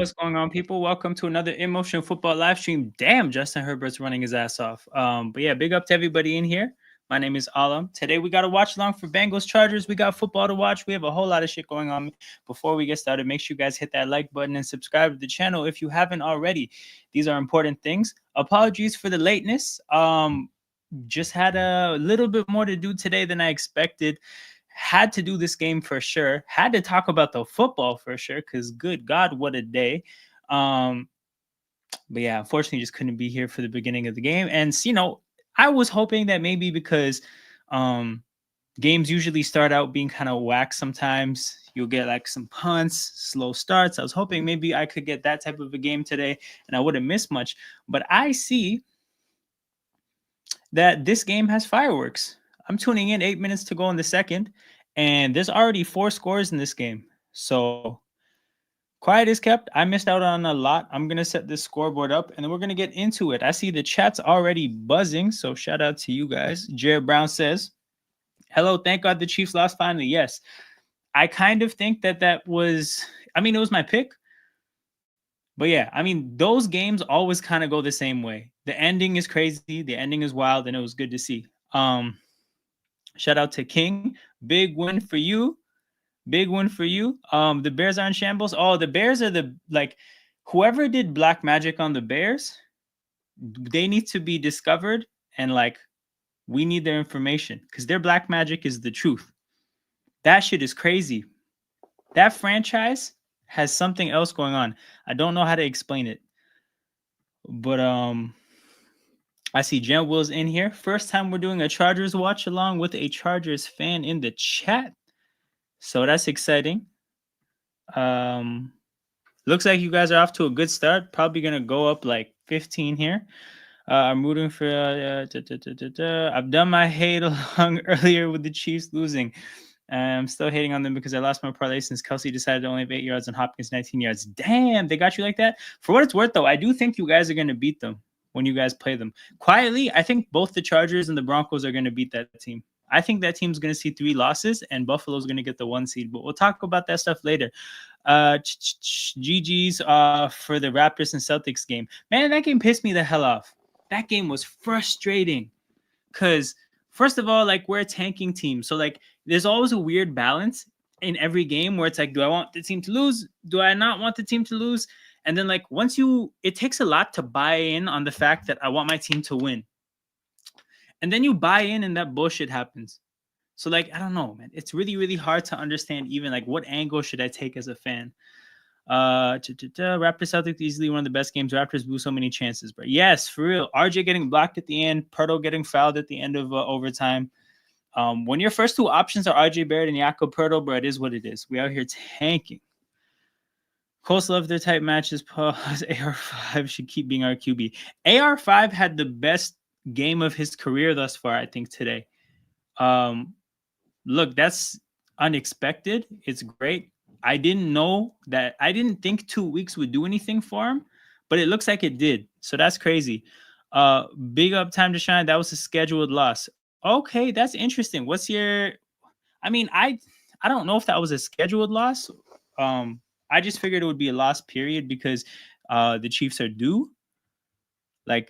What's going on, people? Welcome to another Emotion Football live stream. Damn, Justin Herbert's running his ass off. But yeah, big up to everybody in here. My name is Alam. Today we got a watch along for Bengals Chargers. We got football to watch. We have a whole lot of shit going on. Before we get started, make sure you guys hit that like button and subscribe to the channel if you haven't already. These are important things. Apologies for the lateness. Just had a little bit more to do today than I expected. Had to do this game for sure. Had to talk about the football for sure, because good God, what a day. But yeah, unfortunately, just couldn't be here for the beginning of the game. And I was hoping that maybe because games usually start out being kind of whack sometimes. You'll get like some punts, slow starts. I was hoping maybe I could get that type of a game today and I wouldn't miss much. But I see that this game has fireworks. I'm tuning in 8 minutes to go in the second, and there's already 4 scores in this game. So quiet is kept. I missed out on a lot. I'm going to set this scoreboard up, and then we're going to get into it. I see the chat's already buzzing, so shout out to you guys. Jared Brown says, hello, thank God the Chiefs lost finally. Yes, I kind of think that was, it was my pick. But yeah, those games always kind of go the same way. The ending is crazy. The ending is wild, and it was good to see. Shout out to King. Big win for you. Big win for you. The Bears are in shambles. Oh, the Bears are whoever did black magic on the Bears, they need to be discovered, and we need their information because their black magic is the truth. That shit is crazy. That franchise has something else going on. I don't know how to explain it. But I see Jen Will's in here. First time we're doing a Chargers watch along with a Chargers fan in the chat. So that's exciting. Looks like you guys are off to a good start. Probably going to go up like 15 here. I'm rooting for... I've done my hate along earlier with the Chiefs losing. I'm still hating on them because I lost my parlay since Kelsey decided to only have 8 yards and Hopkins 19 yards. Damn, they got you like that? For what it's worth, though, I do think you guys are going to beat them when you guys play them. Quietly, I think both the Chargers and the Broncos are going to beat that team. I think that team's going to see 3 losses, and Buffalo's going to get the 1 seed. But we'll talk about that stuff later. GG's for the Raptors and Celtics game. Man, that game pissed me the hell off. That game was frustrating because, first of all, we're a tanking team. So, there's always a weird balance in every game where it's do I want the team to lose? Do I not want the team to lose? And then it takes a lot to buy in on the fact that I want my team to win. And then you buy in and that bullshit happens. So I don't know, man. It's really, really hard to understand even what angle should I take as a fan. Raptors Celtics easily one of the best games. Raptors blew so many chances, bro. Yes, for real. RJ getting blocked at the end, Pirtle getting fouled at the end of overtime. When your first 2 options are RJ Barrett and Jakob Pirtle, bro, it is what it is. We out here tanking. Colts love their type matches. AR5 should keep being our QB. AR5 had the best game of his career thus far, I think, today. Look, that's unexpected. It's great. I didn't think 2 weeks would do anything for him, but it looks like it did. So that's crazy. Big up time to shine. That was a scheduled loss. Okay, that's interesting. What's your... I don't know if that was a scheduled loss. I just figured it would be a loss period because the Chiefs are due.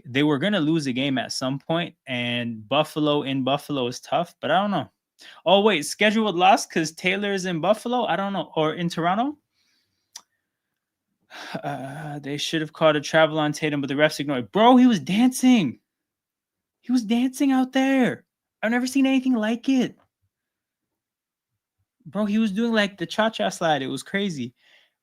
They were going to lose a game at some point, and Buffalo is tough, but I don't know. Oh, wait, scheduled loss because Taylor's in Buffalo? I don't know. Or in Toronto? They should have called a travel on Tatum, but the refs ignored. Bro, he was dancing. He was dancing out there. I've never seen anything like it. Bro, he was doing the cha-cha slide. It was crazy.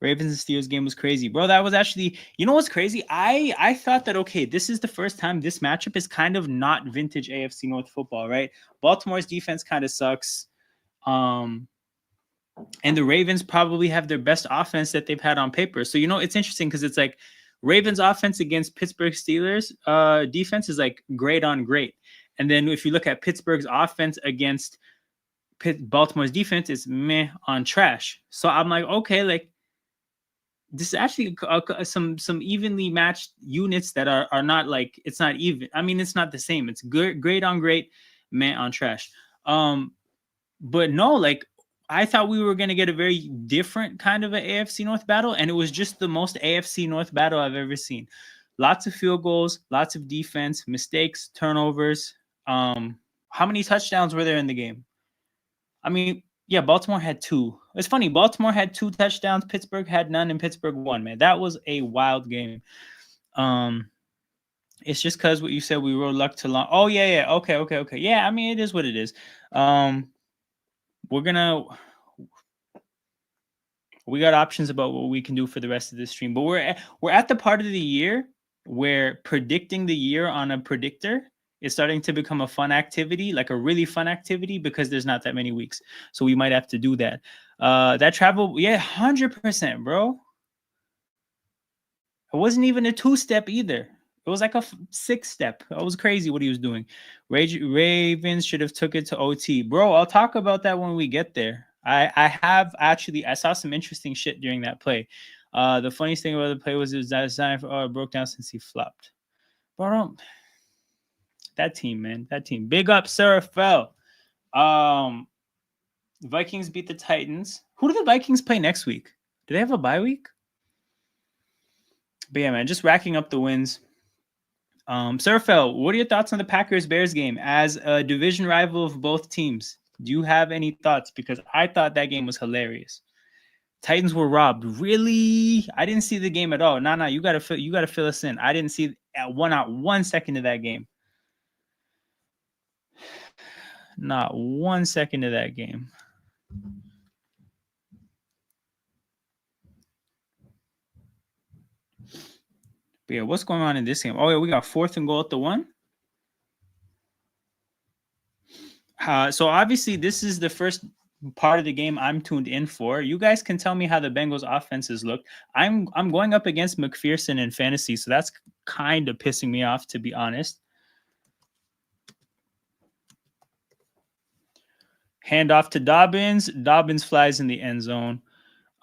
Ravens and Steelers game was crazy. Bro, that was actually... You know what's crazy? I thought that, okay, this is the first time this matchup is kind of not vintage AFC North football, right? Baltimore's defense kind of sucks. And the Ravens probably have their best offense that they've had on paper. So, it's interesting because it's Ravens offense against Pittsburgh Steelers defense is great on great. And then if you look at Pittsburgh's offense against Baltimore's defense, it's meh on trash. So I'm okay, this is actually some evenly matched units that are not it's not even. It's not the same. It's great on great, meh on trash. But no, I thought we were going to get a very different kind of an AFC North battle, and it was just the most AFC North battle I've ever seen. Lots of field goals, lots of defense, mistakes, turnovers. How many touchdowns were there in the game? I mean, yeah, Baltimore had 2. It's funny. Baltimore had 2 touchdowns. Pittsburgh had none, and Pittsburgh won. Man, that was a wild game. It's just because what you said, we rode luck to long. Oh yeah. Okay. Yeah, I mean, it is what it is. We got options about what we can do for the rest of this stream, but we're at the part of the year where predicting the year on a predictor is starting to become a fun activity, like a really fun activity, because there's not that many weeks. So we might have to do that. That travel, yeah, 100%, bro. It wasn't even a 2-step either. It was like a 6-step. That was crazy what he was doing. Ravens should have took it to OT. Bro, I'll talk about that when we get there. I saw some interesting shit during that play. The funniest thing about the play was it was designed for broke down since he flopped. Bro, that team, man. That team. Big up, Sarah Fell. Vikings beat the Titans. Who do the Vikings play next week? Do they have a bye week? But yeah, man, just racking up the wins. Surfell, what are your thoughts on the Packers-Bears game as a division rival of both teams? Do you have any thoughts? Because I thought that game was hilarious. Titans were robbed. Really? I didn't see the game at all. Nah, you gotta fill us in. I didn't see not 1 second of that game. Not 1 second of that game. But yeah, what's going on in this game? Oh yeah, we got 4th and goal at the 1. So obviously this is the first part of the game I'm tuned in for. You guys can tell me how the Bengals offenses look. I'm going up against McPherson in fantasy, so that's kind of pissing me off, to be honest. Hand off to Dobbins. Dobbins flies in the end zone.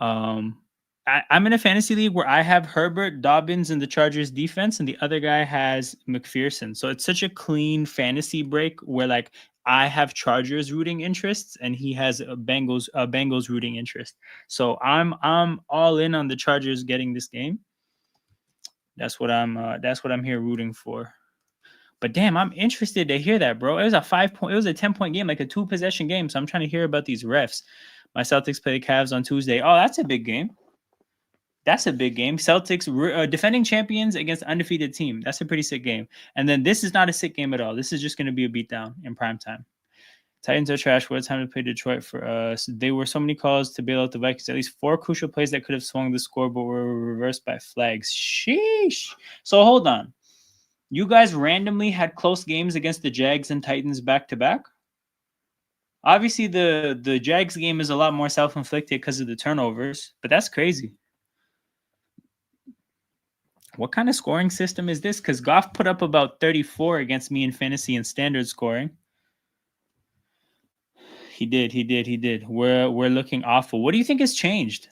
I'm in a fantasy league where I have Herbert, Dobbins, and the Chargers defense, and the other guy has McPherson. So it's such a clean fantasy break where like I have Chargers rooting interests and he has a Bengals rooting interest. So I'm all in on the Chargers getting this game. That's what I'm here rooting for. But damn, I'm interested to hear that, bro. It was a 10-point game, like a 2-possession game. So I'm trying to hear about these refs. My Celtics play the Cavs on Tuesday. Oh, that's a big game. That's a big game. Celtics defending champions against undefeated team. That's a pretty sick game. And then this is not a sick game at all. This is just going to be a beatdown in prime time. Titans are trash. What a time to play Detroit for us. There were so many calls to bail out the Vikings. At least 4 crucial plays that could have swung the score, but were reversed by flags. Sheesh. So hold on. You guys randomly had close games against the Jags and Titans back to back? Obviously, the Jags game is a lot more self-inflicted because of the turnovers, but that's crazy. What kind of scoring system is this? Because Goff put up about 34 against me in fantasy and standard scoring. He did. We're looking awful. What do you think has changed?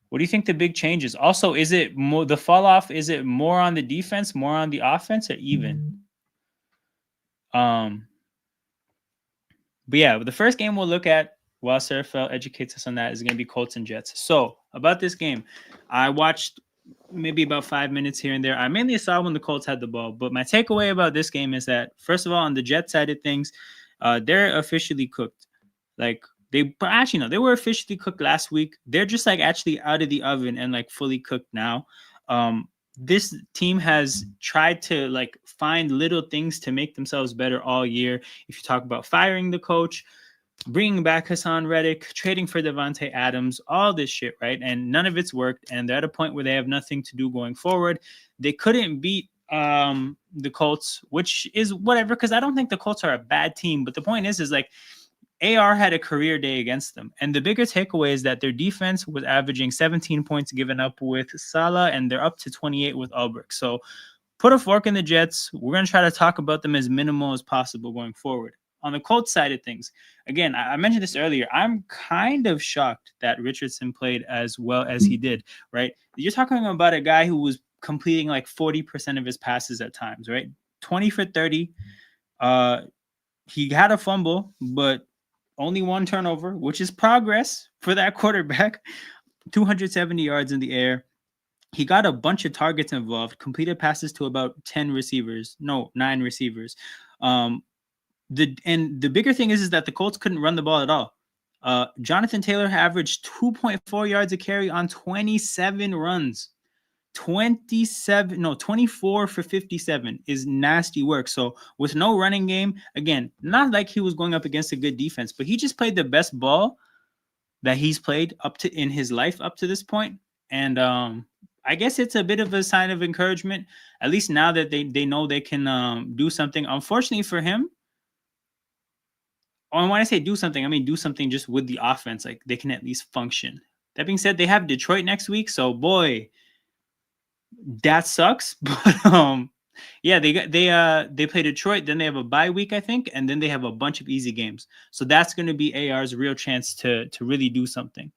What do you think the big change is? Also, is it more the fall off? Is it more on the defense, more on the offense, or even? But yeah, the first game we'll look at while Serafel educates us on that is going to be Colts and Jets. So about this game, I watched maybe about 5 minutes here and there. I mainly saw when the Colts had the ball, but my takeaway about this game is that, first of all, on the Jets side of things, they're officially cooked. Like they were officially cooked last week. They're just like actually out of the oven and like fully cooked now. This team has tried to like find little things to make themselves better all year. If you talk about firing the coach, bringing back Hassan Reddick, trading for Devontae Adams, all this shit, right? And none of it's worked. And they're at a point where they have nothing to do going forward. They couldn't beat the Colts, which is whatever, because I don't think the Colts are a bad team. But the point is like AR had a career day against them. And the bigger takeaway is that their defense was averaging 17 points given up with Salah, and they're up to 28 with Ulbrich. So put a fork in the Jets. We're going to try to talk about them as minimal as possible going forward. On the Colts side of things, again, I mentioned this earlier. I'm kind of shocked that Richardson played as well as he did, right? You're talking about a guy who was completing like 40% of his passes at times, right? 20 for 30. He had a fumble, but only one turnover, which is progress for that quarterback. 270 yards in the air. He got a bunch of targets involved, completed passes to about 10 receivers. No, 9 receivers. The bigger thing is that the Colts couldn't run the ball at all. Jonathan Taylor averaged 2.4 yards a carry on 27 runs. 24 for 57 is nasty work. So with no running game, again, not like he was going up against a good defense, but he just played the best ball that he's played up to in his life up to this point. And I guess it's a bit of a sign of encouragement, at least now that they know they can do something. Unfortunately for him, and when I say do something, I mean do something just with the offense. Like they can at least function. That being said, they have Detroit next week, so boy, that sucks. But yeah, they play Detroit, then they have a bye week, I think, and then they have a bunch of easy games. So that's going to be AR's real chance to really do something.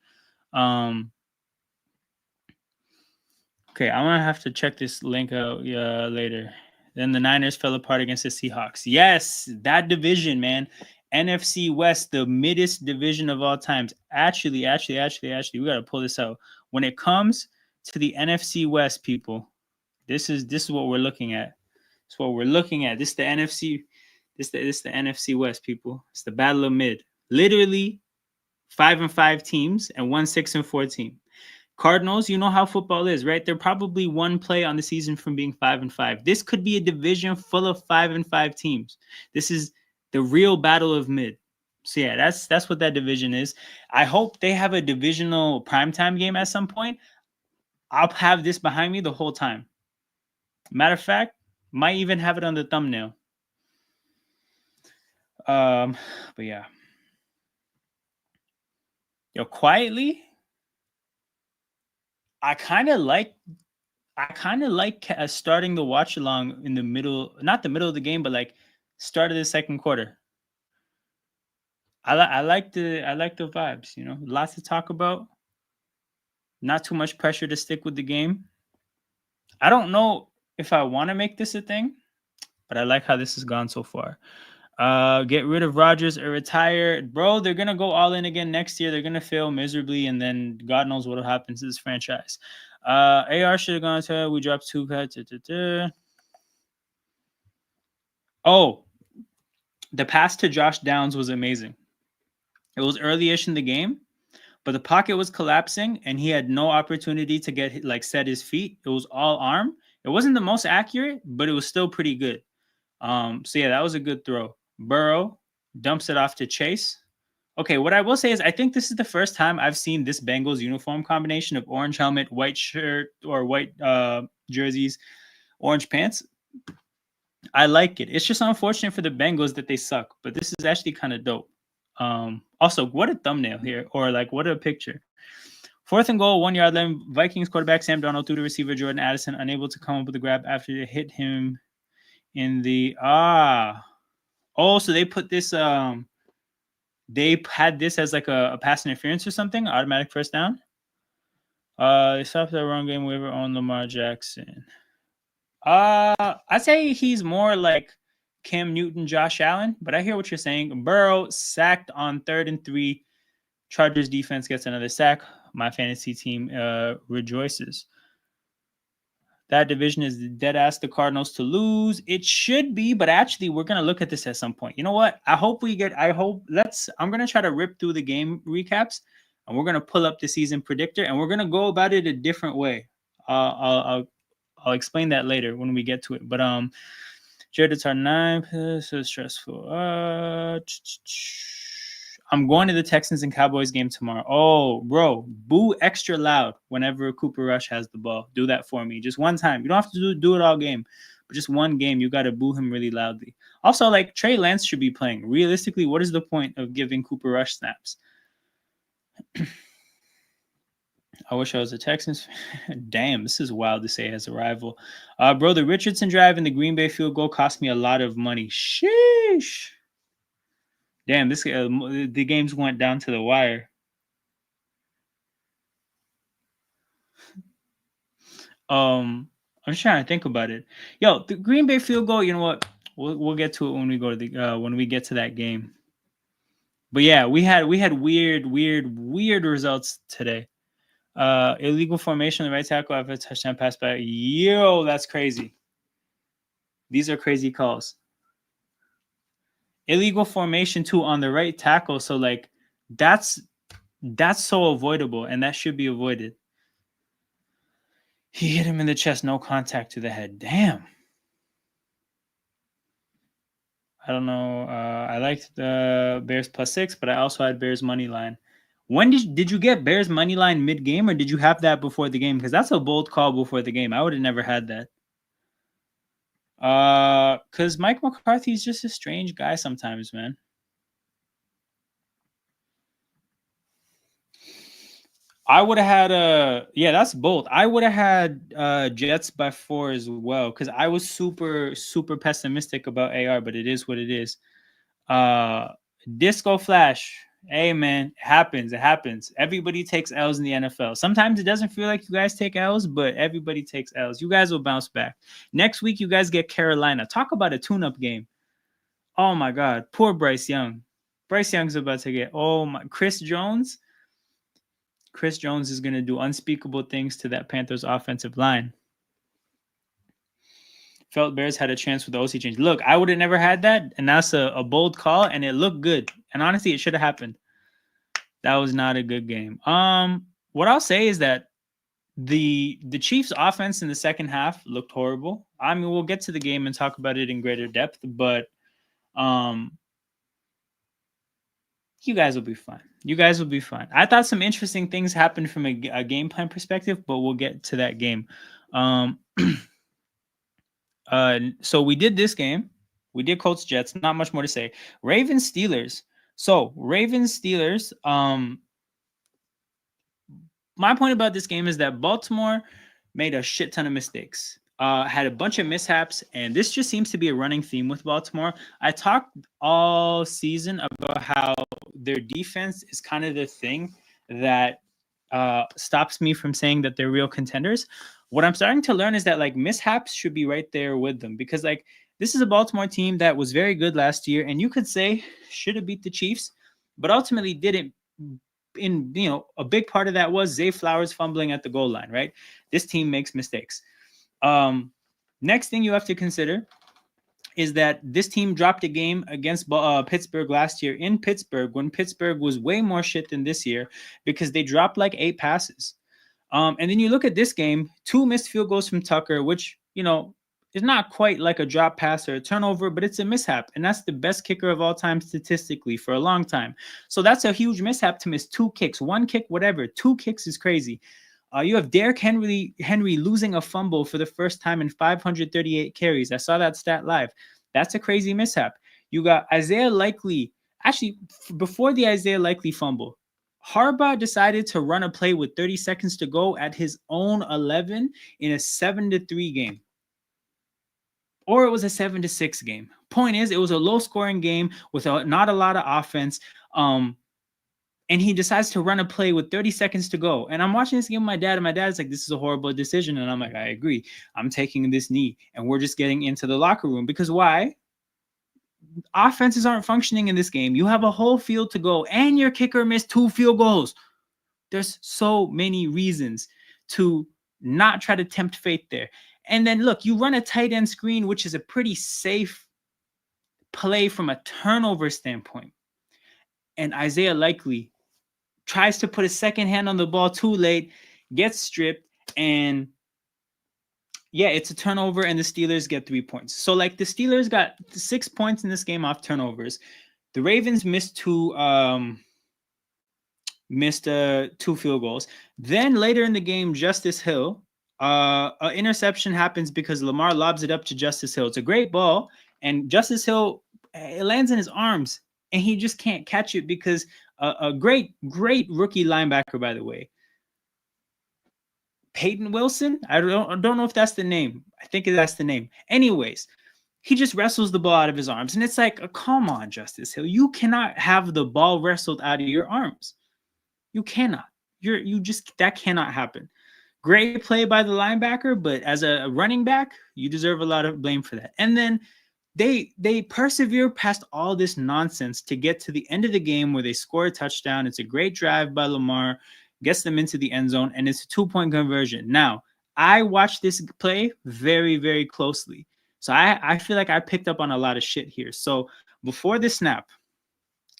Okay, I'm gonna have to check this link out later. Then the Niners fell apart against the Seahawks. Yes, that division, man. NFC West, the middest division of all times. Actually, we gotta pull this out. When it comes to the NFC West, people, this is what we're looking at. It's what we're looking at. This is the NFC. This is the NFC West, people. It's the battle of mid. Literally 5-5 teams and 1-6-4 team. Cardinals, you know how football is, right? They're probably one play on the season from being 5-5. This could be a division full of 5-5 teams. This is the real battle of mid. So yeah, that's what that division is. I hope they have a divisional primetime game at some point. I'll have this behind me the whole time. Matter of fact, might even have it on the thumbnail. But yeah. Yo, quietly, I kind of like starting the watch along in the middle, not the middle of the game, but like start of the second quarter. I like the vibes, you know, lots to talk about. Not too much pressure to stick with the game. I don't know if I want to make this a thing, but I like how this has gone so far. Get rid of Rodgers or retire. Bro, they're gonna go all in again next year. They're gonna fail miserably, and then God knows what'll happen to this franchise. AR should have gone to we dropped 2 cuts. Oh, the pass to Josh Downs was amazing. It was early-ish in the game, but the pocket was collapsing and he had no opportunity to get like set his feet. It was all arm. It wasn't the most accurate, but it was still pretty good. So yeah, that was a good throw. Burrow dumps it off to Chase. Okay, what I will say is I think this is the first time I've seen this Bengals uniform combination of orange helmet, white shirt, or white jerseys, orange pants. I like it. It's just unfortunate for the Bengals that they suck, but this is actually kind of dope. Also, what a thumbnail here, or like what a picture. 4th and goal, 1 yard line. Vikings quarterback Sam Darnold threw to receiver Jordan Addison, unable to come up with a grab after it hit him in the Oh, so they put this they had this as like a pass interference or something, automatic first down. They stopped the run game waiver on Lamar Jackson. I'd say he's more like Cam Newton, Josh Allen, but I hear what you're saying. Burrow sacked on 3rd and 3. Chargers defense gets another sack. My fantasy team rejoices. That division is dead ass the Cardinals to lose. It should be, but actually we're gonna look at this at some point. You know what? I'm gonna try to rip through the game recaps and we're gonna pull up the season predictor and we're gonna go about it a different way. I'll explain that later when we get to it. But Jared's are 9, so stressful. I'm going to the Texans and Cowboys game tomorrow. Oh, bro, boo extra loud whenever Cooper Rush has the ball. Do that for me. Just one time. You don't have to do it all game, but just one game, you got to boo him really loudly. Also, like, Trey Lance should be playing. Realistically, what is the point of giving Cooper Rush snaps? I wish I was a Texans fan. Damn, this is wild to say as a rival. Bro, the Richardson drive and the Green Bay field goal cost me a lot of money. Sheesh. Damn, this the games went down to the wire. I'm just trying to think about it. Yo, the Green Bay field goal. You know what? We'll get to it when we go to the when we get to that game. But yeah, we had weird results today. Illegal formation on the right tackle after a touchdown pass back. Yo, that's crazy. These are crazy calls. Illegal formation too on the right tackle. So like that's so avoidable, and that should be avoided. He hit him in the chest, no contact to the head. Damn. I don't know. I liked the Bears +6, but I also had Bears money line. When did you get Bears money line mid game, or did you have that before the game? Because that's a bold call before the game. I would have never had that. Because Mike McCarthy's just a strange guy sometimes, man. I would have had that's bold. I would have had Jets by 4 as well, because I was super pessimistic about AR, but it is what it is. Disco Flash. Hey man, it happens. It happens. Everybody takes L's in the NFL. Sometimes it doesn't feel like you guys take L's, but everybody takes L's. You guys will bounce back. Next week, you guys get Carolina. Talk about a tune-up game. Oh my God, poor Bryce Young. Bryce Young's about to get Chris Jones. Chris Jones is going to do unspeakable things to that Panthers offensive line. Felt Bears had a chance with the OC change. Look, I would have never had that, and that's a bold call, and it looked good. And honestly, it should have happened. That was not a good game. What I'll say is that the Chiefs' offense in the second half looked horrible. I mean, we'll get to the game and talk about it in greater depth, but you guys will be fine. You guys will be fine. I thought some interesting things happened from a game plan perspective, but we'll get to that game. So we did this game. We did Colts Jets. Not much more to say. Ravens Steelers. So Ravens Steelers. My point about this game is that Baltimore made a shit ton of mistakes. Had a bunch of mishaps, and this just seems to be a running theme with Baltimore. I talked all season about how their defense is kind of the thing that stops me from saying that they're real contenders. What I'm starting to learn is that like mishaps should be right there with them, because like this is a Baltimore team that was very good last year, and you could say should have beat the Chiefs, but ultimately didn't. In a big part of that was Zay Flowers fumbling at the goal line, right? This team makes mistakes. Next thing you have to consider is that this team dropped a game against Pittsburgh last year in Pittsburgh, when Pittsburgh was way more shit than this year, because they dropped like 8 passes. And then you look at this game, 2 missed field goals from Tucker, which, is not quite like a drop pass or a turnover, but it's a mishap. And that's the best kicker of all time statistically for a long time. So that's a huge mishap to miss 2 kicks, 1 kick, whatever. 2 kicks is crazy. You have Derrick Henry losing a fumble for the first time in 538 carries. I saw that stat live. That's a crazy mishap. You got Isaiah Likely. Actually, before the Isaiah Likely fumble, Harbaugh decided to run a play with 30 seconds to go at his own 11 in a 7-3 game. Or it was a 7-6 game. Point is, it was a low-scoring game with not a lot of offense. And he decides to run a play with 30 seconds to go. And I'm watching this game with my dad, and my dad's like, this is a horrible decision. And I'm like, I agree. I'm taking this knee. And we're just getting into the locker room. Because why? Offenses aren't functioning in this game. You have a whole field to go, and your kicker missed 2 field goals. There's so many reasons to not try to tempt fate there. And then, look, you run a tight end screen, which is a pretty safe play from a turnover standpoint. And Isaiah Likely tries to put a second hand on the ball too late, gets stripped, and yeah, it's a turnover, and the Steelers get 3 points. So, like, the Steelers got 6 points in this game off turnovers. The Ravens missed 2 field goals. Then later in the game, Justice Hill, an interception happens because Lamar lobs it up to Justice Hill. It's a great ball, and Justice Hill, it lands in his arms, and he just can't catch it because a great rookie linebacker, by the way, Peyton Wilson. I don't know if that's the name. I think that's the name. Anyways, he just wrestles the ball out of his arms, and it's like, come on, Justice Hill, you cannot have the ball wrestled out of your arms. You cannot. That cannot happen. Great play by the linebacker, but as a running back, you deserve a lot of blame for that. And then they persevere past all this nonsense to get to the end of the game where they score a touchdown. It's a great drive by Lamar, gets them into the end zone, and it's a 2-point conversion. Now, I watched this play very, very closely. So I feel like I picked up on a lot of shit here. So before the snap,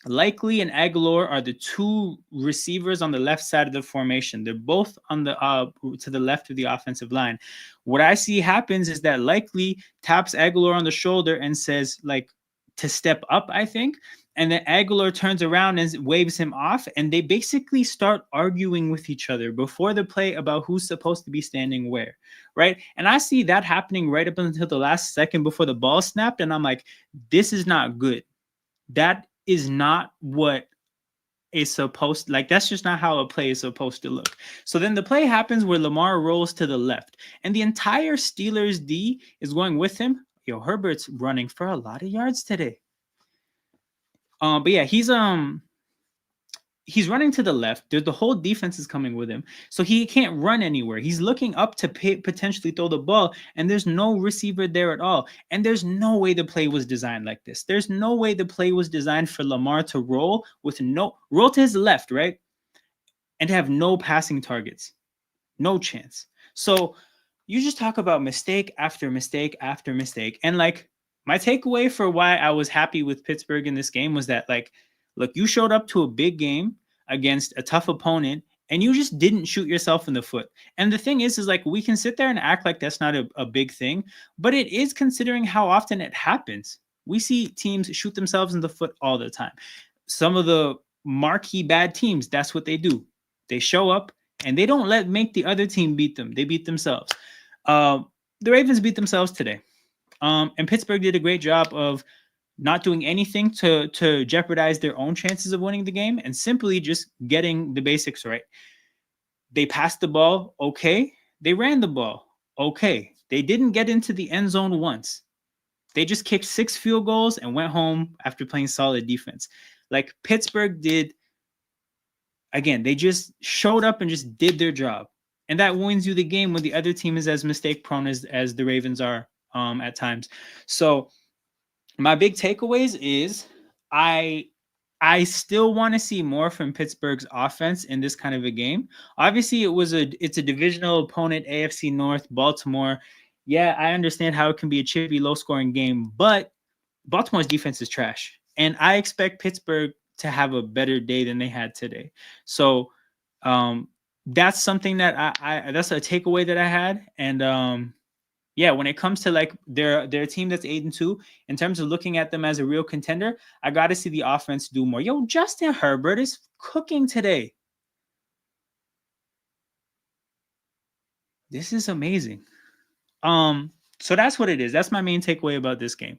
Likely and Aguilar are the two receivers on the left side of the formation. They're both on the to the left of the offensive line. What I see happens is that Likely taps Aguilar on the shoulder and says like to step up, I think. And then Aguilar turns around and waves him off, and they basically start arguing with each other before the play about who's supposed to be standing where, right? And I see that happening right up until the last second before the ball snapped, and I'm like, this is not good. That is not what is supposed, like that's just not how a play is supposed to look. So then the play happens where Lamar rolls to the left, and the entire Steelers D is going with him. Yo, Herbert's running for a lot of yards today. But yeah, he's running to the left. The whole defense is coming with him, so he can't run anywhere. He's looking up to potentially throw the ball, and there's no receiver there at all. And there's no way the play was designed like this. There's no way the play was designed for Lamar to roll to his left, right, and to have no passing targets. No chance. So you just talk about mistake after mistake after mistake, and like my takeaway for why I was happy with Pittsburgh in this game was that like, look, you showed up to a big game against a tough opponent and you just didn't shoot yourself in the foot. And the thing is like we can sit there and act like that's not a big thing, but it is considering how often it happens. We see teams shoot themselves in the foot all the time. Some of the marquee bad teams, that's what they do. They show up and they don't make the other team beat them. They beat themselves. The Ravens beat themselves today. And Pittsburgh did a great job of not doing anything to jeopardize their own chances of winning the game and simply just getting the basics right. They passed the ball, okay. They ran the ball, okay. They didn't get into the end zone once. They just kicked 6 field goals and went home after playing solid defense. Like Pittsburgh did, again, they just showed up and just did their job. And that wins you the game when the other team is as mistake prone as the Ravens are at times. So my big takeaways is I still want to see more from Pittsburgh's offense in this kind of a game. Obviously, it's a divisional opponent, AFC North, Baltimore. Yeah, I understand how it can be a chippy, low-scoring game, but Baltimore's defense is trash. And I expect Pittsburgh to have a better day than they had today. So that's something that that's a takeaway that I had. And yeah, when it comes to like their team that's 8-2, in terms of looking at them as a real contender, I got to see the offense do more. Yo, Justin Herbert is cooking today. This is amazing. So that's what it is. That's my main takeaway about this game.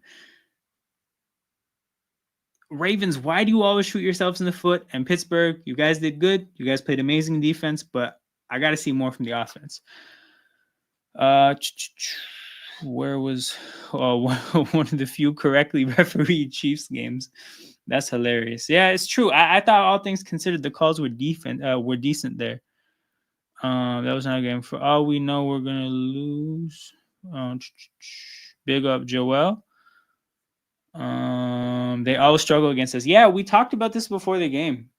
Ravens, why do you always shoot yourselves in the foot? And Pittsburgh, you guys did good. You guys played amazing defense, but I got to see more from the offense. Where was one of the few correctly refereed Chiefs games? That's hilarious. Yeah, it's true. I thought all things considered, the calls were decent there. That was not a game. For all we know, we're gonna lose. Big up Joel. They always struggle against us. Yeah, we talked about this before the game.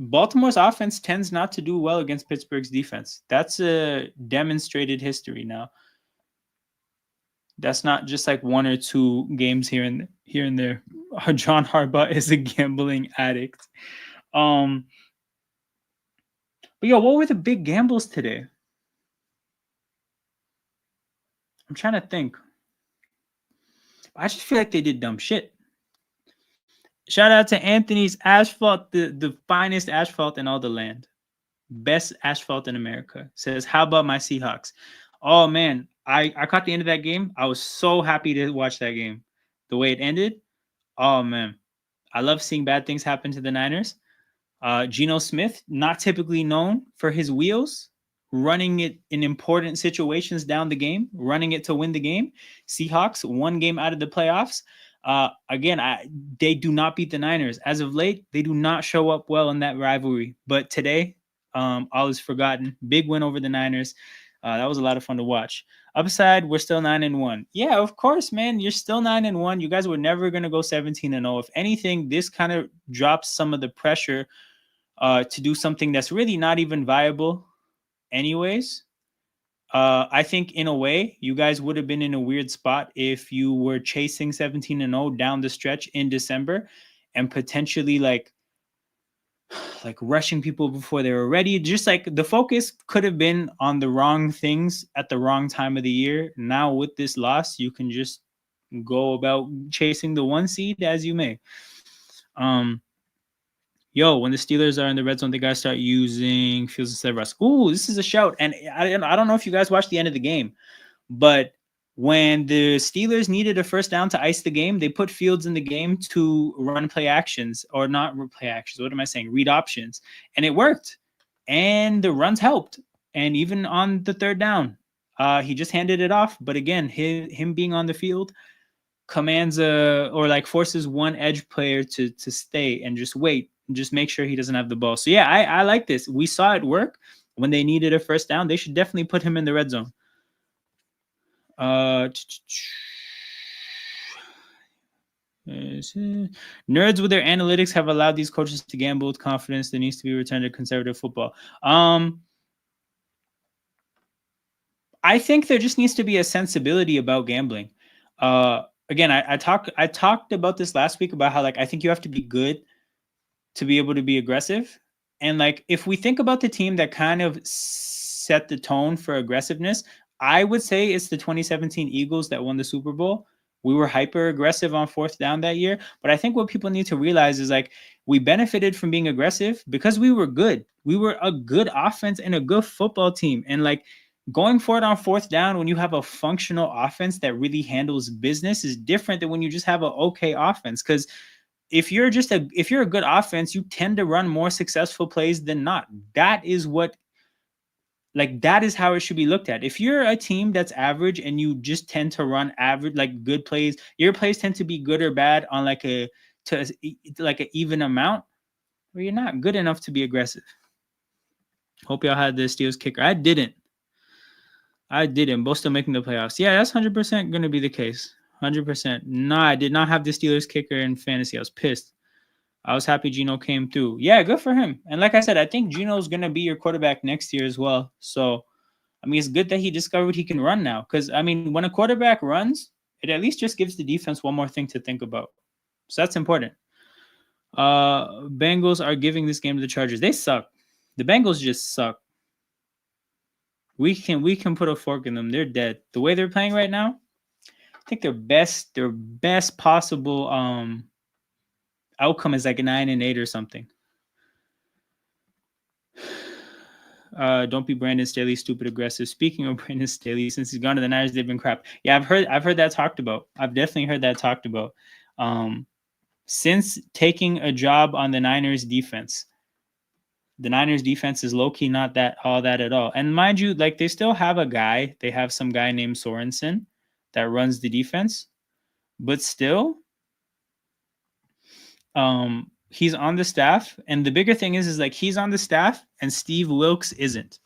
Baltimore's offense tends not to do well against Pittsburgh's defense. That's a demonstrated history now. That's not just like 1 or 2 games here and there. John Harbaugh is a gambling addict. But yo, what were the big gambles today? I'm trying to think. I just feel like they did dumb shit. Shout out to Anthony's Asphalt, the finest asphalt in all the land. Best asphalt in America. Says, how about my Seahawks? Oh, man. I caught the end of that game. I was so happy to watch that game. The way it ended. Oh, man. I love seeing bad things happen to the Niners. Geno Smith, not typically known for his wheels, running it in important situations down the game, running it to win the game. Seahawks, 1 game out of the playoffs. Again, they do not beat the Niners. As of late, they do not show up well in that rivalry. But today, all is forgotten. Big win over the Niners. That was a lot of fun to watch. Upside, we're still 9-1. Yeah, of course, man. You're still 9-1. You guys were never gonna go 17-0. If anything, this kind of drops some of the pressure to do something that's really not even viable, anyways. I think in a way, you guys would have been in a weird spot if you were chasing 17-0 down the stretch in December and potentially like rushing people before they were ready. Just like the focus could have been on the wrong things at the wrong time of the year. Now with this loss, you can just go about chasing the one seed as you may. When the Steelers are in the red zone, they gotta start using Fields instead of Russ. Ooh, this is a shout. And I don't know if you guys watched the end of the game, but when the Steelers needed a first down to ice the game, they put Fields in the game to run play actions, or not play actions. What am I saying? Read options. And it worked. And the runs helped. And even on the third down, he just handed it off. But again, him being on the field commands or like forces one edge player to stay and just wait and just make sure he doesn't have the ball. So yeah, I like this. We saw it work when they needed a first down. They should definitely put him in the red zone. Nerds with their analytics have allowed these coaches to gamble with confidence. There needs to be returned to conservative football. I think there just needs to be a sensibility about gambling. Again, I talked about this last week about how like I think you have to be good to be able to be aggressive. And like if we think about the team that kind of set the tone for aggressiveness, I would say it's the 2017 Eagles that won the Super Bowl. We were hyper aggressive on fourth down that year. But I think what people need to realize is like we benefited from being aggressive because we were good. We were a good offense and a good football team. And like going for it on fourth down when you have a functional offense that really handles business is different than when you just have an okay offense. Because if you're a good offense, you tend to run more successful plays than not. That is how it should be looked at. If you're a team that's average and you just tend to run average, like good plays, your plays tend to be good or bad on like an even amount, well, you're not good enough to be aggressive. Hope y'all had the Steelers kicker. I didn't. Both still making the playoffs. Yeah, that's 100% going to be the case. 100%. No, I did not have the Steelers kicker in fantasy. I was pissed. I was happy Geno came through. Yeah, good for him. And like I said, I think Geno's going to be your quarterback next year as well. So, I mean, it's good that he discovered he can run now. Because, I mean, when a quarterback runs, it at least just gives the defense one more thing to think about. So that's important. Bengals are giving this game to the Chargers. They suck. The Bengals just suck. We can put a fork in them. They're dead. The way they're playing right now, I think their best possible outcome is like a 9-8 or something. Don't be Brandon Staley, stupid aggressive. Speaking of Brandon Staley, since he's gone to the Niners, they've been crap. Yeah, I've heard that talked about. I've definitely heard that talked about. Since taking a job on the Niners defense, the Niners defense is low-key not all that at all. And mind you, like they still have a guy. They have some guy named Sorensen that runs the defense, but still, he's on the staff. And the bigger thing is like he's on the staff and Steve Wilkes isn't.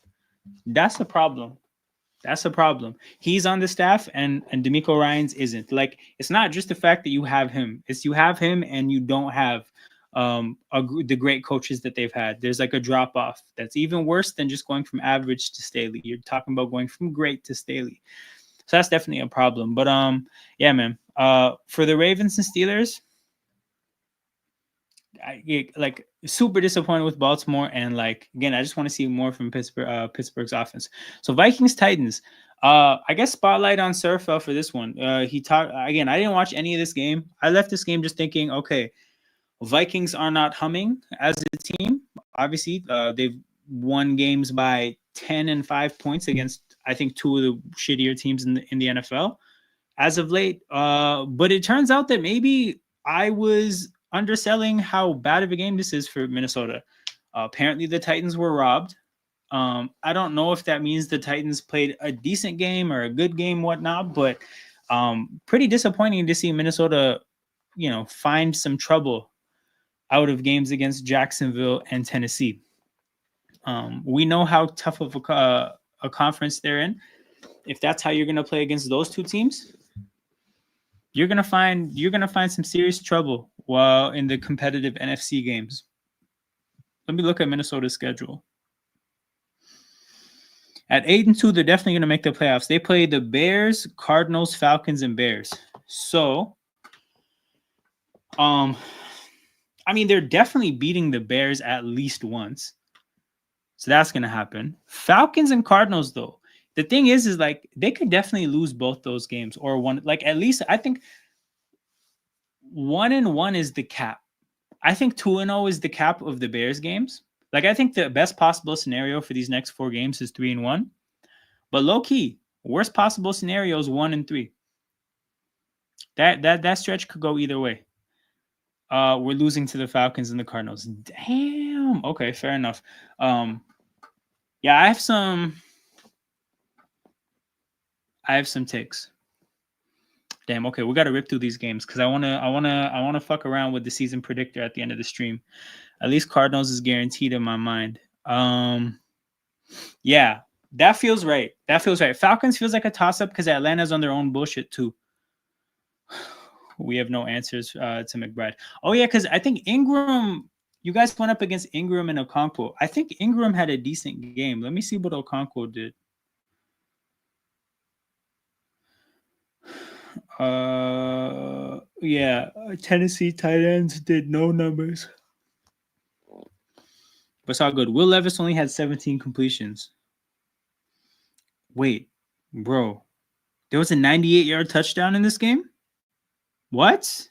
That's a problem. He's on the staff and DeMeco Ryans isn't. Like it's not just the fact that you have him. It's you have him and you don't have the great coaches that they've had. There's like a drop off that's even worse than just going from average to Staley. You're talking about going from great to Staley. So that's definitely a problem. But yeah, man. For the Ravens and Steelers, I like super disappointed with Baltimore, and like again, I just want to see more from Pittsburgh's offense. So Vikings Titans. I guess spotlight on Surfell for this one. He talked again. I didn't watch any of this game. I left this game just thinking, okay, Vikings are not humming as a team. Obviously, they've won games by 10 and 5 points against I think two of the shittier teams in the NFL as of late. But it turns out that maybe I was underselling how bad of a game this is for Minnesota. Apparently, the Titans were robbed. I don't know if that means the Titans played a decent game or a good game, whatnot, but pretty disappointing to see Minnesota, find some trouble out of games against Jacksonville and Tennessee. We know how tough of conference they're in, if that's how you're gonna play against those two teams, you're gonna find some serious trouble while in the competitive NFC games. Let me look at Minnesota's schedule. At 8-2, they're definitely gonna make the playoffs. They play the Bears, Cardinals, Falcons, and Bears. So, I mean, they're definitely beating the Bears at least once. So that's gonna happen. Falcons and Cardinals, though. The thing is like they could definitely lose both those games or one. Like at least I think 1-1 is the cap. I think 2-0 is the cap of the Bears games. Like I think the best possible scenario for these next 4 games is 3-1. But low key, worst possible scenario is 1-3. That stretch could go either way. We're losing to the Falcons and the Cardinals. Damn. Okay, fair enough. Yeah, I have some takes. Damn. Okay, we got to rip through these games because I wanna fuck around with the season predictor at the end of the stream. At least Cardinals is guaranteed in my mind. Yeah, that feels right. Falcons feels like a toss up because Atlanta's on their own bullshit too. We have no answers to McBride. Oh yeah, because I think Ingram. You guys went up against Ingram and Okonkwo. I think Ingram had a decent game. Let me see what Okonkwo did. Yeah, Tennessee tight ends did no numbers. But it's all good. Will Levis only had 17 completions. Wait, bro. There was a 98-yard touchdown in this game? What?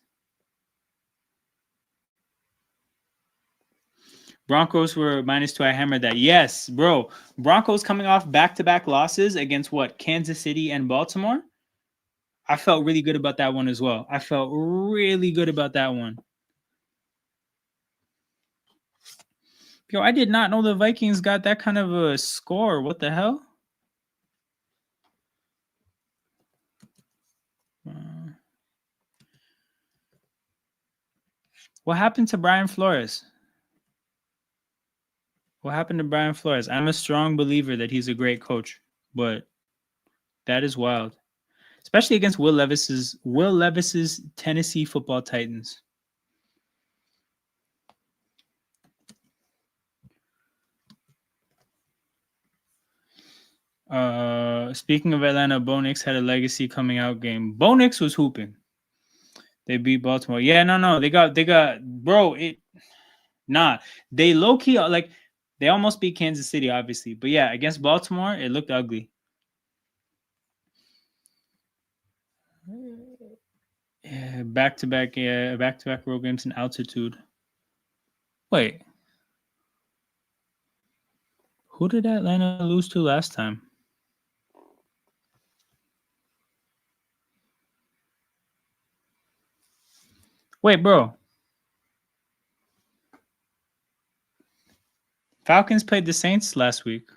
Broncos were -2. I hammered that. Yes, bro. Broncos coming off back-to-back losses against what? Kansas City and Baltimore? I felt really good about that one as well. Yo, I did not know the Vikings got that kind of a score. What the hell? What happened to Brian Flores? I'm a strong believer that he's a great coach, but that is wild. Especially against Will Levis's Tennessee Football Titans. Speaking of Atlanta, Bo Nix had a legacy coming out game. Bo Nix was hooping. They beat Baltimore. Yeah, no. They got bro, they low key like they almost beat Kansas City, obviously. But yeah, against Baltimore, it looked ugly. Yeah, back-to-back road games in altitude. Wait. Who did Atlanta lose to last time? Wait, bro. Falcons played the Saints last week.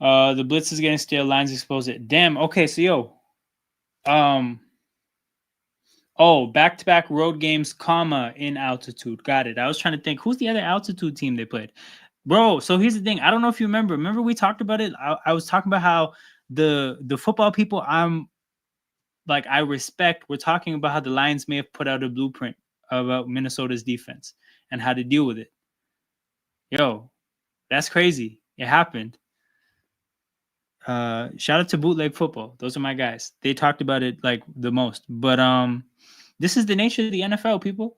The blitz is getting stale. Lines expose it. Damn. Okay, so yo. Back-to-back road games, in altitude. Got it. I was trying to think. Who's the other altitude team they played? Bro, so here's the thing. I don't know if you remember. Remember we talked about it? I was talking about how the football people I respect, we're talking about how the Lions may have put out a blueprint about Minnesota's defense and how to deal with it. Yo, that's crazy. It happened. Shout out to Bootleg Football. Those are my guys. They talked about it like the most. But this is the nature of the NFL, people.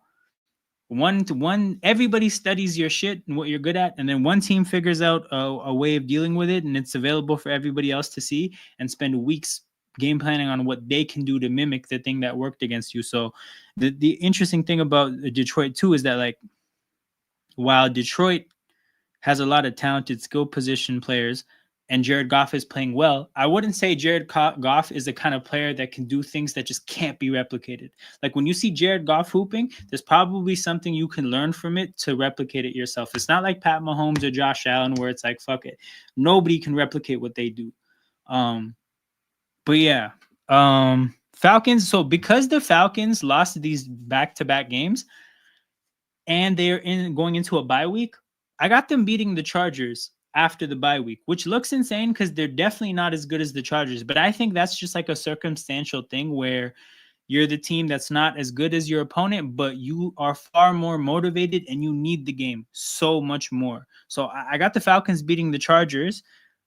One, everybody studies your shit and what you're good at, and then one team figures out a way of dealing with it, and it's available for everybody else to see and spend weeks game planning on what they can do to mimic the thing that worked against you. So the interesting thing about Detroit too is that like while Detroit has a lot of talented skill position players and Jared Goff is playing well, I wouldn't say Jared Goff is the kind of player that can do things that just can't be replicated. Like when you see Jared Goff hooping, there's probably something you can learn from it to replicate it yourself. It's not like Pat Mahomes or Josh Allen where it's like, fuck it. Nobody can replicate what they do. But yeah, Falcons. So because the Falcons lost these back-to-back games and they're going into a bye week, I got them beating the Chargers. after the bye week, which looks insane because they're definitely not as good as the Chargers. But I think that's just like a circumstantial thing where you're the team that's not as good as your opponent, but you are far more motivated and you need the game so much more. So I got the Falcons beating the Chargers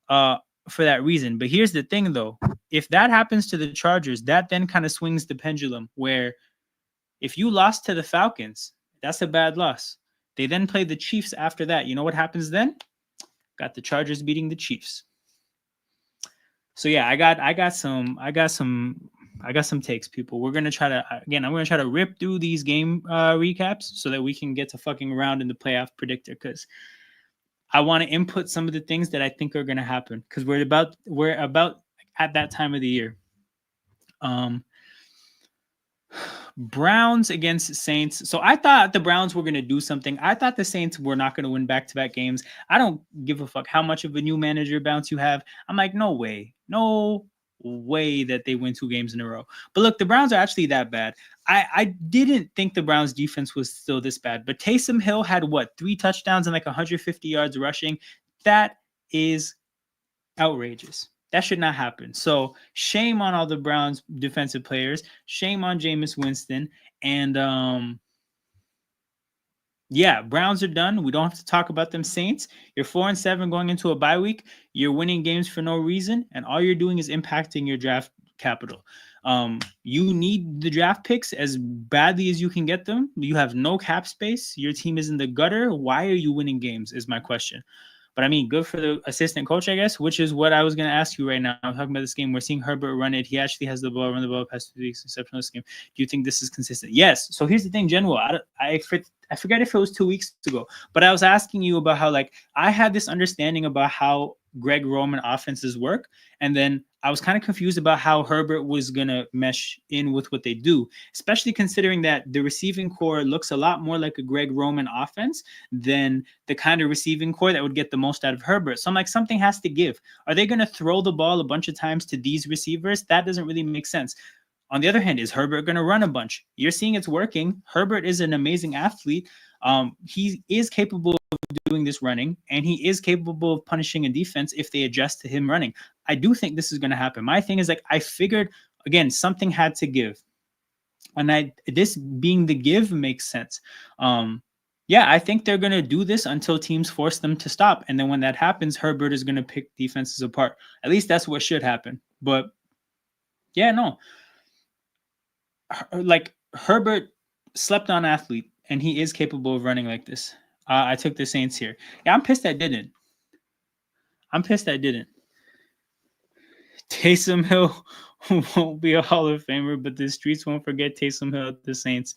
for that reason. But here's the thing, though. If that happens to the Chargers, that then kind of swings the pendulum where if you lost to the Falcons, that's a bad loss. They then play the Chiefs after that. You know what happens then? Got the Chargers beating the Chiefs. So yeah, I got some takes, people. We're gonna try to I'm gonna try to rip through these game recaps so that we can get to fucking around in the playoff predictor, because I want to input some of the things that I think are gonna happen, because we're about at that time of the year. Browns against Saints. So I thought the Browns were going to do something. I thought the Saints were not going to win back-to-back games. I don't give a fuck how much of a new manager bounce you have. I'm like, no way that they win 2 games in a row. But look, the Browns are actually that bad. I didn't think the Browns defense was still this bad, but Taysom Hill had 3 touchdowns and like 150 yards rushing. That is outrageous. That should not happen. So shame on all the Browns defensive players. Shame on Jameis Winston. And Browns are done. We don't have to talk about them. Saints, you're 4-7 going into a bye week. You're winning games for no reason, and all you're doing is impacting your draft capital. You need the draft picks as badly as you can get them. You have no cap space. Your team is in the gutter. Why are you winning games is my question. But I mean, good for the assistant coach, I guess, which is what I was going to ask you right now. I'm talking about this game. We're seeing Herbert run it. He actually has the ball, run the ball past 2 weeks, exceptional this game. Do you think this is consistent? Yes. So here's the thing, General. I forget if it was 2 weeks ago, but I was asking you about how, like, I had this understanding about how Greg Roman offenses work, and then I was kind of confused about how Herbert was going to mesh in with what they do, especially considering that the receiving core looks a lot more like a Greg Roman offense than the kind of receiving core that would get the most out of Herbert. So I'm like, something has to give. Are they going to throw the ball a bunch of times to these receivers? That doesn't really make sense. On the other hand, is Herbert going to run a bunch? You're seeing it's working. Herbert is an amazing athlete. He is capable of doing this running, and he is capable of punishing a defense if they adjust to him running. I do think this is going to happen. My thing is, like, I figured, again, something had to give. And this being the give makes sense. I think they're going to do this until teams force them to stop. And then when that happens, Herbert is going to pick defenses apart. At least that's what should happen. But yeah, no. Like, Herbert slept on athlete, and he is capable of running like this. I took the Saints here. Yeah, I'm pissed I didn't. Taysom Hill won't be a Hall of Famer, but the streets won't forget Taysom Hill at the Saints.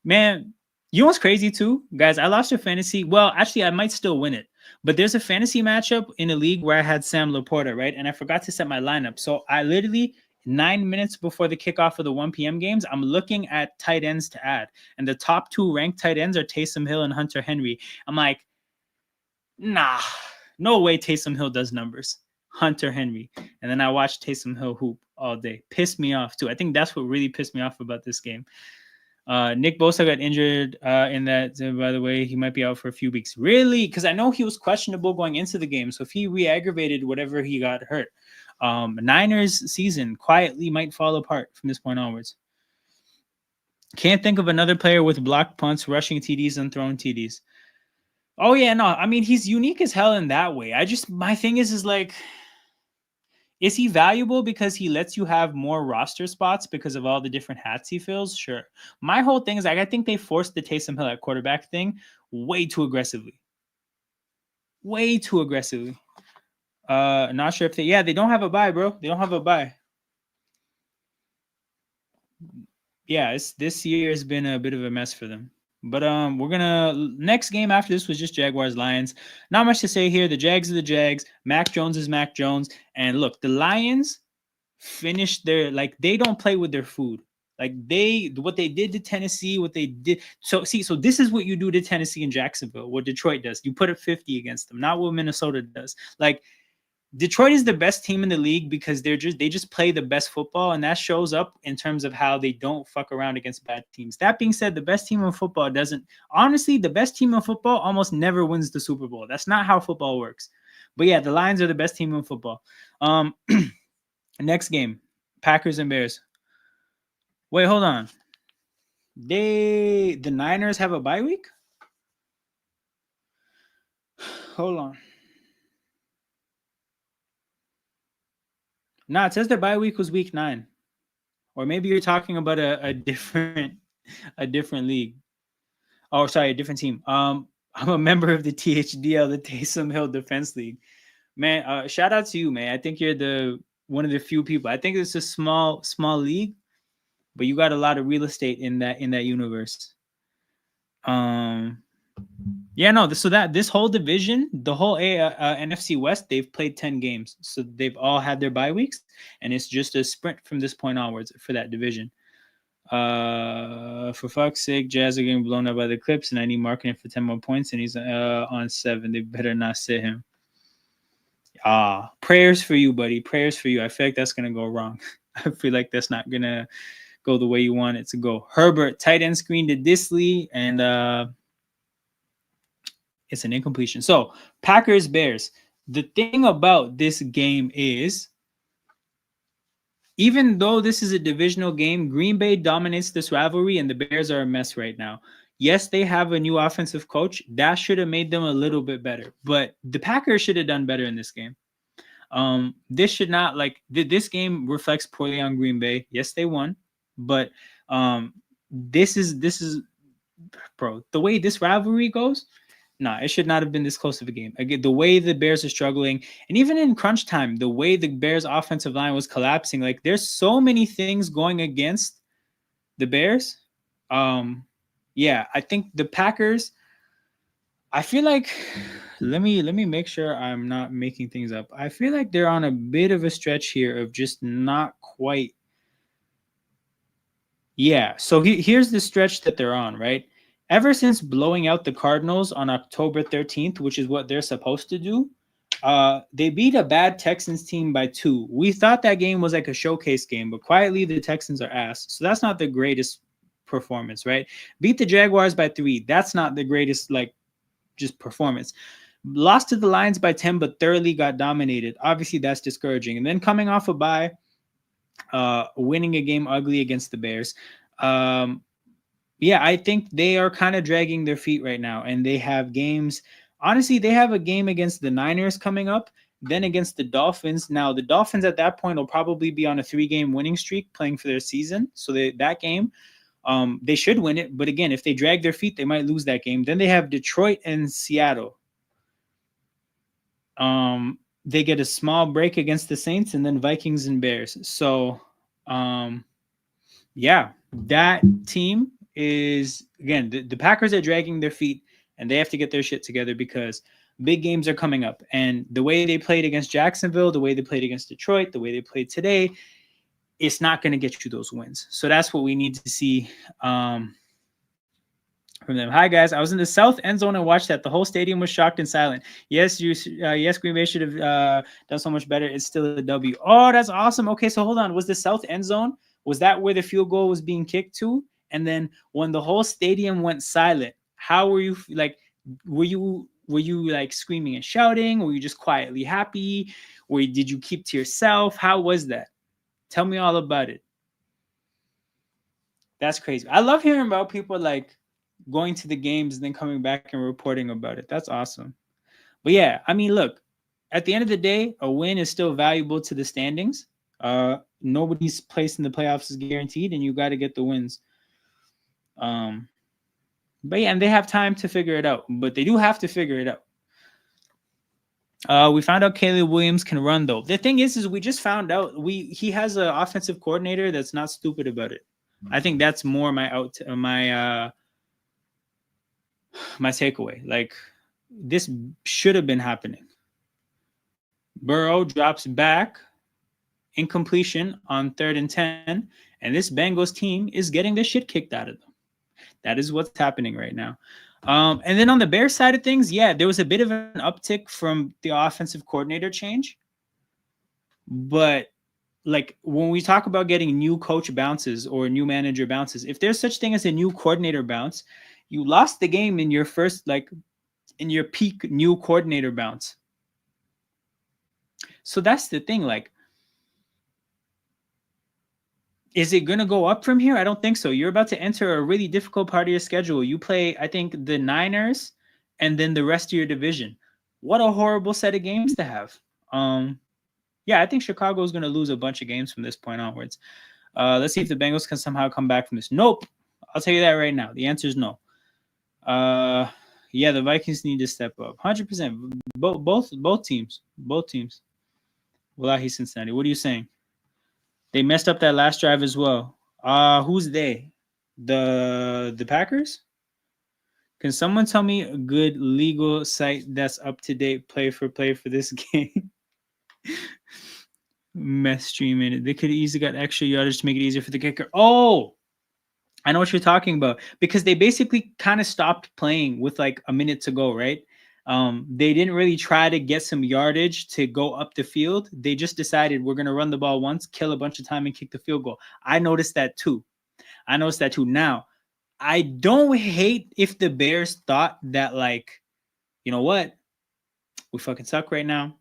Man, you know what's crazy too? Guys, I lost a fantasy. Well, actually, I might still win it. But there's a fantasy matchup in a league where I had Sam Laporta, right? And I forgot to set my lineup. So I literally, 9 minutes before the kickoff of the 1 p.m. games, I'm looking at tight ends to add. And the top 2 ranked tight ends are Taysom Hill and Hunter Henry. I'm like, nah, no way Taysom Hill does numbers. Hunter Henry. And then I watched Taysom Hill hoop all day. Pissed me off too. I think that's what really pissed me off about this game. Nick Bosa got injured in that, by the way. He might be out for a few weeks. Really? Because I know he was questionable going into the game. So if he re-aggravated whatever he got hurt, Niners season quietly might fall apart from this point onwards. Can't think of another player with blocked punts, rushing TDs, and thrown TDs. Oh, yeah, no. I mean, he's unique as hell in that way. My thing is like, is he valuable because he lets you have more roster spots because of all the different hats he fills? Sure. My whole thing is, like, I think they forced the Taysom Hill at quarterback thing way too aggressively. Not sure if they don't have a bye, bro. They don't have a bye. Yeah, this year has been a bit of a mess for them. But we're gonna next game after this was just Jaguars Lions. Not much to say here. The Jags are the Jags. Mac Jones is Mac Jones. And look, the Lions finished they don't play with their food. Like, what they did to Tennessee, what they did. So this is what you do to Tennessee and Jacksonville, what Detroit does. You put a 50 against them, not what Minnesota does. Like, Detroit is the best team in the league because they just play the best football, and that shows up in terms of how they don't fuck around against bad teams. That being said, the best team in football the best team in football almost never wins the Super Bowl. That's not how football works. But yeah, the Lions are the best team in football. Next game, Packers and Bears. Wait, hold on. The Niners have a bye week? Hold on. Nah, it says their bye week was week 9. Or maybe you're talking about a different league. Oh, sorry, a different team. I'm a member of the THDL, the Taysom Hill Defense League. Man, shout out to you, man. I think you're the one of the few people. I think it's a small league, but you got a lot of real estate in that universe. Yeah, no. So that this whole division, the whole NFC West, they've played 10 games, so they've all had their bye weeks, and it's just a sprint from this point onwards for that division. For fuck's sake, Jazz are getting blown up by the Clips, and I need marketing for 10 more points, and he's on 7. They better not sit him. Prayers for you, buddy. Prayers for you. I feel like that's gonna go wrong. I feel like that's not gonna go the way you want it to go. Herbert, tight end screen to Disley, and it's an incompletion. So Packers, Bears. The thing about this game is, even though this is a divisional game, Green Bay dominates this rivalry, and the Bears are a mess right now. Yes, they have a new offensive coach. That should have made them a little bit better. But the Packers should have done better in this game. This should not, this game reflects poorly on Green Bay. Yes, they won. But this is bro, the way this rivalry goes, it should not have been this close of a game. Again, the way the Bears are struggling, and even in crunch time, the way the Bears offensive line was collapsing, like there's so many things going against the Bears. Yeah, I think the Packers, I feel like, let me make sure I'm not making things up. I feel like they're on a bit of a stretch here of just not quite. Yeah, so here's the stretch that they're on, right? Ever since blowing out the Cardinals on October 13th, which is what they're supposed to do, they beat a bad Texans team by 2. We thought that game was like a showcase game, but quietly the Texans are ass. So that's not the greatest performance, right? Beat the Jaguars by 3. That's not the greatest, just performance. Lost to the Lions by 10, but thoroughly got dominated. Obviously, that's discouraging. And then coming off a bye, winning a game ugly against the Bears. Yeah, I think they are kind of dragging their feet right now, and they have games. Honestly, they have a game against the Niners coming up, then against the Dolphins. Now, the Dolphins at that point will probably be on a 3-game winning streak playing for their season. So that game, they should win it. But again, if they drag their feet, they might lose that game. Then they have Detroit and Seattle. They get a small break against the Saints, and then Vikings and Bears. So, yeah, that team is, again, the Packers are dragging their feet, and they have to get their shit together because big games are coming up. And the way they played against Jacksonville, the way they played against Detroit, the way they played today, it's not going to get you those wins. So that's what we need to see from them. Hi guys, I was in the south end zone and watched that. The whole stadium was shocked and silent. Yes, yes, Green Bay should have done so much better. It's still a W. Oh, that's awesome. Okay, so hold on. Was the south end zone, was that where the field goal was being kicked to? And then when the whole stadium went silent, how were you, were you like screaming and shouting? Or were you just quietly happy? Or did you keep to yourself? How was that? Tell me all about it. That's crazy. I love hearing about people going to the games and then coming back and reporting about it. That's awesome. But yeah, I mean, look, at the end of the day, a win is still valuable to the standings. Nobody's place in the playoffs is guaranteed, and you got to get the wins. But yeah, and they have time to figure it out. But they do have to figure it out. We found out Caleb Williams can run, though. The thing is we just found out he has an offensive coordinator that's not stupid about it. I think that's more my takeaway. This should have been happening. Burrow drops back, incompletion on 3rd and 10, and this Bengals team is getting the shit kicked out of them. That is what's happening right now. And then on the Bears side of things, yeah, there was a bit of an uptick from the offensive coordinator change. But when we talk about getting new coach bounces or new manager bounces, if there's such thing as a new coordinator bounce, you lost the game in your first, in your peak new coordinator bounce. So that's the thing. Like, is it going to go up from here? I don't think so. You're about to enter a really difficult part of your schedule. You play, I think, the Niners and then the rest of your division. What a horrible set of games to have. Yeah, I think Chicago is going to lose a bunch of games from this point onwards. Let's see if the Bengals can somehow come back from this. Nope. I'll tell you that right now. The answer is no. Yeah, the Vikings need to step up. 100%. Both teams. Both teams. Wallahi, Cincinnati. What are you saying? They messed up that last drive as well. Who's they? The Packers? Can someone tell me a good legal site that's up to date play for this game? Mess streaming it. They could easily got extra yardage to make it easier for the kicker. Oh, I know what you're talking about, because they basically kind of stopped playing with like a minute to go, right? They didn't really try to get some yardage to go up the field. They just decided we're gonna run the ball once, kill a bunch of time, and kick the field goal. I noticed that too. Now, I don't hate if the Bears thought that, like, you know what, we fucking suck right now.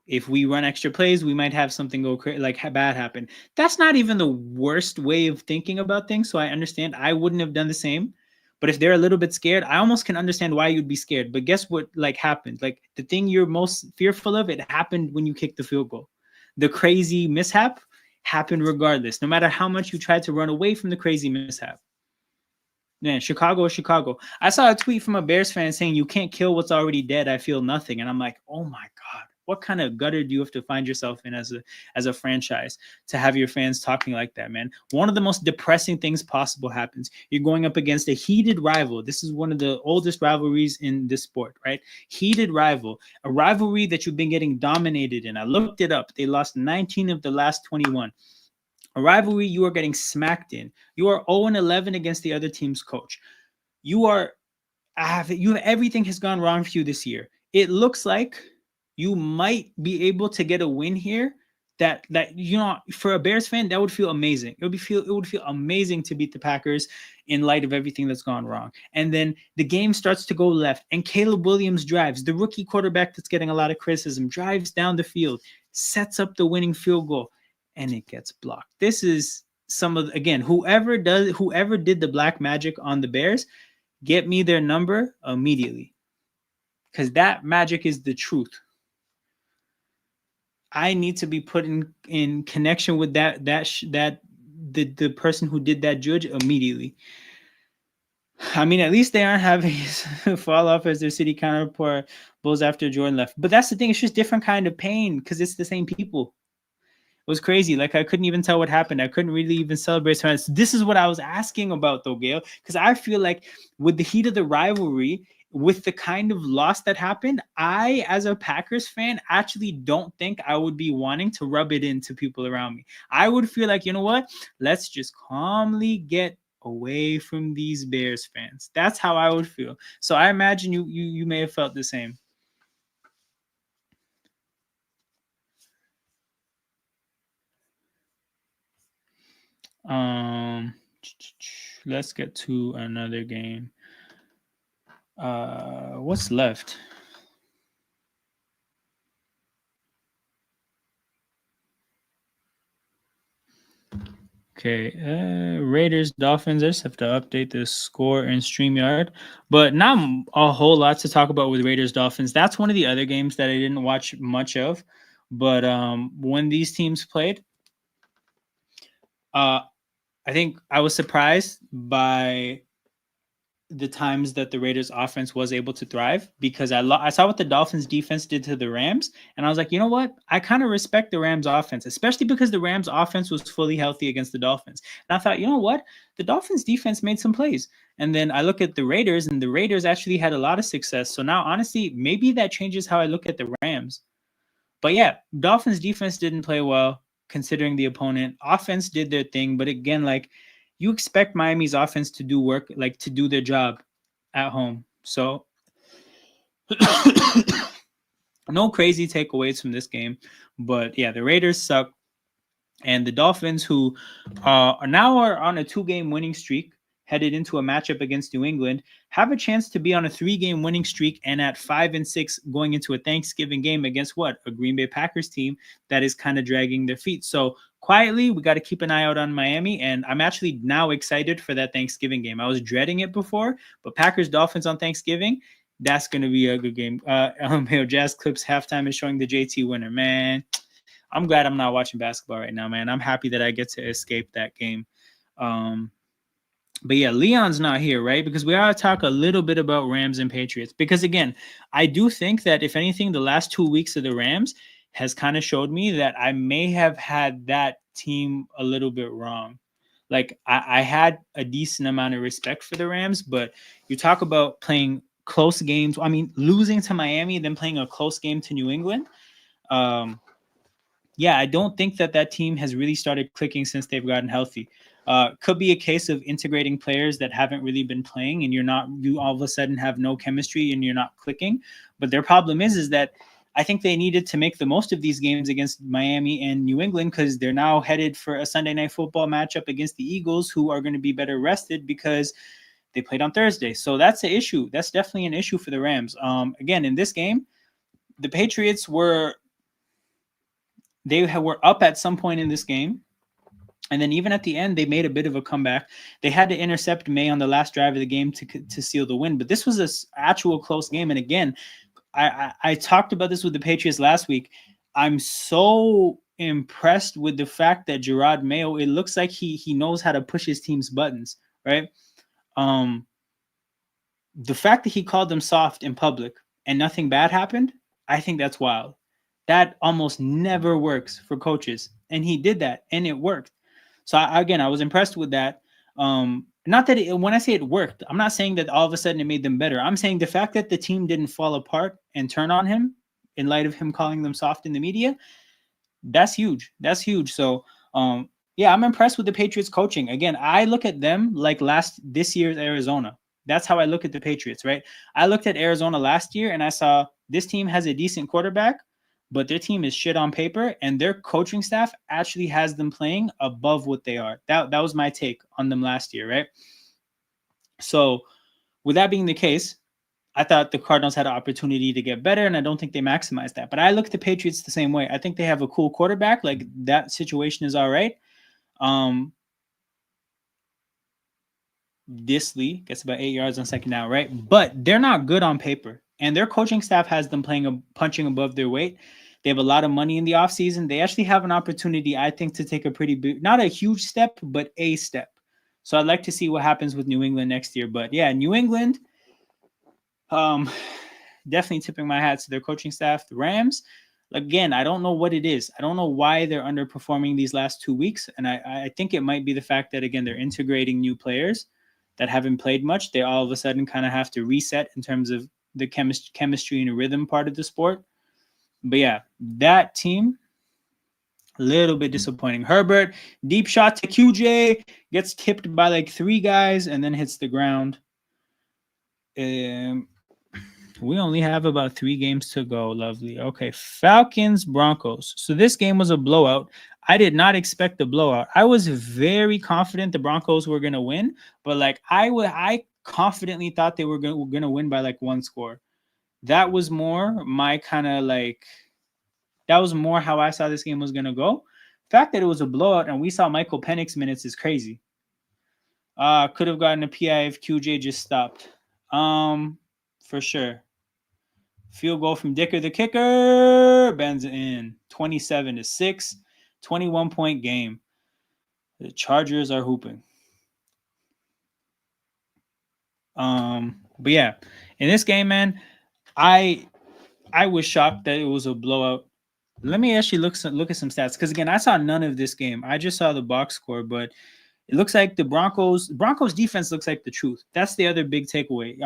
If we run extra plays, we might have something go like bad happen. That's not even the worst way of thinking about things. So I understand. I wouldn't have done the same. But if they're a little bit scared, I almost can understand why you'd be scared. But guess what? Like happened. Like the thing you're most fearful of, it happened when you kicked the field goal. The crazy mishap happened regardless, no matter how much you tried to run away from the crazy mishap. Man, Chicago is Chicago. I saw a tweet from a Bears fan saying, "You can't kill what's already dead. I feel nothing." And I'm like, oh my God, what kind of gutter do you have to find yourself in as a franchise to have your fans talking like that, man? One of the most depressing things possible happens. You're going up against a heated rival. This is one of the oldest rivalries in this sport, right? Heated rival, a rivalry that you've been getting dominated in. I looked it up. They lost 19 of the last 21. A rivalry you are getting smacked in. You are 0-11 against the other team's coach. You have everything has gone wrong for you this year. It looks like you might be able to get a win here. That for a Bears fan, that would feel amazing. It would feel amazing to beat the Packers in light of everything that's gone wrong. And then the game starts to go left, and Caleb Williams drives, the rookie quarterback that's getting a lot of criticism, drives down the field, sets up the winning field goal, and it gets blocked. This is whoever did the black magic on the Bears, get me their number immediately, because that magic is the truth. I need to be put in connection with the person who did that judge immediately. I mean, at least they aren't having fall off as their city counterpart Bulls after Jordan left. But that's the thing; it's just different kind of pain because it's the same people. It was crazy. Like, I couldn't even tell what happened. I couldn't really even celebrate. This is what I was asking about, though, Gail, because I feel like with the heat of the rivalry, with the kind of loss that happened, I, as a Packers fan, actually don't think I would be wanting to rub it into people around me. I would feel like, you know what? Let's just calmly get away from these Bears fans. That's how I would feel. So I imagine you may have felt the same. Let's get to another game. What's left? Okay, Raiders, Dolphins. I just have to update the score in StreamYard, but not a whole lot to talk about with Raiders, Dolphins. That's one of the other games that I didn't watch much of, but when these teams played, I think I was surprised by the times that the Raiders offense was able to thrive, because I saw what the Dolphins defense did to the Rams, and I was like, you know what? I kind of respect the Rams offense, especially because the Rams offense was fully healthy against the Dolphins. And I thought, you know what? The Dolphins defense made some plays. And then I look at the Raiders, and the Raiders actually had a lot of success. So now, honestly, maybe that changes how I look at the Rams. But yeah, Dolphins defense didn't play well considering the opponent. Offense did their thing, but again, like, you expect Miami's offense to do work, like to do their job at home. So no crazy takeaways from this game. But yeah, the Raiders suck. And the Dolphins, who are on a 2-game winning streak, headed into a matchup against New England, have a chance to be on a 3-game winning streak and at 5-6 going into a Thanksgiving game against what? A Green Bay Packers team that is kind of dragging their feet. So quietly, we got to keep an eye out on Miami, and I'm actually now excited for that Thanksgiving game. I was dreading it before, but Packers Dolphins on Thanksgiving, that's going to be a good game. Jazz Clips halftime is showing the JT winner, man. I'm glad I'm not watching basketball right now, man. I'm happy that I get to escape that game. But yeah, Leon's not here, right? Because we ought to talk a little bit about Rams and Patriots. Because again, I do think that if anything, the last 2 weeks of the Rams has kind of showed me that I may have had that team a little bit wrong. Like I had a decent amount of respect for the Rams, but you talk about playing close games. I mean, losing to Miami, then playing a close game to New England. Yeah, I don't think that team has really started clicking since they've gotten healthy. Could be a case of integrating players that haven't really been playing, and you all of a sudden have no chemistry and you're not clicking. But their problem is that I think they needed to make the most of these games against Miami and New England because they're now headed for a Sunday Night Football matchup against the Eagles, who are going to be better rested because they played on Thursday. So that's an issue. That's definitely an issue for the Rams. Again, in this game, the Patriots were up at some point in this game. And then even at the end, they made a bit of a comeback. They had to intercept May on the last drive of the game to seal the win. But this was an actual close game. And again, I talked about this with the Patriots last week. I'm so impressed with the fact that Gerard Mayo, it looks like he knows how to push his team's buttons, right? The fact that he called them soft in public and nothing bad happened, I think that's wild. That almost never works for coaches. And he did that, and it worked. So, I was impressed with that. Not that when I say it worked, I'm not saying that all of a sudden it made them better. I'm saying the fact that the team didn't fall apart and turn on him in light of him calling them soft in the media, that's huge. That's huge. So, yeah, I'm impressed with the Patriots coaching. Again, I look at them like this year's Arizona. That's how I look at the Patriots, right? I looked at Arizona last year and I saw this team has a decent quarterback, but their team is shit on paper, and their coaching staff actually has them playing above what they are. That was my take on them last year, right? So with that being the case, I thought the Cardinals had an opportunity to get better, and I don't think they maximized that. But I look at the Patriots the same way. I think they have a cool quarterback. Like, that situation is all right. Disley gets about 8 yards on second down, right? But they're not good on paper, and their coaching staff has them punching above their weight. They have a lot of money in the offseason. They actually have an opportunity, I think, to take a pretty big, not a huge step, but a step. So I'd like to see what happens with New England next year. But yeah, New England, definitely tipping my hat to their coaching staff. The Rams, again, I don't know what it is. I don't know why they're underperforming these last 2 weeks. And I think it might be the fact that, again, they're integrating new players that haven't played much. They all of a sudden kind of have to reset in terms of the chemistry and rhythm part of the sport. But yeah, that team, a little bit disappointing. Herbert, deep shot to QJ, gets tipped by like 3 guys and then hits the ground. We only have about 3 games to go. Lovely. Okay, Falcons, Broncos. So this game was a blowout. I did not expect the blowout. I was very confident the Broncos were going to win, but like I confidently thought they were going to win by like 1 score. That was more my kind of like, that was more how I saw this game was going to go. The fact that it was a blowout and we saw Michael Penix minutes is crazy. Could have gotten a PI if QJ just stopped. For sure. Field goal from Dicker the kicker. Bends it in. 27-6. 21-point game. The Chargers are hooping. But yeah, in this game, man, I was shocked that it was a blowout. Let me actually look at some stats, because again, I saw none of this game. I just saw the box score, but it looks like the Broncos defense looks like the truth. That's the other big takeaway.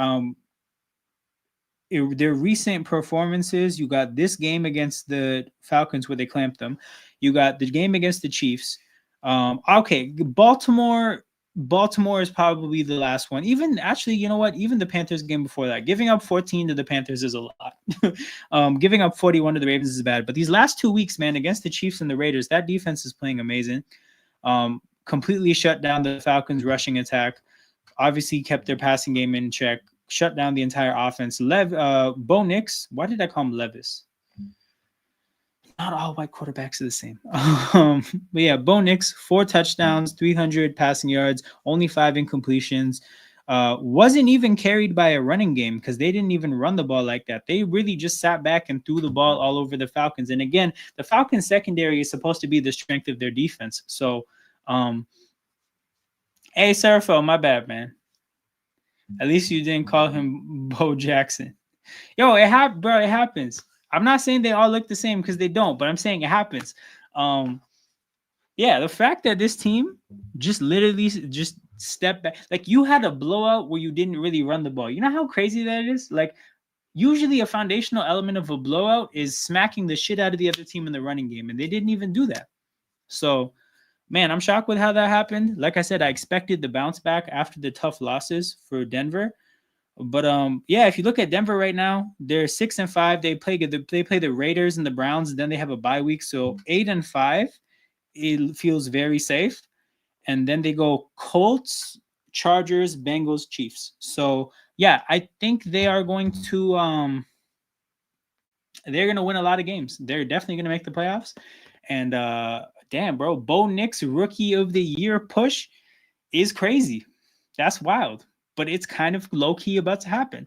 Their recent performances, you got this game against the Falcons where they clamped them. You got the game against the Chiefs. Okay, Baltimore is probably the last one. Even actually, you know what? Even the Panthers game before that, giving up 14 to the Panthers is a lot. Giving up 41 to the Ravens is bad. But these last 2 weeks, man, against the Chiefs and the Raiders, that defense is playing amazing. Completely shut down the Falcons' rushing attack. Obviously, kept their passing game in check, shut down the entire offense. Bo Nix, why did I call him Levis? Not all white quarterbacks are the same. But yeah, Bo Nix, 4 touchdowns, 300 passing yards, only 5 incompletions. Wasn't even carried by a running game because they didn't even run the ball like that. They really just sat back and threw the ball all over the Falcons. And again, the Falcons secondary is supposed to be the strength of their defense. So, hey, Serafel, my bad, man. At least you didn't call him Bo Jackson. Yo, bro. It happens. I'm not saying they all look the same because they don't, but I'm saying it happens. Yeah, the fact that this team just literally just stepped back, like you had a blowout where you didn't really run the ball. You know how crazy that is? Like usually a foundational element of a blowout is smacking the shit out of the other team in the running game, and they didn't even do that. So, man, I'm shocked with how that happened. Like I said, I expected the bounce back after the tough losses for Denver. But yeah, if you look at Denver right now, they're 6-5. They play the Raiders and the Browns, and then they have a bye week. So 8-5, it feels very safe. And then they go Colts, Chargers, Bengals, Chiefs. So yeah, I think they are going to they're gonna win a lot of games. They're definitely gonna make the playoffs. And damn, bro, Bo Nix Rookie of the Year push is crazy. That's wild. But it's kind of low-key about to happen.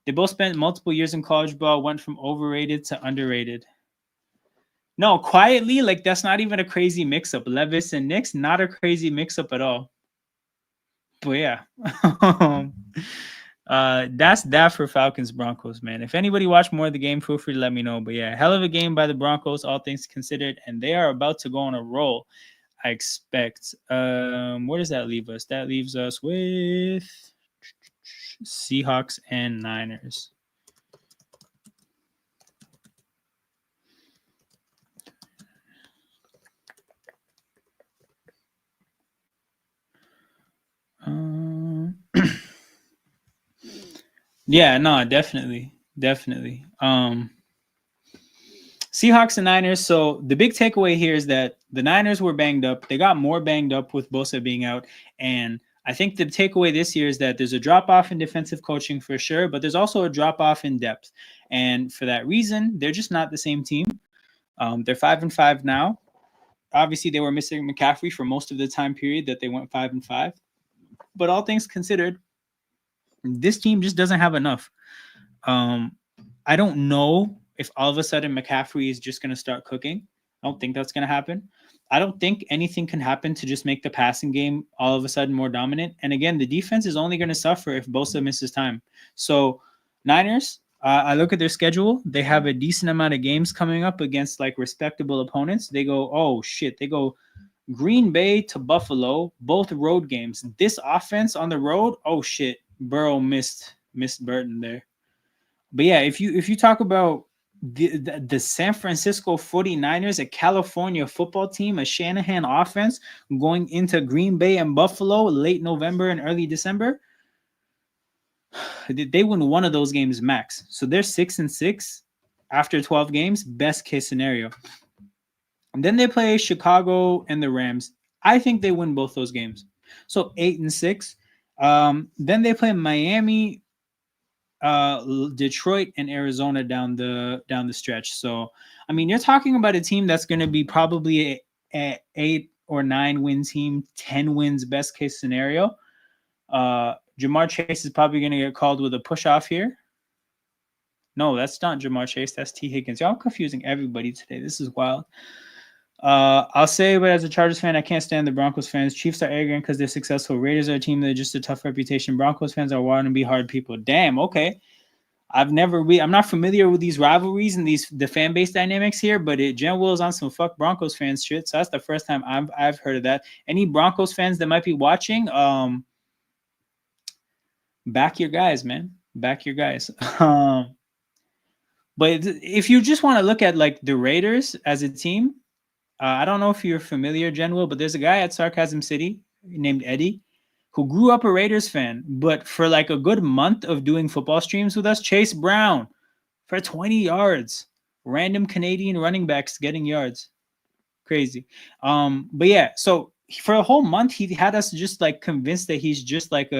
They both spent multiple years in college ball, went from overrated to underrated. No, quietly, like that's not even a crazy mix-up. Levis and Nix, not a crazy mix-up at all. But yeah. That's that for Falcons Broncos, man. If anybody watched more of the game, feel free to let me know. But yeah, hell of a game by the Broncos, all things considered, and they are about to go on a roll, I expect. Where does that leave us? That leaves us with Seahawks and Niners. Yeah, no, definitely. Seahawks and Niners. So the big takeaway here is that the Niners were banged up. They got more banged up with Bosa being out. And I think the takeaway this year is that there's a drop-off in defensive coaching for sure, but there's also a drop-off in depth. And for that reason, they're just not the same team. They're 5-5 now. Obviously, they were missing McCaffrey for most of the time period that they went 5-5. But all things considered, this team just doesn't have enough. I don't know if all of a sudden McCaffrey is just going to start cooking. I don't think that's going to happen. I don't think anything can happen to just make the passing game all of a sudden more dominant. And again, the defense is only going to suffer if Bosa misses time. So Niners, I look at their schedule. They have a decent amount of games coming up against like respectable opponents. They go Green Bay to Buffalo, both road games. This offense on the road, oh shit, Burrow missed Burton there. But yeah, if you talk about the San Francisco 49ers, a California football team, a Shanahan offense going into Green Bay and Buffalo late November and early December, they win one of those games max. So they're 6-6 after 12 games, best case scenario. And then they play Chicago and the Rams. I think they win both those games. So 8-6. Then they play Miami, Detroit, and Arizona down the stretch. So I mean, you're talking about a team that's going to be probably a 8 or 9 win team, 10 wins best case scenario. Jamar Chase is probably going to get called with a push off here. No, that's not Jamar Chase. That's T. Higgins. Y'all confusing everybody today. This is wild. I'll say, but as a Chargers fan, I can't stand the Broncos fans. Chiefs are arrogant because they're successful. Raiders are a team that are just a tough reputation. Broncos fans are wannabe hard people. Damn, okay. I'm not familiar with these rivalries and the fan base dynamics here, but Jen Will's on some fuck Broncos fans shit. So that's the first time I've heard of that. Any Broncos fans that might be watching, back your guys, man. Back your guys. But if you just want to look at like the Raiders as a team, I don't know if you're familiar, Jen Will, but there's a guy at Sarcasm City named Eddie who grew up a Raiders fan, but for like a good month of doing football streams with us, Chase Brown for 20 yards. Random Canadian running backs getting yards. Crazy. But yeah, so for a whole month he had us just like convinced that he's just like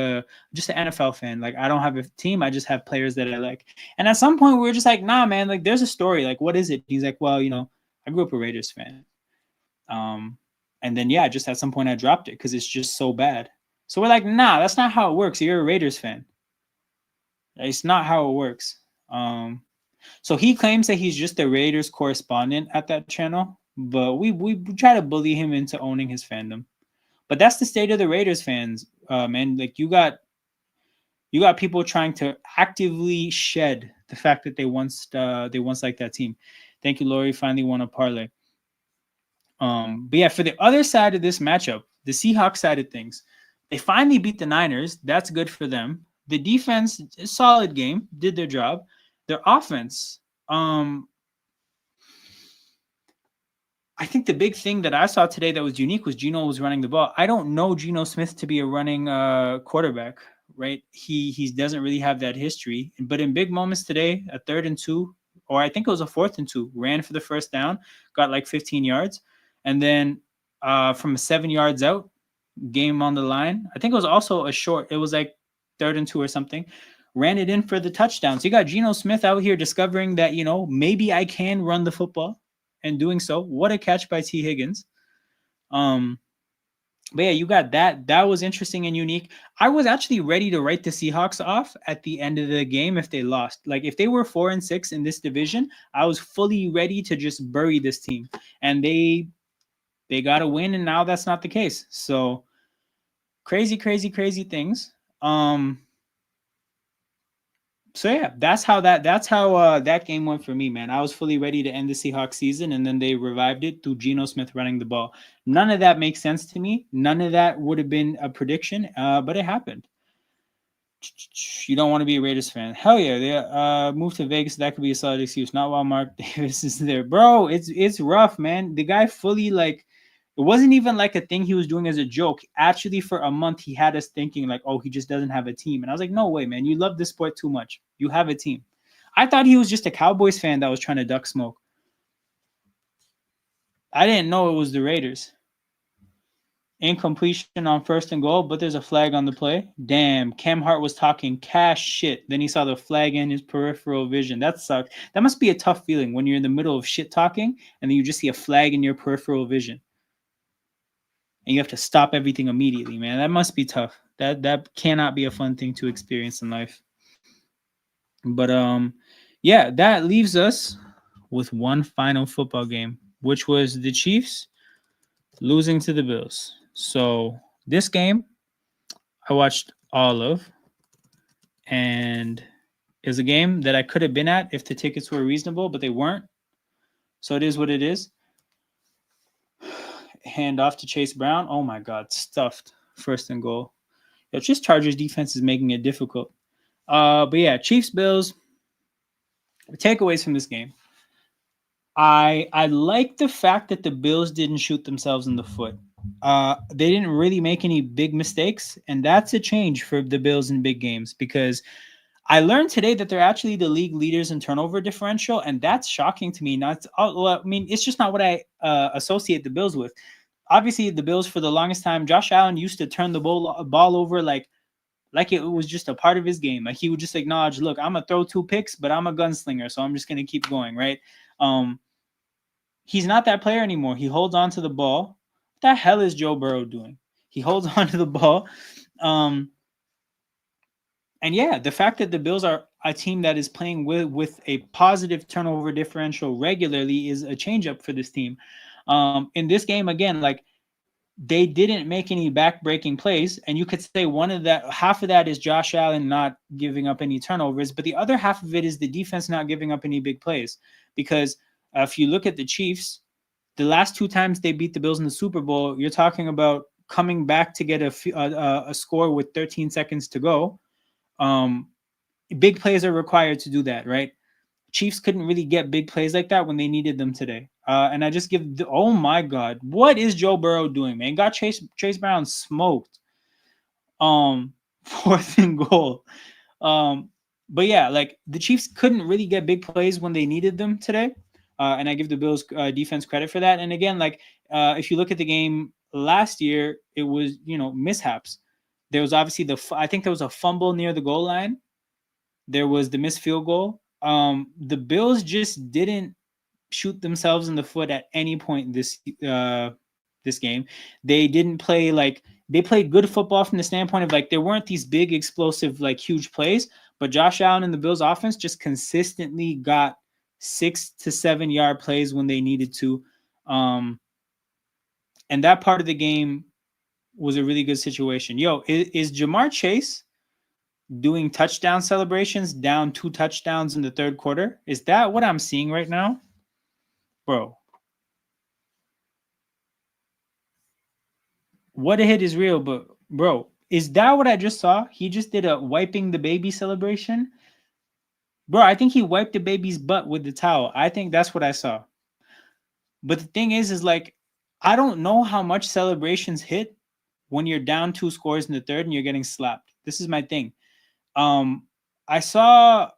just an NFL fan. Like, I don't have a team, I just have players that I like. And at some point we were just like, nah, man, like there's a story. Like, what is it? He's like, well, I grew up a Raiders fan. And then yeah, just at some point I dropped it because it's just so bad. So we're like, nah, that's not how it works. You're a Raiders fan. It's not how it works. So he claims that he's just the Raiders correspondent at that channel, but we try to bully him into owning his fandom. But that's the state of the Raiders fans, man. Like, you got people trying to actively shed the fact that they once liked that team. Thank you, Lori. Finally won a parlay. But yeah, for the other side of this matchup, the Seahawks side of things, they finally beat the Niners. That's good for them. The defense, a solid game, did their job. Their offense, I think the big thing that I saw today that was unique was Geno was running the ball. I don't know Geno Smith to be a running quarterback, right? He doesn't really have that history. But in big moments today, a 3rd and 2, or I think it was a 4th and 2, ran for the first down, got like 15 yards. And then from 7 yards out, game on the line. I think it was also a short. It was like 3rd and 2 or something. Ran it in for the touchdown. So you got Geno Smith out here discovering that, maybe I can run the football, and doing so. What a catch by T. Higgins. But yeah, you got that. That was interesting and unique. I was actually ready to write the Seahawks off at the end of the game if they lost. Like, if they were 4-6 in this division, I was fully ready to just bury this team. And they got a win, and now that's not the case. So crazy things. So yeah, that's how that game went for me, man. I was fully ready to end the Seahawks season, and then they revived it through Geno Smith running the ball. None of that makes sense to me. None of that would have been a prediction, but it happened. You don't want to be a Raiders fan. Hell yeah, they moved to Vegas. That could be a solid excuse. Not while Mark Davis is there, bro. It's rough, man. The guy fully, like, it wasn't even like a thing he was doing as a joke. Actually, for a month, he had us thinking like, oh, he just doesn't have a team. And I was like, no way, man. You love this sport too much. You have a team. I thought he was just a Cowboys fan that was trying to duck smoke. I didn't know it was the Raiders. Incompletion on 1st and goal, but there's a flag on the play. Damn, Cam Hart was talking cash shit. Then he saw the flag in his peripheral vision. That sucked. That must be a tough feeling when you're in the middle of shit talking and then you just see a flag in your peripheral vision. And you have to stop everything immediately, man. That must be tough. That cannot be a fun thing to experience in life. But yeah, that leaves us with one final football game, which was the Chiefs losing to the Bills. So this game I watched all of, and it was a game that I could have been at if the tickets were reasonable, but they weren't. So it is what it is. Hand off to Chase Brown. Oh my God, stuffed 1st and goal. Just Chargers defense is making it difficult. But yeah, Chiefs Bills. Takeaways from this game. I like the fact that the Bills didn't shoot themselves in the foot. They didn't really make any big mistakes, and that's a change for the Bills in big games, because I learned today that they're actually the league leaders in turnover differential, and that's shocking to me. It's just not what I associate the Bills with. Obviously, the Bills, for the longest time, Josh Allen used to turn the ball over like it was just a part of his game. Like, he would just acknowledge, look, I'm going to throw 2 picks, but I'm a gunslinger, so I'm just going to keep going, right? He's not that player anymore. He holds on to the ball. What the hell is Joe Burrow doing? He holds on to the ball. And yeah, the fact that the Bills are a team that is playing with a positive turnover differential regularly is a change up for this team. In this game, again, like, they didn't make any back-breaking plays, and you could say half of that is Josh Allen not giving up any turnovers, but the other half of it is the defense not giving up any big plays. Because if you look at the Chiefs, the last 2 times they beat the Bills in the Super Bowl, you're talking about coming back to get a score with 13 seconds to go. Big plays are required to do that, right? Chiefs couldn't really get big plays like that when they needed them today. And I just oh my God, what is Joe Burrow doing, man? Got Chase Brown smoked. 4th and goal. But yeah, like, the Chiefs couldn't really get big plays when they needed them today. And I give the Bills defense credit for that. And again, like, if you look at the game last year it was, mishaps. There was obviously I think there was a fumble near the goal line. There was the missed field goal. The Bills just didn't shoot themselves in the foot at any point this game. They didn't play like they played good football from the standpoint of like there weren't these big explosive like huge plays, but Josh Allen and the Bills offense just consistently got 6 to 7 yard plays when they needed to. And that part of the game was a really good situation. Yo, is Jamar Chase doing touchdown celebrations down 2 touchdowns in the third quarter? Is that what I'm seeing right now? Bro. What a hit is real, but bro, is that what I just saw? He just did a wiping the baby celebration. Bro, I think he wiped the baby's butt with the towel. I think that's what I saw. But the thing is like, I don't know how much celebrations hit when you're down 2 scores in the third and you're getting slapped. This is my thing. I saw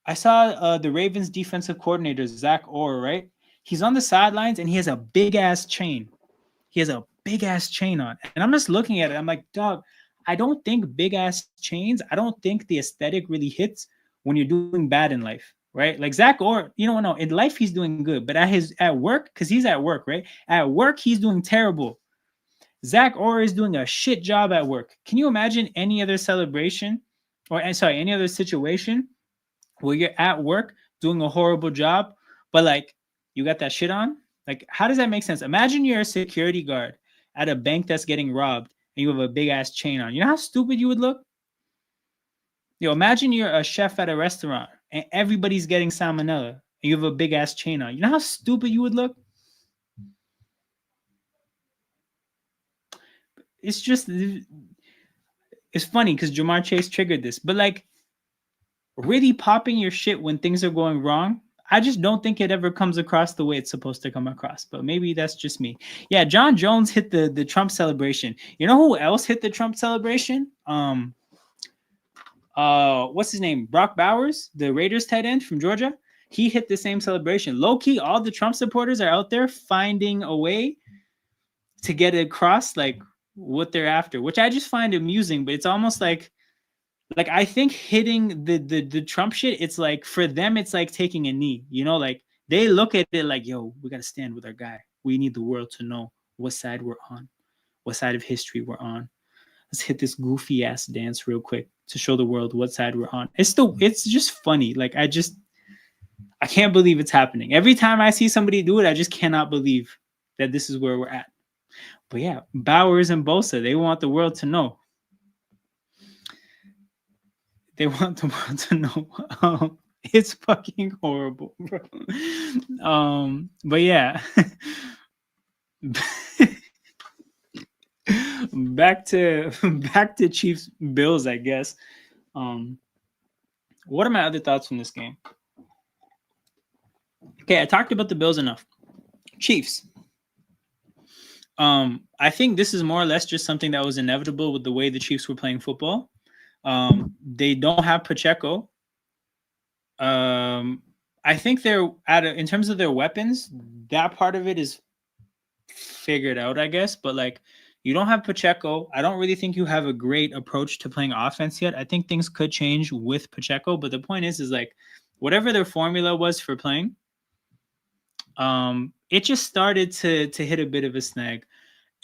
the Ravens defensive coordinator, Zach Orr, right? He's on the sidelines and he has a big ass chain. He has a big ass chain on. And I'm just looking at it. I'm like, dog, I don't think big ass chains, I don't think the aesthetic really hits when you're doing bad in life, right? Like Zach Orr, no, in life he's doing good, but at work, because he's at work, right? At work, he's doing terrible. Zach Orr is doing a shit job at work. Can you imagine any other celebration any other situation where you're at work doing a horrible job, but like you got that shit on? Like, how does that make sense? Imagine you're a security guard at a bank that's getting robbed and you have a big ass chain on. You know how stupid you would look? Imagine you're a chef at a restaurant and everybody's getting salmonella and you have a big ass chain on. You know how stupid you would look? It's just, it's funny because Jamar Chase triggered this, but like really popping your shit when things are going wrong, I just don't think it ever comes across the way it's supposed to come across. But maybe that's just me. Yeah, John Jones hit the Trump celebration. You know who else hit the Trump celebration? What's his name? Brock Bowers, the Raiders tight end from Georgia. He hit the same celebration. Low key, all the Trump supporters are out there finding a way to get across like what they're after, which I just find amusing. But it's almost like I think hitting the Trump shit, it's like for them, it's like taking a knee. Like they look at it like, yo, we got to stand with our guy. We need the world to know what side we're on, what side of history we're on. Let's hit this goofy ass dance real quick to show the world what side we're on. It's just funny. Like I can't believe it's happening. Every time I see somebody do it, I just cannot believe that this is where we're at. But yeah, Bowers and Bosa, they want the world to know. They want the world to know. It's fucking horrible, bro. But yeah. back to Chiefs Bills, I guess. What are my other thoughts from this game? Okay, I talked about the Bills enough. Chiefs. I think this is more or less just something that was inevitable with the way the Chiefs were playing football. They don't have Pacheco. I think they're in terms of their weapons, that part of it is figured out, I guess. But like, you don't have Pacheco. I don't really think you have a great approach to playing offense yet. I think things could change with Pacheco, but the point is like, whatever their formula was for playing, it just started to hit a bit of a snag.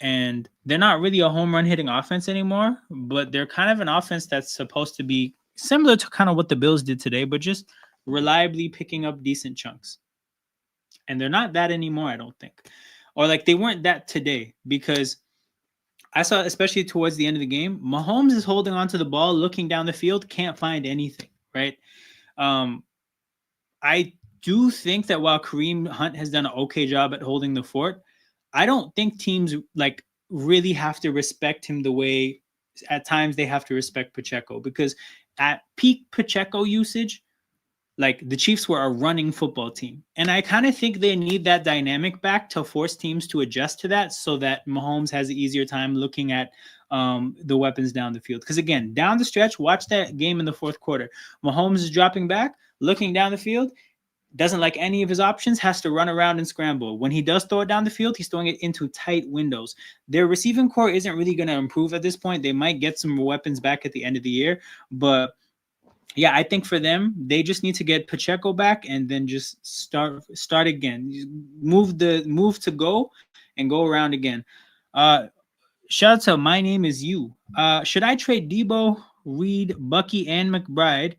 And they're not really a home run hitting offense anymore, but they're kind of an offense that's supposed to be similar to kind of what the Bills did today, but just reliably picking up decent chunks. And they're not that anymore, I don't think. Or like they weren't that today, because I saw, especially towards the end of the game, Mahomes is holding onto the ball, looking down the field, can't find anything, right? I do think that while Kareem Hunt has done an okay job at holding the fort, I don't think teams like really have to respect him the way at times they have to respect Pacheco, because at peak Pacheco usage, like the Chiefs were a running football team. And I kind of think they need that dynamic back to force teams to adjust to that so that Mahomes has an easier time looking at the weapons down the field. Because again, down the stretch, watch that game in the fourth quarter. Mahomes is dropping back, looking down the field. doesn't like any of his options, has to run around and scramble. When he does throw it down the field, he's throwing it into tight windows. Their receiving core isn't really going to improve at this point. They might get some weapons back at the end of the year, but yeah, I think for them, they just need to get Pacheco back and then just start again. Move to go and go around again. Shout out to My Name Is You. Should I trade Debo, Reed, Bucky, and McBride?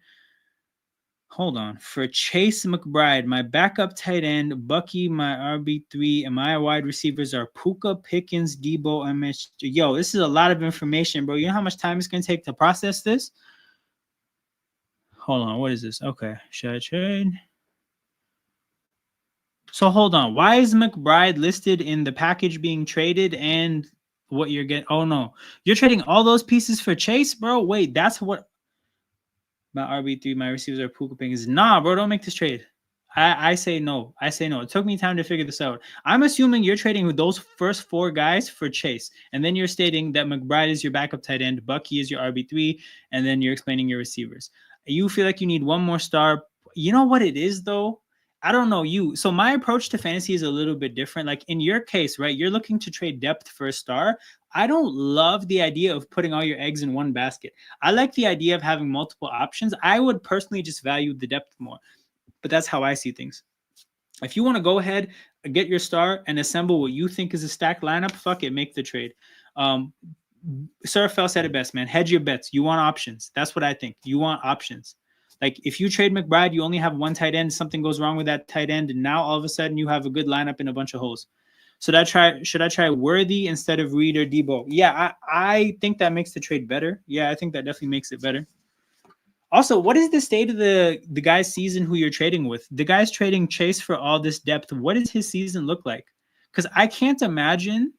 Hold on. For Chase McBride, my backup tight end, Bucky, my RB3, and my wide receivers are Puka, Pickens, Debo, MH. Yo, this is a lot of information, bro. You know how much time it's going to take to process this? Hold on. What is this? Okay. Should I trade? So hold on. Why is McBride listed in the package being traded and what you're getting? Oh, no. You're trading all those pieces for Chase, bro? Wait, that's what... My RB3, my receivers are Puka Pickens. Nah, bro, don't make this trade. I say no. I say no. It took me time to figure this out. I'm assuming you're trading with those first 4 guys for Chase. And then you're stating that McBride is your backup tight end, Bucky is your RB3, and then you're explaining your receivers. You feel like you need one more star. You know what it is, though? I don't know you. So my approach to fantasy is a little bit different. Like in your case, right? You're looking to trade depth for a star. I don't love the idea of putting all your eggs in one basket. I like the idea of having multiple options. I would personally just value the depth more, but that's how I see things. If you want to go ahead and get your star and assemble what you think is a stacked lineup, fuck it, make the trade. Sir Fell said it best, man. Hedge your bets. You want options. That's what I think. You want options. Like if you trade McBride, you only have one tight end, something goes wrong with that tight end, and now all of a sudden you have a good lineup and a bunch of holes. Should I try Worthy instead of Reed or Debo? Yeah, I think that makes the trade better. Yeah, I think that definitely makes it better. Also, what is the state of the guy's season who you're trading with? The guy's trading Chase for all this depth. What does his season look like? Because I can't imagine.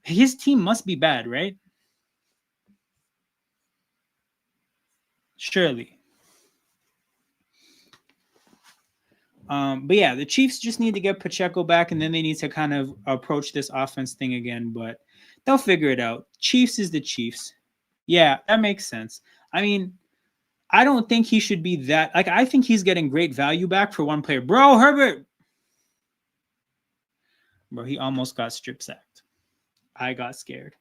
His team must be bad, right? Surely. But yeah, the Chiefs just need to get Pacheco back, and then they need to kind of approach this offense thing again. But they'll figure it out. Chiefs is the Chiefs. Yeah, that makes sense. I mean, I don't think he should be that. Like, I think he's getting great value back for one player. Bro, Herbert. Bro, he almost got strip sacked. I got scared.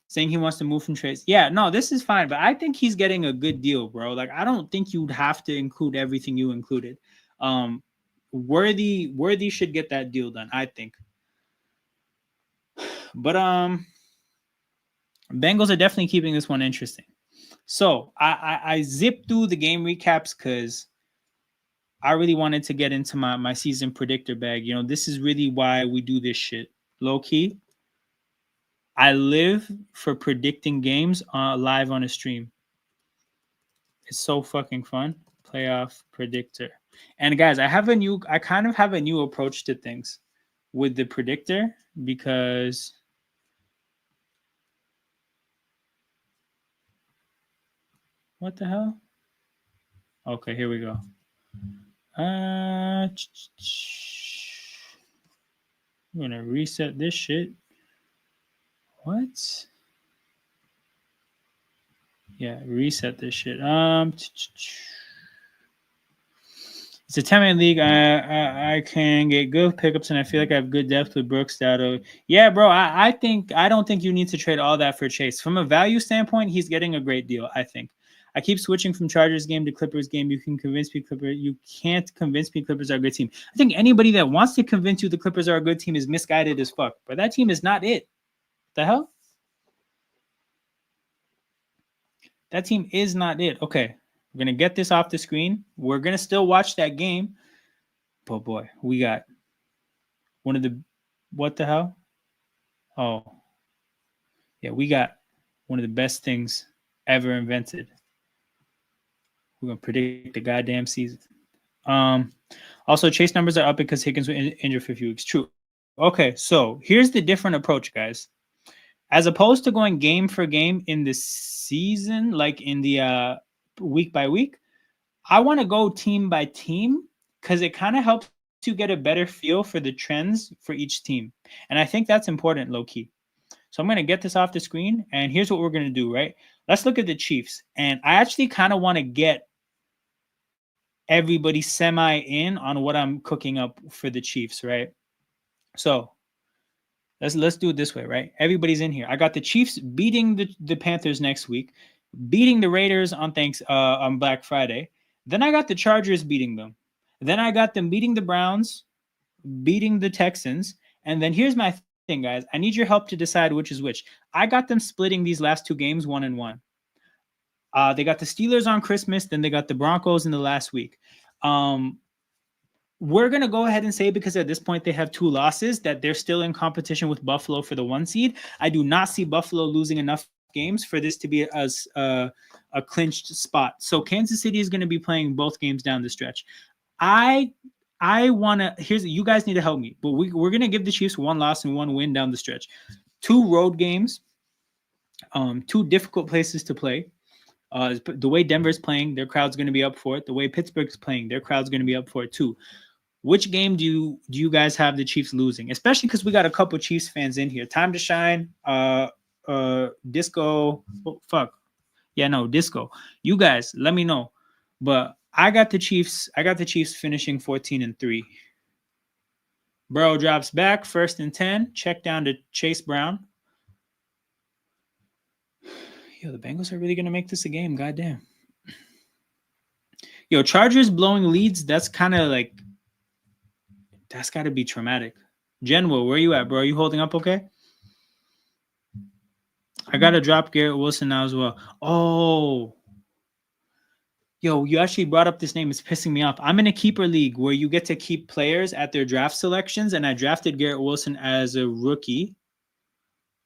Saying he wants to move from trades. Yeah, no, this is fine, but I think he's getting a good deal, bro. Like, I don't think you'd have to include everything you included. Worthy should get that deal done, I think. But Bengals are definitely keeping this one interesting. So I zipped through the game recaps because I really wanted to get into my season predictor bag. You know, this is really why we do this shit. Low key, I live for predicting games live on a stream. It's so fucking fun. Playoff predictor. And guys, I kind of have a new approach to things with the predictor because what the hell? Okay, here we go. I'm gonna reset this shit. What? Yeah, reset this shit. It's a 10-man league. I can get good pickups, and I feel like I have good depth with Brooks. Yeah, bro. I don't think you need to trade all that for Chase. From a value standpoint, he's getting a great deal. I think. I keep switching from Chargers game to Clippers game. You can convince me You can't convince me Clippers are a good team. I think anybody that wants to convince you the Clippers are a good team is misguided as fuck. But that team is not it. The hell? That team is not it. Okay. We're going to get this off the screen. We're going to still watch that game. But boy, we got one of the... What the hell? Oh. Yeah, we got one of the best things ever invented. We're going to predict the goddamn season. Also, chase numbers are up because Higgins was injured for a few weeks. True. Okay, so here's the different approach, guys. As opposed to going game for game in the season, like in the week by week, I want to go team by team because it kind of helps you get a better feel for the trends for each team. And I think that's important, low key. So I'm going to get this off the screen, and here's what we're going to do, right? Let's look at the Chiefs. And I actually kind of want to get everybody semi in on what I'm cooking up for the Chiefs, right? So let's do it this way, right? Everybody's in here. I got the Chiefs beating the Panthers next week, beating the Raiders on Black Friday. Then I got the Chargers beating them. Then I got them beating the Browns, beating the Texans. And then here's my thing, guys. I need your help to decide which is which. I got them splitting these last two games 1-1. They got the Steelers on Christmas, then they got the Broncos in the last week. We're going to go ahead and say, because at this point they have two losses, that they're still in competition with Buffalo for the 1 seed. I do not see Buffalo losing enough games for this to be a clinched spot. So Kansas City is going to be playing both games down the stretch. I want to, you guys need to help me, but we're going to give the Chiefs 1 loss and 1 win down the stretch. 2 road games, 2 difficult places to play. The way Denver's playing, their crowd's going to be up for it. The way Pittsburgh's playing, their crowd's going to be up for it too. Which game do you guys have the Chiefs losing? Especially because we got a couple Chiefs fans in here. Time to shine. Disco. Oh, fuck. Yeah, no, Disco. You guys, let me know. But I got the Chiefs. I got the Chiefs finishing 14-3. Burrow drops back, 1st and 10. Check down to Chase Brown. Yo, the Bengals are really gonna make this a game. Goddamn. Yo, Chargers blowing leads. That's kind of like, that's got to be traumatic. Genwo, where you at, bro? Are you holding up okay? I got to drop Garrett Wilson now as well. Oh. Yo, you actually brought up this name. It's pissing me off. I'm in a keeper league where you get to keep players at their draft selections, and I drafted Garrett Wilson as a rookie.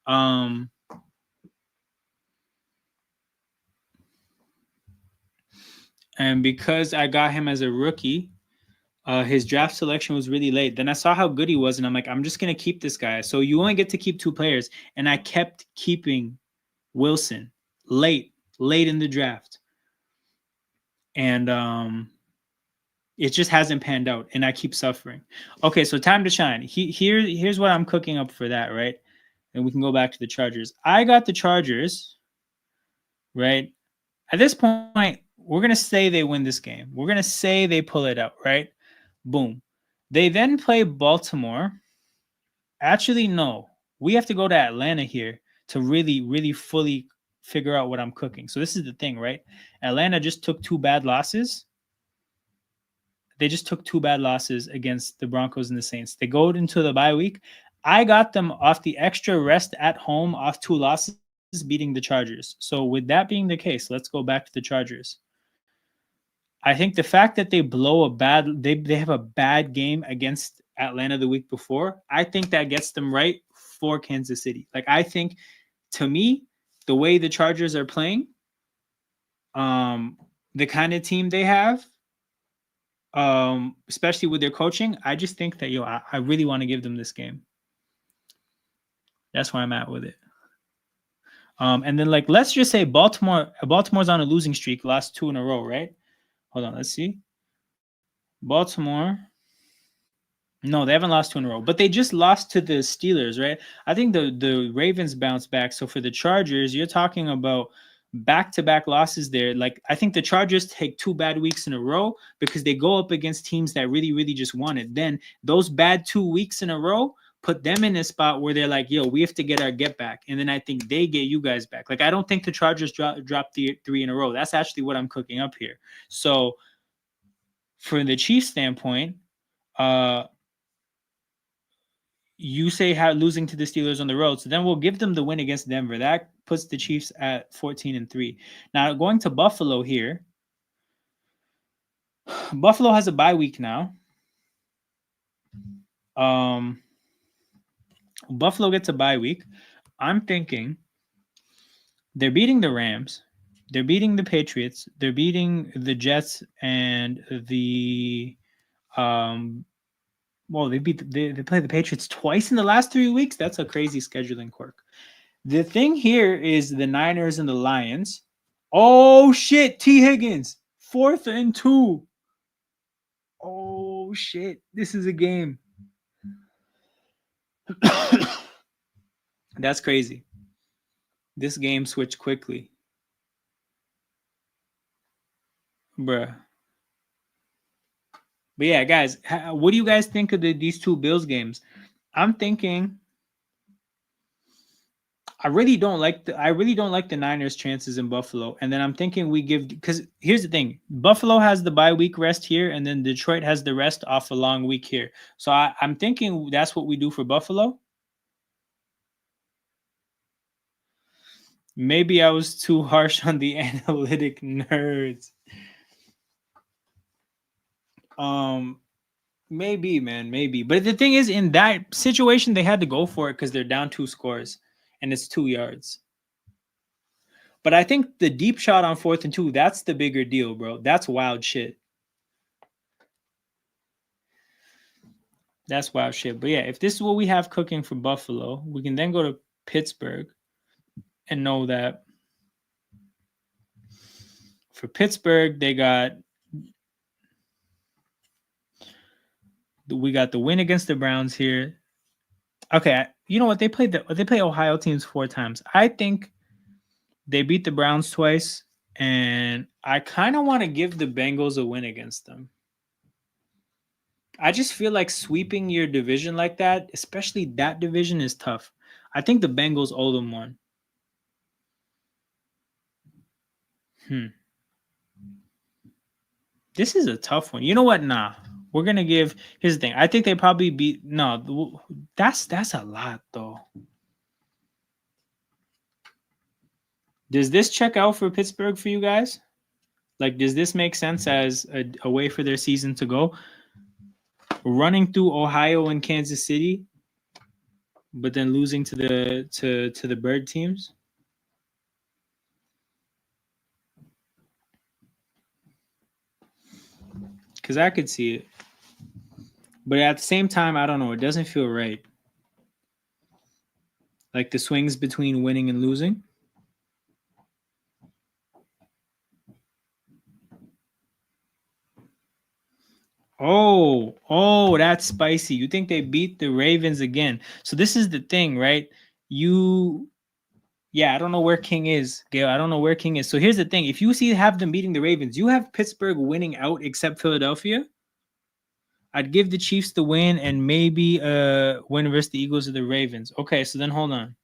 And because I got him as a rookie, his draft selection was really late. Then I saw how good he was, and I'm like, I'm just going to keep this guy. So you only get to keep 2 players. And I kept keeping Wilson late in the draft. And it just hasn't panned out, and I keep suffering. Okay, so time to shine. Here's what I'm cooking up for that, right? And we can go back to the Chargers. I got the Chargers, right? At this point, we're going to say they win this game. We're going to say they pull it out, right? Boom. They then play Baltimore. Actually, no. We have to go to Atlanta here to really, really fully figure out what I'm cooking. So this is the thing, right? Atlanta just took 2 bad losses. They just took 2 bad losses against the Broncos and the Saints. They go into the bye week. I got them off the extra rest at home off 2 losses, beating the Chargers. So with that being the case, let's go back to the Chargers. I think the fact that they blow they have a bad game against Atlanta the week before, I think that gets them right for Kansas City. Like, I think, to me, the way the Chargers are playing, the kind of team they have, especially with their coaching, I just think that, I really want to give them this game. That's where I'm at with it. And then, like, let's just say Baltimore's on a losing streak, last 2 in a row, right? Hold on, let's see. Baltimore. No, they haven't lost 2 in a row, but they just lost to the Steelers, right? I think the Ravens bounced back. So for the Chargers, you're talking about back-to-back losses there. Like, I think the Chargers take 2 bad weeks in a row because they go up against teams that really, really just won it. Then those bad 2 weeks in a row put them in a spot where they're like, yo, we have to get our get back. And then I think they get you guys back. Like, I don't think the Chargers drop the 3 in a row. That's actually what I'm cooking up here. So for the Chiefs standpoint, you say losing to the Steelers on the road, so then we'll give them the win against Denver. That puts the Chiefs at 14-3. Now, going to Buffalo here. Buffalo has a bye week now. Buffalo gets a bye week. I'm thinking they're beating the Rams. They're beating the Patriots. They're beating the Jets and the they play the Patriots twice in the last 3 weeks. That's a crazy scheduling quirk. The thing here is the Niners and the Lions. Oh, shit. T. Higgins. 4th and 2. Oh, shit. This is a game. That's crazy. This game switched quickly. Bruh. But yeah, guys, what do you guys think of these two Bills games? I'm thinking I really don't like the Niners' chances in Buffalo. And then I'm thinking we give, because here's the thing: Buffalo has the bye week rest here, and then Detroit has the rest off a long week here. So I'm thinking that's what we do for Buffalo. Maybe I was too harsh on the analytic nerds. Maybe, man, maybe. But the thing is, in that situation, they had to go for it because they're down 2 scores, and it's 2 yards. But I think the deep shot on 4th and 2, that's the bigger deal, bro. That's wild shit. That's wild shit. But yeah, if this is what we have cooking for Buffalo, we can then go to Pittsburgh and know that for Pittsburgh, we got the win against the Browns here. Okay, you know what? They play Ohio teams 4 times. I think they beat the Browns twice, and I kind of want to give the Bengals a win against them. I just feel like sweeping your division like that, especially that division, is tough. I think the Bengals owe them one. This is a tough one. You know what? Nah. We're gonna give. Here's the thing. I think they probably beat. No, that's a lot though. Does this check out for Pittsburgh for you guys? Like, does this make sense as a way for their season to go? Running through Ohio and Kansas City, but then losing to the Bird teams. Because I could see it, but at the same time, I don't know. It doesn't feel right. Like the swings between winning and losing. Oh, that's spicy. You think they beat the Ravens again? So this is the thing, right? Yeah, I don't know where King is, Gail. I don't know where King is. So here's the thing: if you have them beating the Ravens, you have Pittsburgh winning out except Philadelphia. I'd give the Chiefs the win and maybe win versus the Eagles or the Ravens. Okay, so then hold on.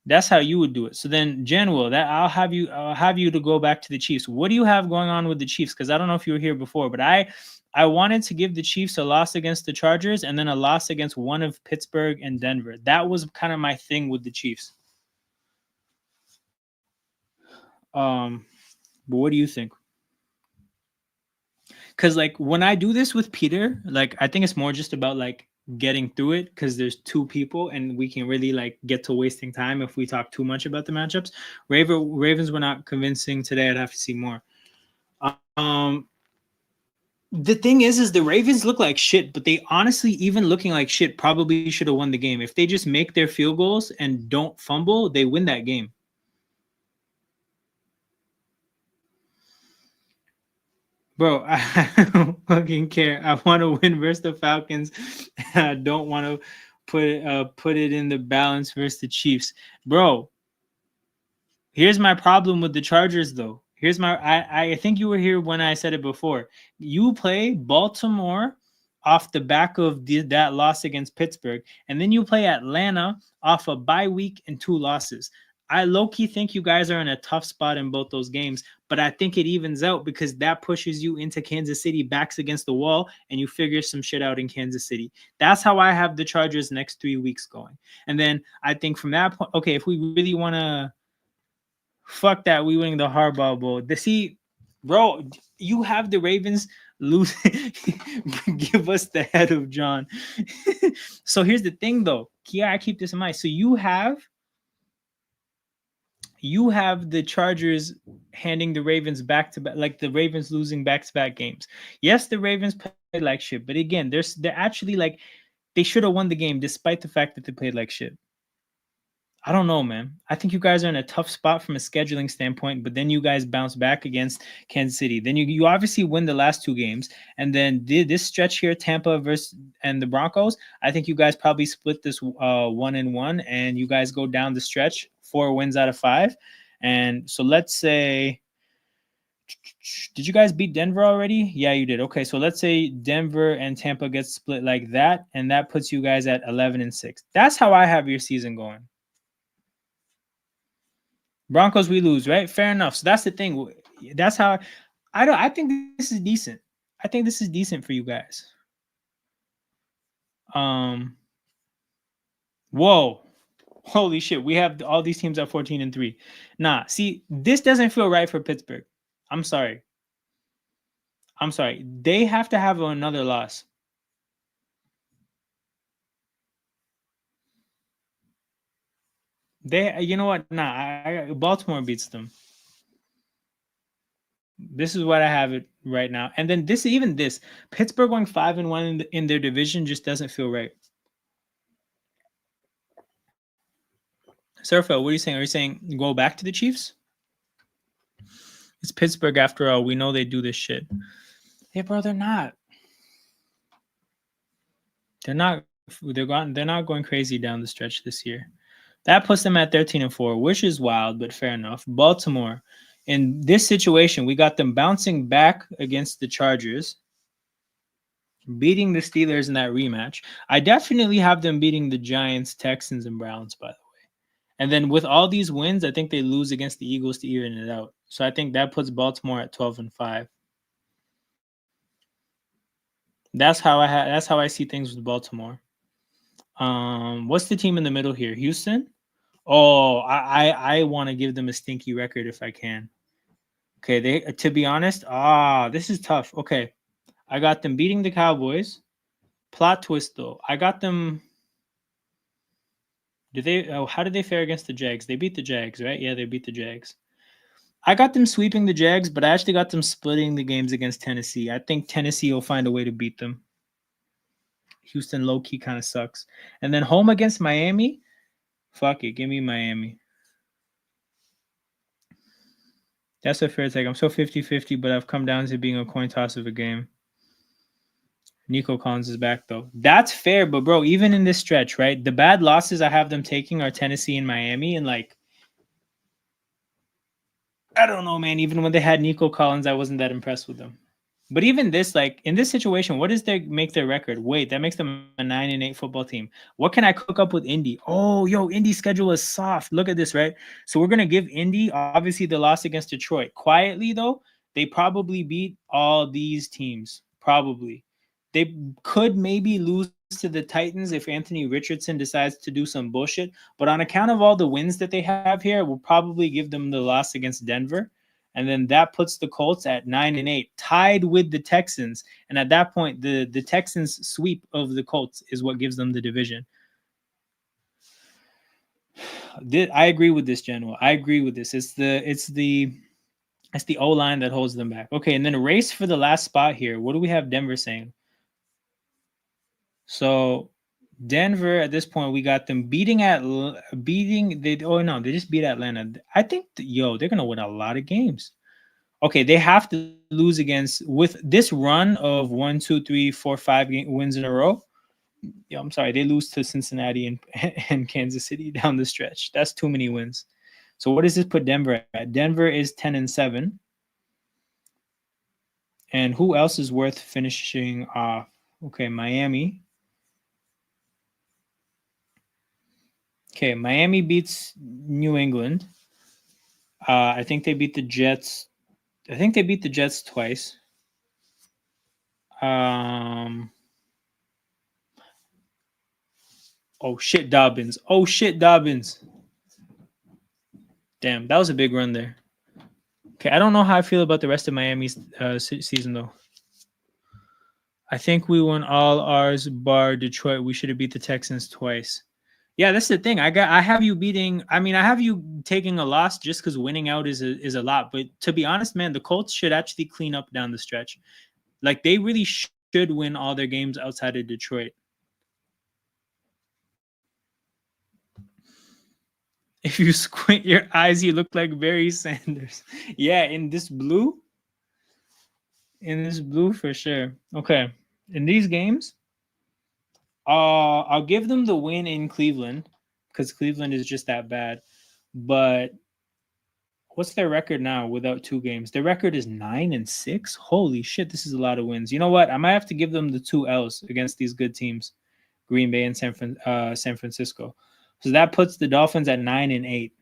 That's how you would do it. So then, General, that I'll have you to go back to the Chiefs. What do you have going on with the Chiefs? Because I don't know if you were here before, but I wanted to give the Chiefs a loss against the Chargers and then a loss against one of Pittsburgh and Denver. That was kind of my thing with the Chiefs. But what do you think? Because like when I do this with Peter, like I think it's more just about like getting through it because there's 2 people and we can really like get to wasting time if we talk too much about the matchups. Ravens were not convincing today. I'd have to see more. The thing is the Ravens look like shit, but they honestly, even looking like shit, probably should have won the game. If they just make their field goals and don't fumble, they win that game. Bro, I don't fucking care. I want to win versus the Falcons. I don't want to put it in the balance versus the Chiefs. Bro, here's my problem with the Chargers, though. I think you were here when I said it before. You play Baltimore off the back of that loss against Pittsburgh, and then you play Atlanta off a bye week and 2 losses. I low-key think you guys are in a tough spot in both those games, but I think it evens out because that pushes you into Kansas City, backs against the wall, and you figure some shit out in Kansas City. That's how I have the Chargers next 3 weeks going. And then I think from that point, okay, if we really want to fuck that, we winning the Harbaugh Bowl. Bro, you have the Ravens lose. Give us the head of John. So here's the thing, though. Yeah, I keep this in mind. So you have the Chargers handing the Ravens back to back, like the Ravens losing back-to-back games. Yes, the Ravens played like shit, but again, they're actually like they should have won the game despite the fact that they played like shit. I don't know, man. I think you guys are in a tough spot from a scheduling standpoint, but then you guys bounce back against Kansas City. Then you obviously win the last 2 games, and then this stretch here, Tampa versus and the Broncos. I think you guys probably split this 1-1, and you guys go down the stretch 4 wins out of 5. And so let's say Did you guys beat Denver already? Yeah, you did. Okay, so let's say Denver and Tampa get split like that, and that puts you guys at 11-6. That's how I have your season going. Broncos, we lose, right? Fair enough. So that's the thing. That's how I think this is decent. I think this is decent for you guys. Whoa. Holy shit. We have all these teams at 14-3. Nah, see, this doesn't feel right for Pittsburgh. I'm sorry. They have to have another loss. You know what? Nah, Baltimore beats them. This is what I have it right now. And then this Pittsburgh going 5-1 in their division just doesn't feel right. Surfo, what are you saying? Are you saying go back to the Chiefs? It's Pittsburgh after all. We know they do this shit. Hey, bro, they're not. They're not. They're not going crazy down the stretch this year. That puts them at 13-4, which is wild, but fair enough. Baltimore, in this situation, we got them bouncing back against the Chargers, beating the Steelers in that rematch. I definitely have them beating the Giants, Texans, and Browns, by the way. And then with all these wins, I think they lose against the Eagles to even it out. So I think that puts Baltimore at 12-5. That's how I see things with Baltimore. What's the team in the middle here? Houston? Oh, I want to give them a stinky record if I can. Okay, to be honest, this is tough. Okay. I got them beating the Cowboys. Plot twist though. I got them. How did they fare against the Jags? They beat the Jags, right? Yeah, they beat the Jags. I got them sweeping the Jags, but I actually got them splitting the games against Tennessee. I think Tennessee will find a way to beat them. Houston low-key kind of sucks. And then home against Miami, fuck it. Give me Miami. That's a fair take. I'm so 50-50, but I've come down to being a coin toss of a game. Nico Collins is back, though. That's fair, but, bro, even in this stretch, right, the bad losses I have them taking are Tennessee and Miami, and, like, I don't know, man. Even when they had Nico Collins, I wasn't that impressed with them. But even this, like in this situation, what does make their record? Wait, that makes them a 9-8 football team. What can I cook up with Indy? Oh, yo, Indy's schedule is soft. Look at this, right? So we're gonna give Indy obviously the loss against Detroit. Quietly though, they probably beat all these teams. Probably. They could maybe lose to the Titans if Anthony Richardson decides to do some bullshit. But on account of all the wins that they have here, we'll probably give them the loss against Denver. And then that puts the Colts at 9-8, tied with the Texans. And at that point, the Texans' sweep of the Colts is what gives them the division. I agree with this, General. I agree with this. It's the O-line that holds them back. Okay, and then a race for the last spot here. What do we have Denver saying? So Denver at this point, we got them they just beat Atlanta. I think they're gonna win a lot of games. Okay, they have to lose with this run of 1, 2, 3, 4, 5 wins in a row. Yeah, I'm sorry, they lose to Cincinnati and Kansas City down the stretch. That's too many wins. So what does this put Denver at? Denver is 10-7. And who else is worth finishing off? Okay, Miami. Okay, Miami beats New England. I think they beat the Jets. I think they beat the Jets twice. Oh shit, Dobbins. Damn, that was a big run there. Okay, I don't know how I feel about the rest of Miami's season though. I think we won all ours bar Detroit. We should have beat the Texans twice. Yeah, that's the thing. I have you beating. I mean, I have you taking a loss just because winning out is a lot. But to be honest, man, the Colts should actually clean up down the stretch. Like they really should win all their games outside of Detroit. If you squint your eyes, you look like Barry Sanders. Yeah, in this blue for sure. Okay, in these games, I'll give them the win in Cleveland because Cleveland is just that bad. But What's their record now without 2 games? Their record is 9-6. Holy shit, this is a lot of wins. You know what? I might have to give them the 2 L's against these good teams, Green Bay and San Francisco. So that puts the Dolphins at 9-8.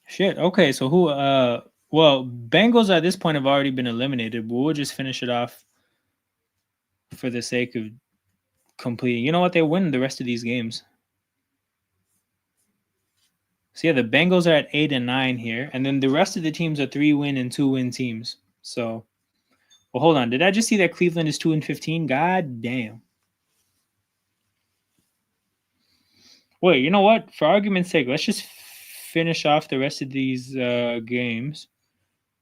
Shit. Okay, so who? Well, Bengals at this point have already been eliminated, but we'll just finish it off for the sake of completing. You know what? They win the rest of these games. So yeah, the Bengals are at 8-9 here, and then the rest of the teams are 3-win and 2-win teams. So, well, hold on. Did I just see that Cleveland is 2-15? God damn. Wait, you know what? For argument's sake, let's just finish off the rest of these games.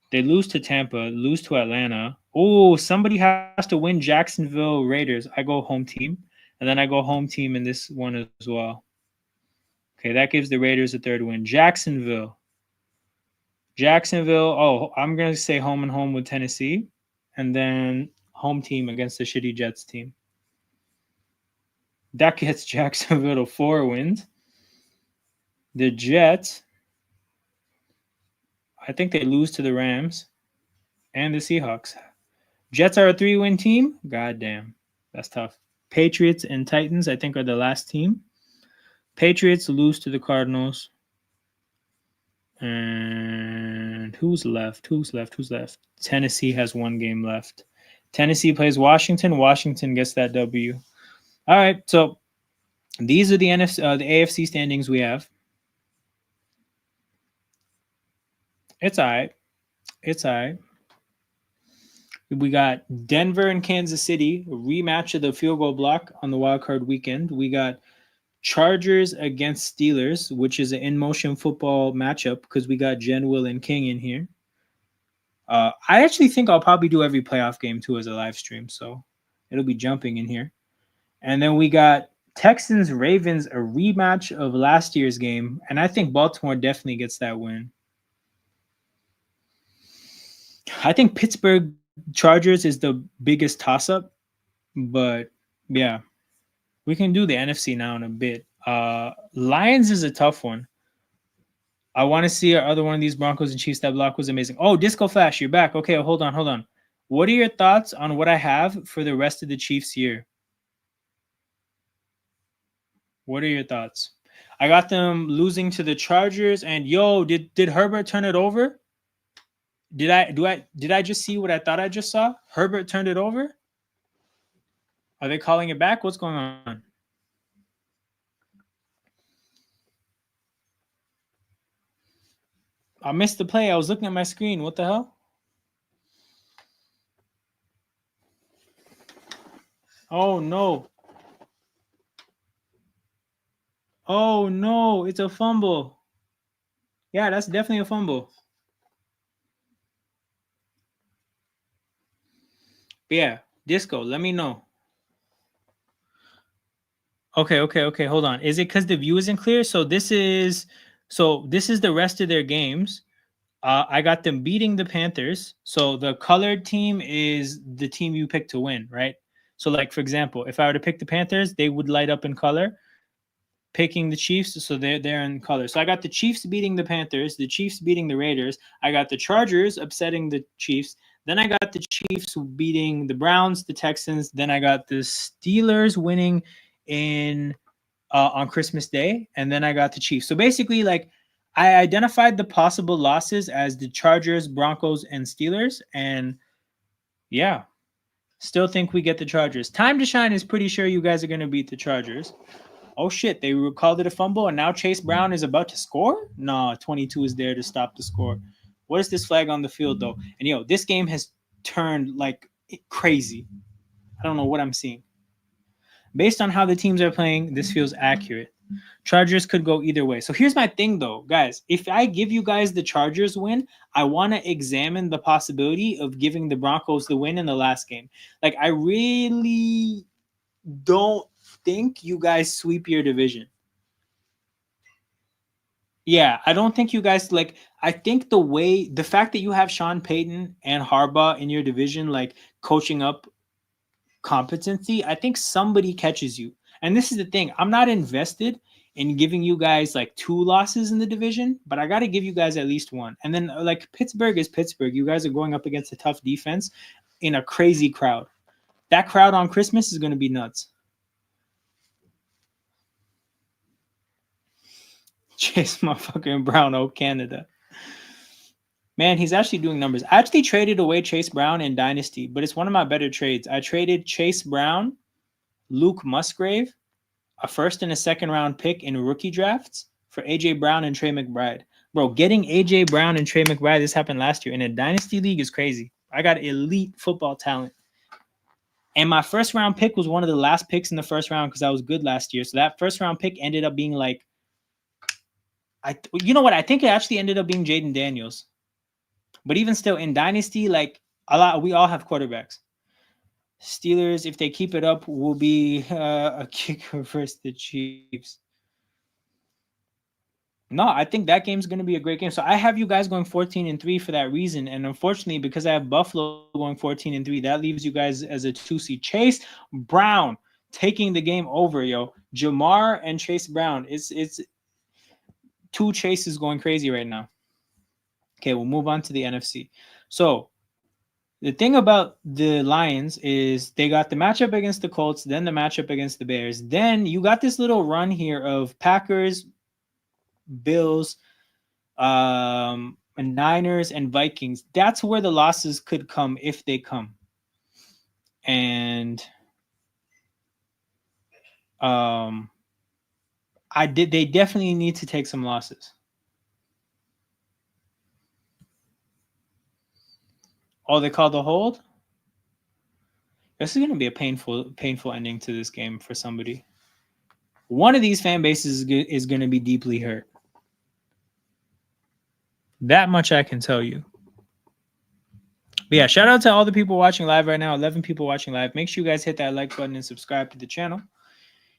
They lose to Tampa, lose to Atlanta. Oh, somebody has to win Jacksonville Raiders. I go home team, and then I go home team in this one as well. Okay, that gives the Raiders a third win. Jacksonville. Oh, I'm going to say home and home with Tennessee, and then home team against the shitty Jets team. That gets Jacksonville to 4 wins. The Jets, I think they lose to the Rams and the Seahawks. Jets are a 3-win team? God damn. That's tough. Patriots and Titans, I think, are the last team. Patriots lose to the Cardinals. And who's left? Tennessee has 1 game left. Tennessee plays Washington. Washington gets that W. All right, so these are the AFC standings we have. It's all right. We got Denver and Kansas City, a rematch of the field goal block on the wild card weekend. We got Chargers against Steelers, which is an in-motion football matchup because we got Jen, Will, and King in here. I actually think I'll probably do every playoff game too as a live stream, so it'll be jumping in here. And then we got Texans, Ravens, a rematch of last year's game, and I think Baltimore definitely gets that win. I think Pittsburgh Chargers is the biggest toss-up, but yeah, we can do the NFC now in a bit. Lions is a tough one. I want to see our other one of these Broncos and Chiefs. That block was amazing. Oh, Disco Flash, you're back. Okay, hold on. What are your thoughts on what I have for the rest of the Chiefs year? What are your thoughts? I got them losing to the Chargers, and did Herbert turn it over? Did I just see what I thought I just saw? Herbert turned it over? Are they calling it back? What's going on? I missed the play. I was looking at my screen. What the hell? Oh no. Oh no, it's a fumble. Yeah, that's definitely a fumble. But yeah, Disco, let me know. Okay, hold on. Is it because the view isn't clear? So this is the rest of their games. I got them beating the Panthers. So the colored team is the team you pick to win, right? So like for example, if I were to pick the Panthers, they would light up in color. Picking the Chiefs, so they're in color. So I got the Chiefs beating the Panthers, the Chiefs beating the Raiders. I got the Chargers upsetting the Chiefs. Then I got the Chiefs beating the Browns, the Texans. Then I got the Steelers winning in on Christmas Day, and then I got the Chiefs. So basically, like I identified the possible losses as the Chargers, Broncos, and Steelers, and yeah, still think we get the Chargers. Time to Shine is pretty sure you guys are going to beat the Chargers. Oh shit, they called it a fumble, and now Chase Brown is about to score? No, 22 is there to stop the score. What is this flag on the field, though? And this game has turned like crazy. I don't know what I'm seeing. Based on how the teams are playing, this feels accurate. Chargers could go either way. So here's my thing, though, guys. If I give you guys the Chargers win, I want to examine the possibility of giving the Broncos the win in the last game. Like, I really don't think you guys sweep your division. Yeah, I don't think you guys I think the fact that you have Sean Payton and Harbaugh in your division, like coaching up competency, I think somebody catches you. And this is the thing. I'm not invested in giving you guys like 2 losses in the division, but I got to give you guys at least one. And then like Pittsburgh is Pittsburgh. You guys are going up against a tough defense in a crazy crowd. That crowd on Christmas is going to be nuts. Chase motherfucking Brown, oh Canada. Man, he's actually doing numbers. I actually traded away Chase Brown in Dynasty, but it's one of my better trades. I traded Chase Brown, Luke Musgrave, a first and a second round pick in rookie drafts for A.J. Brown and Trey McBride. Bro, getting A.J. Brown and Trey McBride, this happened last year in a Dynasty league, is crazy. I got elite football talent. And my first round pick was one of the last picks in the first round because I was good last year. So that first round pick ended up being like, you know what? I think it actually ended up being Jaden Daniels. But even still, in Dynasty, like we all have quarterbacks. Steelers, if they keep it up, will be a kicker versus the Chiefs. No, I think that game's going to be a great game. So I have you guys going 14-3 for that reason. And unfortunately, because I have Buffalo going 14-3, that leaves you guys as a 2 seed. Chase Brown taking the game over, yo. Jamar and Chase Brown. It's 2 chases going crazy right now. Okay, we'll move on to the NFC. So the thing about the Lions is they got the matchup against the Colts, then the matchup against the Bears. Then you got this little run here of Packers, Bills, and Niners, and Vikings. That's where the losses could come if they come. And they definitely need to take some losses. Oh, they called the hold? This is going to be a painful ending to this game for somebody. One of these fan bases is going to be deeply hurt. That much I can tell you. But yeah, shout out to all the people watching live right now. 11 people watching live. Make sure you guys hit that like button and subscribe to the channel.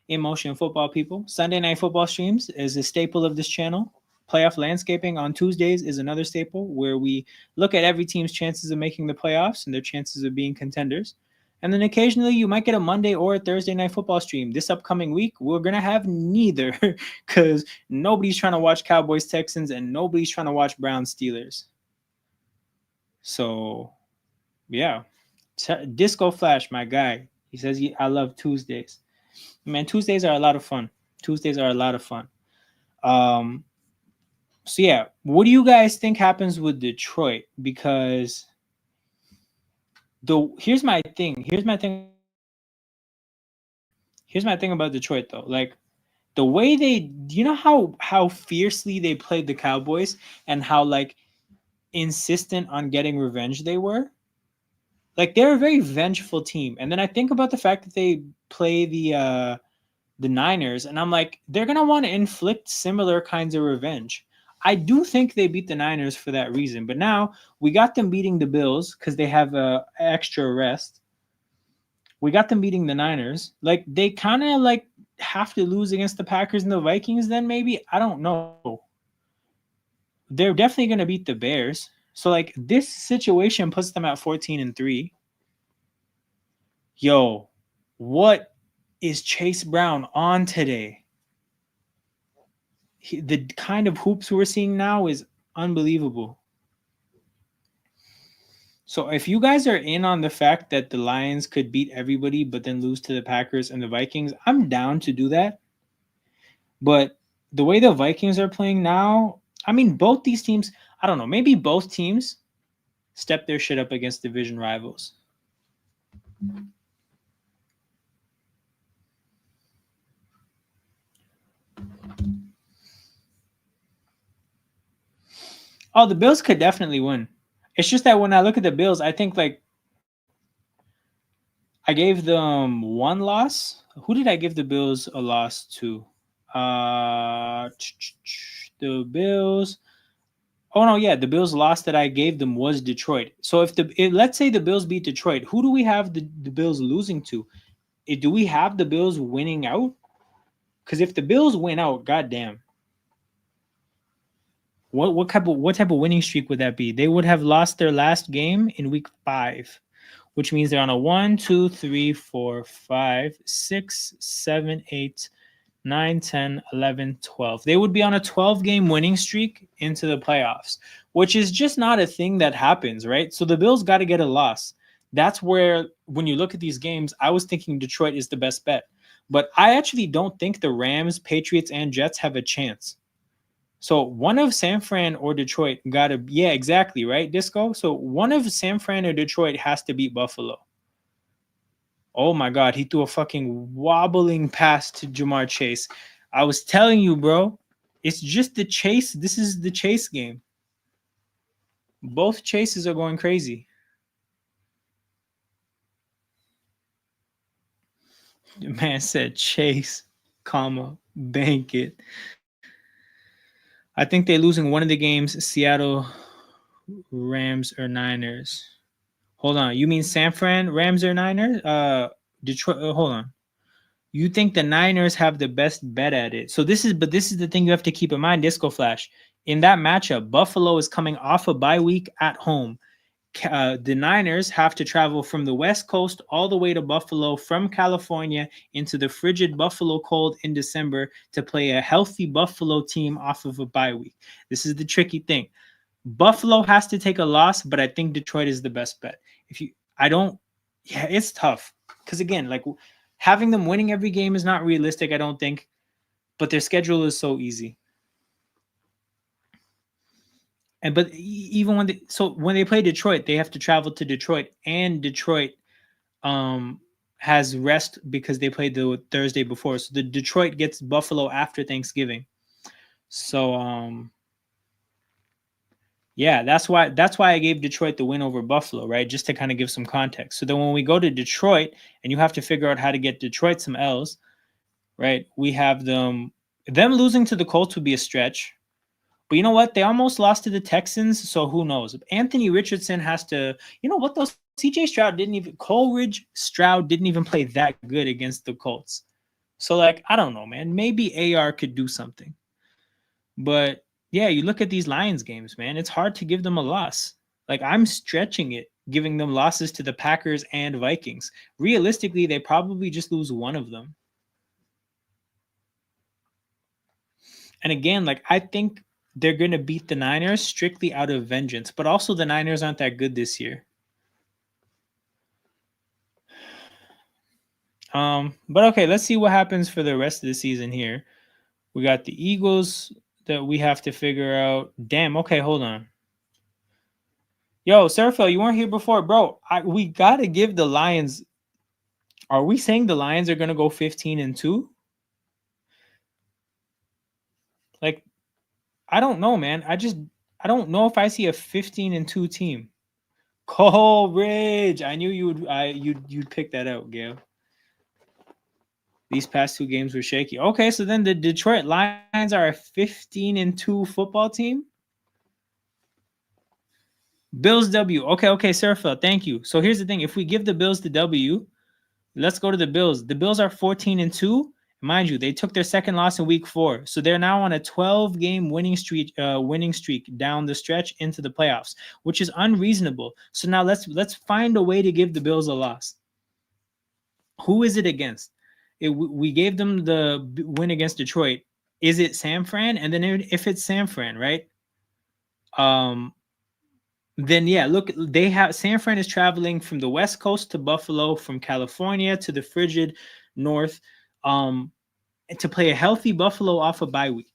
In Motion Football people. Sunday Night Football streams is a staple of this channel. Playoff landscaping on Tuesdays is another staple where we look at every team's chances of making the playoffs and their chances of being contenders. And then occasionally you might get a Monday or a Thursday Night Football stream. This upcoming week, we're going to have neither because nobody's trying to watch Cowboys Texans and nobody's trying to watch Browns Steelers. So, yeah. Disco Flash, my guy. He says, I love Tuesdays. Man, Tuesdays are a lot of fun. So yeah, what do you guys think happens with Detroit? Because here's my thing about Detroit though. Like the way you know how fiercely they played the Cowboys and how like insistent on getting revenge they were? Like they're a very vengeful team. And then I think about the fact that they play the Niners, and I'm like, they're going to want to inflict similar kinds of revenge. I do think they beat the Niners for that reason, but now we got them beating the Bills because they have extra rest. We got them beating the Niners. Like, they kind of, like, have to lose against the Packers and the Vikings then maybe? I don't know. They're definitely going to beat the Bears. So, like, this situation puts them at 14-3. Yo, what is Chase Brown on today? The kind of hoops we're seeing now is unbelievable. So if you guys are in on the fact that the Lions could beat everybody but then lose to the Packers and the Vikings, I'm down to do that. But the way the Vikings are playing now, I mean, both these teams, I don't know, maybe both teams step their shit up against division rivals. Oh, the Bills could definitely win. It's just that when I look at the Bills, I think like I gave them one loss. Who did I give the Bills a loss to? The Bills. Oh no, yeah, the Bills loss that I gave them was Detroit. So if let's say the Bills beat Detroit, who do we have the Bills losing to? Do we have the Bills winning out? Because if the Bills win out, goddamn. What type of winning streak would that be? They would have lost their last game in week 5, which means they're on a 1, 2, 3, 4, 5, 6, 7, 8, 9, 10, 11, 12. They would be on a 12-game winning streak into the playoffs, which is just not a thing that happens, right? So the Bills got to get a loss. That's where, when you look at these games, I was thinking Detroit is the best bet. But I actually don't think the Rams, Patriots, and Jets have a chance. So one of San Fran or Detroit got to, yeah, exactly, right, Disco? So one of San Fran or Detroit has to beat Buffalo. Oh my God, he threw a fucking wobbling pass to Jamar Chase. I was telling you, bro, it's just the chase. This is the chase game. Both chases are going crazy. The man said chase, comma, bank it. I think they're losing one of the games, Seattle Rams or Niners. Hold on. You mean San Fran Rams or Niners? Detroit. Hold on. You think the Niners have the best bet at it? So this is the thing you have to keep in mind, Disco Flash. In that matchup, Buffalo is coming off a bye week at home. The Niners have to travel from the West Coast all the way to Buffalo from California into the frigid Buffalo cold in December to play a healthy Buffalo team off of a bye week. This is the tricky thing. Buffalo has to take a loss, but I think Detroit is the best bet. It's tough because again, like having them winning every game is not realistic, I don't think, but their schedule is so easy. But even when they play Detroit, they have to travel to Detroit, and Detroit has rest because they played the Thursday before. So the Detroit gets Buffalo after Thanksgiving. So yeah, that's why I gave Detroit the win over Buffalo, right? Just to kind of give some context. So then when we go to Detroit and you have to figure out how to get Detroit some L's, right? We have them losing to the Colts would be a stretch. But you know what? They almost lost to the Texans, so who knows? Anthony Richardson has to, you know what though? Coleridge Stroud didn't even play that good against the Colts. So like, I don't know, man. Maybe AR could do something. But yeah, you look at these Lions games, man. It's hard to give them a loss. Like I'm stretching it, giving them losses to the Packers and Vikings. Realistically, they probably just lose one of them. And again, like I think they're going to beat the Niners strictly out of vengeance, but also the Niners aren't that good this year. But okay, let's see what happens for the rest of the season here. We got the Eagles that we have to figure out. Damn, okay, hold on. Yo, Serfel, you weren't here before, bro. We gotta give the Lions. Are we saying the Lions are gonna go 15-2? Like, I don't know, man. I don't know if I see a 15-2 team. Coleridge, I knew you'd pick that out, Gail. These past two games were shaky. Okay, so then the Detroit Lions are a 15-2 football team. Bills W. Okay, Serfel, thank you. So here's the thing: if we give the Bills the W, let's go to the Bills. The Bills are 14-2. Mind you, they took their second loss in week 4. So they're now on a 12-game winning streak down the stretch into the playoffs, which is unreasonable. So now let's find a way to give the Bills a loss. Who is it against? We gave them the win against Detroit. Is it San Fran? And then if it's San Fran, right? Then yeah, look, they have San Fran is traveling from the West Coast to Buffalo, from California to the frigid North, to play a healthy Buffalo off a bye week.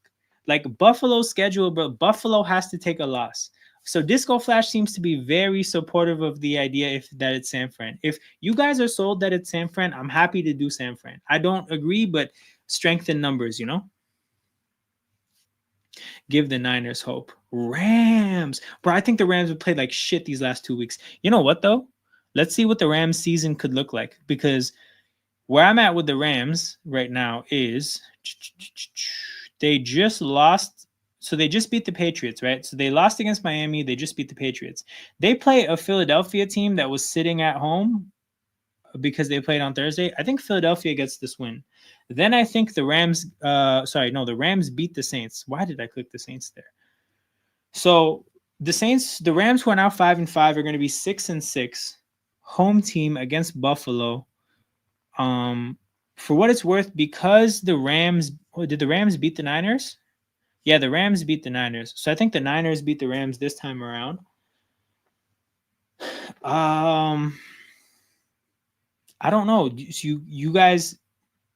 Like Buffalo's schedule, but Buffalo has to take a loss. So Disco Flash seems to be very supportive of the idea that it's San Fran. If you guys are sold that it's San Fran, I'm happy to do San Fran. I don't agree, but strength in numbers, you know? Give the Niners hope. Rams. Bro, I think the Rams have played like shit these last 2 weeks. You know what, though? Let's see what the Rams season could look like. Because where I'm at with the Rams right now is they just lost. So they just beat the Patriots, right? So they lost against Miami. They just beat the Patriots. They play a Philadelphia team that was sitting at home because they played on Thursday. I think Philadelphia gets this win. Then I think the Rams, the Rams beat the Saints. Why did I click the Saints there? So the Rams who are now 5-5 are going to be 6-6. home team against Buffalo. For what it's worth, because the Rams did the Rams beat the Niners? Yeah, the Rams beat the Niners. So I think the Niners beat the Rams this time around. Um, I don't know. You guys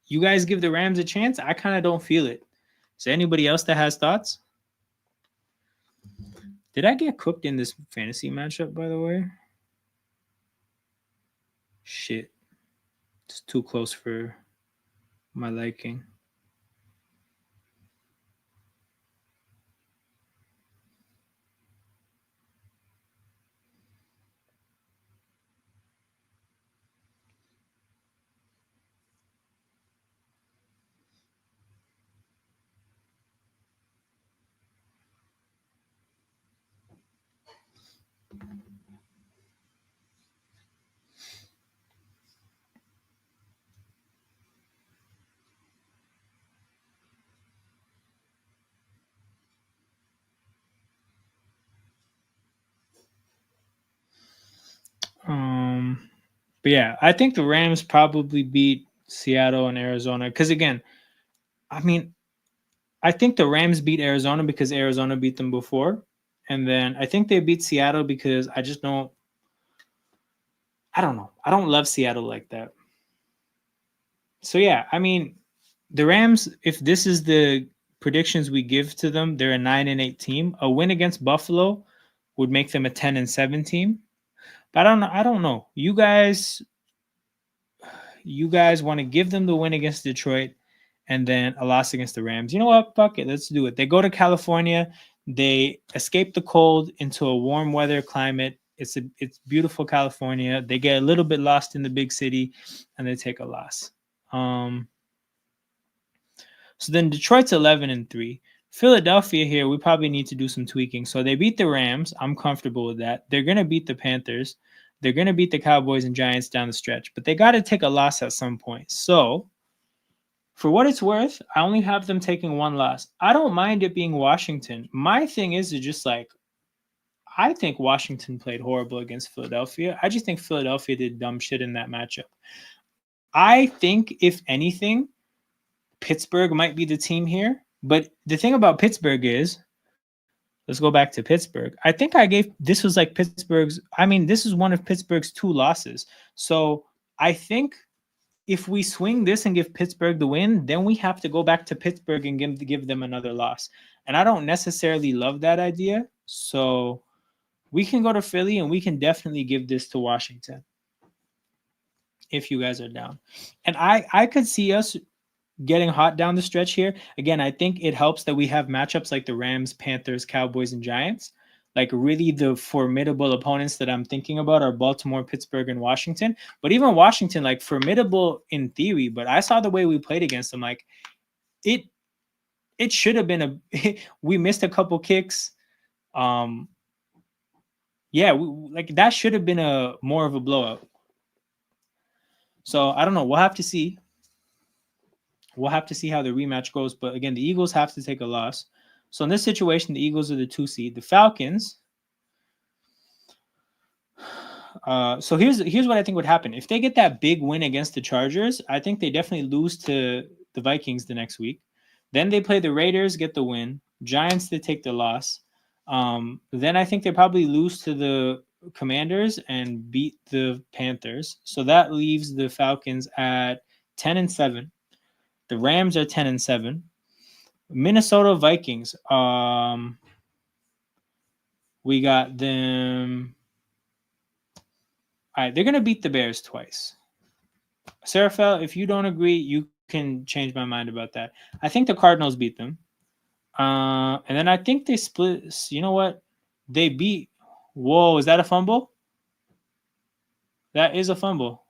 give the Rams a chance? I kind of don't feel it. Is there anybody else that has thoughts? Did I get cooked in this fantasy matchup, by the way? Shit. It's too close for my liking. But yeah, I think the Rams probably beat Seattle and Arizona. Because again, I mean, I think the Rams beat Arizona because Arizona beat them before. And then I think they beat Seattle because I don't know. I don't love Seattle like that. So yeah, I mean, the Rams, if this is the predictions we give to them, they're a 9-8 team. A win against Buffalo would make them a 10-7 team. But I don't know. You guys want to give them the win against Detroit and then a loss against the Rams. You know what? Fuck it. Let's do it. They go to California. They escape the cold into a warm weather climate. It's beautiful California. They get a little bit lost in the big city and they take a loss. So then Detroit's 11-3. Philadelphia here, we probably need to do some tweaking. So they beat the Rams. I'm comfortable with that. They're going to beat the Panthers. They're going to beat the Cowboys and Giants down the stretch, but they got to take a loss at some point. So for what it's worth, I only have them taking one loss. I don't mind it being Washington. My thing is just like, I think Washington played horrible against Philadelphia. I just think Philadelphia did dumb shit in that matchup. I think, if anything, Pittsburgh might be the team here. But the thing about Pittsburgh is, let's go back to Pittsburgh. I think this was like Pittsburgh's, this is one of Pittsburgh's 2 losses. So I think if we swing this and give Pittsburgh the win, then we have to go back to Pittsburgh and give them another loss. And I don't necessarily love that idea. So we can go to Philly and we can definitely give this to Washington if you guys are down. And I could see us getting hot down the stretch here. Again, I think it helps that we have matchups like the Rams, Panthers, Cowboys, and Giants. Like really the formidable opponents that I'm thinking about are Baltimore, Pittsburgh, and Washington. But even Washington, like formidable in theory, but I saw the way we played against them. Like it should have been we missed a couple kicks. Like that should have been a more of a blowout. So I don't know. We'll have to see. We'll have to see how the rematch goes. But again, the Eagles have to take a loss. So in this situation, the Eagles are the 2 seed. The Falcons. So here's what I think would happen. If they get that big win against the Chargers, I think they definitely lose to the Vikings the next week. Then they play the Raiders, get the win. Giants, they take the loss. Then I think they probably lose to the Commanders and beat the Panthers. So that leaves the Falcons at 10-7. The Rams are 10-7. Minnesota Vikings. We got them. All right, they're gonna beat the Bears twice. Serafel, if you don't agree, you can change my mind about that. I think the Cardinals beat them. And then I think they split. You know what? They beat. Whoa, is that a fumble? That is a fumble.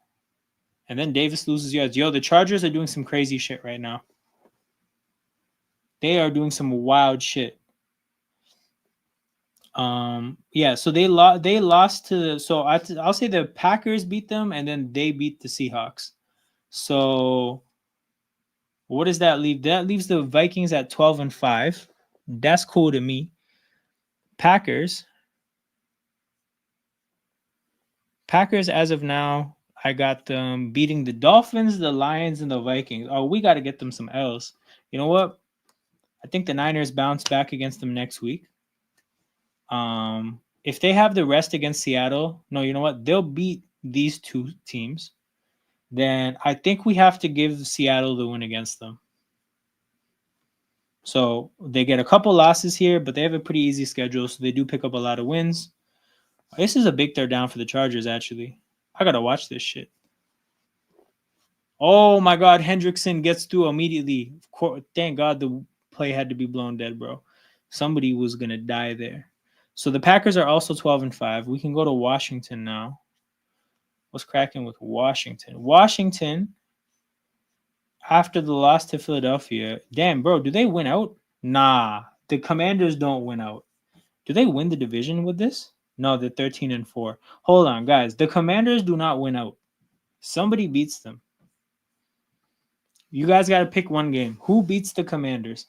And then Davis loses yards. Yo, the Chargers are doing some crazy shit right now. They are doing some wild shit. So they lost to. So I'll say the Packers beat them, and then they beat the Seahawks. So what does that leave? That leaves the Vikings at 12-5. That's cool to me. Packers Packers, as of now, I got them beating the Dolphins, the Lions, and the Vikings. Oh, we got to get them some L's. You know what? I think the Niners bounce back against them next week. If they have the rest against Seattle, no, you know what? They'll beat these two teams. Then I think we have to give Seattle the win against them. So they get a couple losses here, but they have a pretty easy schedule, so they do pick up a lot of wins. This is a big third down for the Chargers, actually. I gotta watch this shit. Oh my God, Hendrickson gets through immediately. Thank God the play had to be blown dead, bro. Somebody was gonna die there. So the Packers are also 12-5. We can go to Washington now. What's cracking with Washington? Washington, after the loss to Philadelphia, damn, bro, do they win out? Nah, the Commanders don't win out. Do they win the division with this? No, they're 13-4. Hold on, guys. The Commanders do not win out. Somebody beats them. You guys got to pick one game. Who beats the Commanders?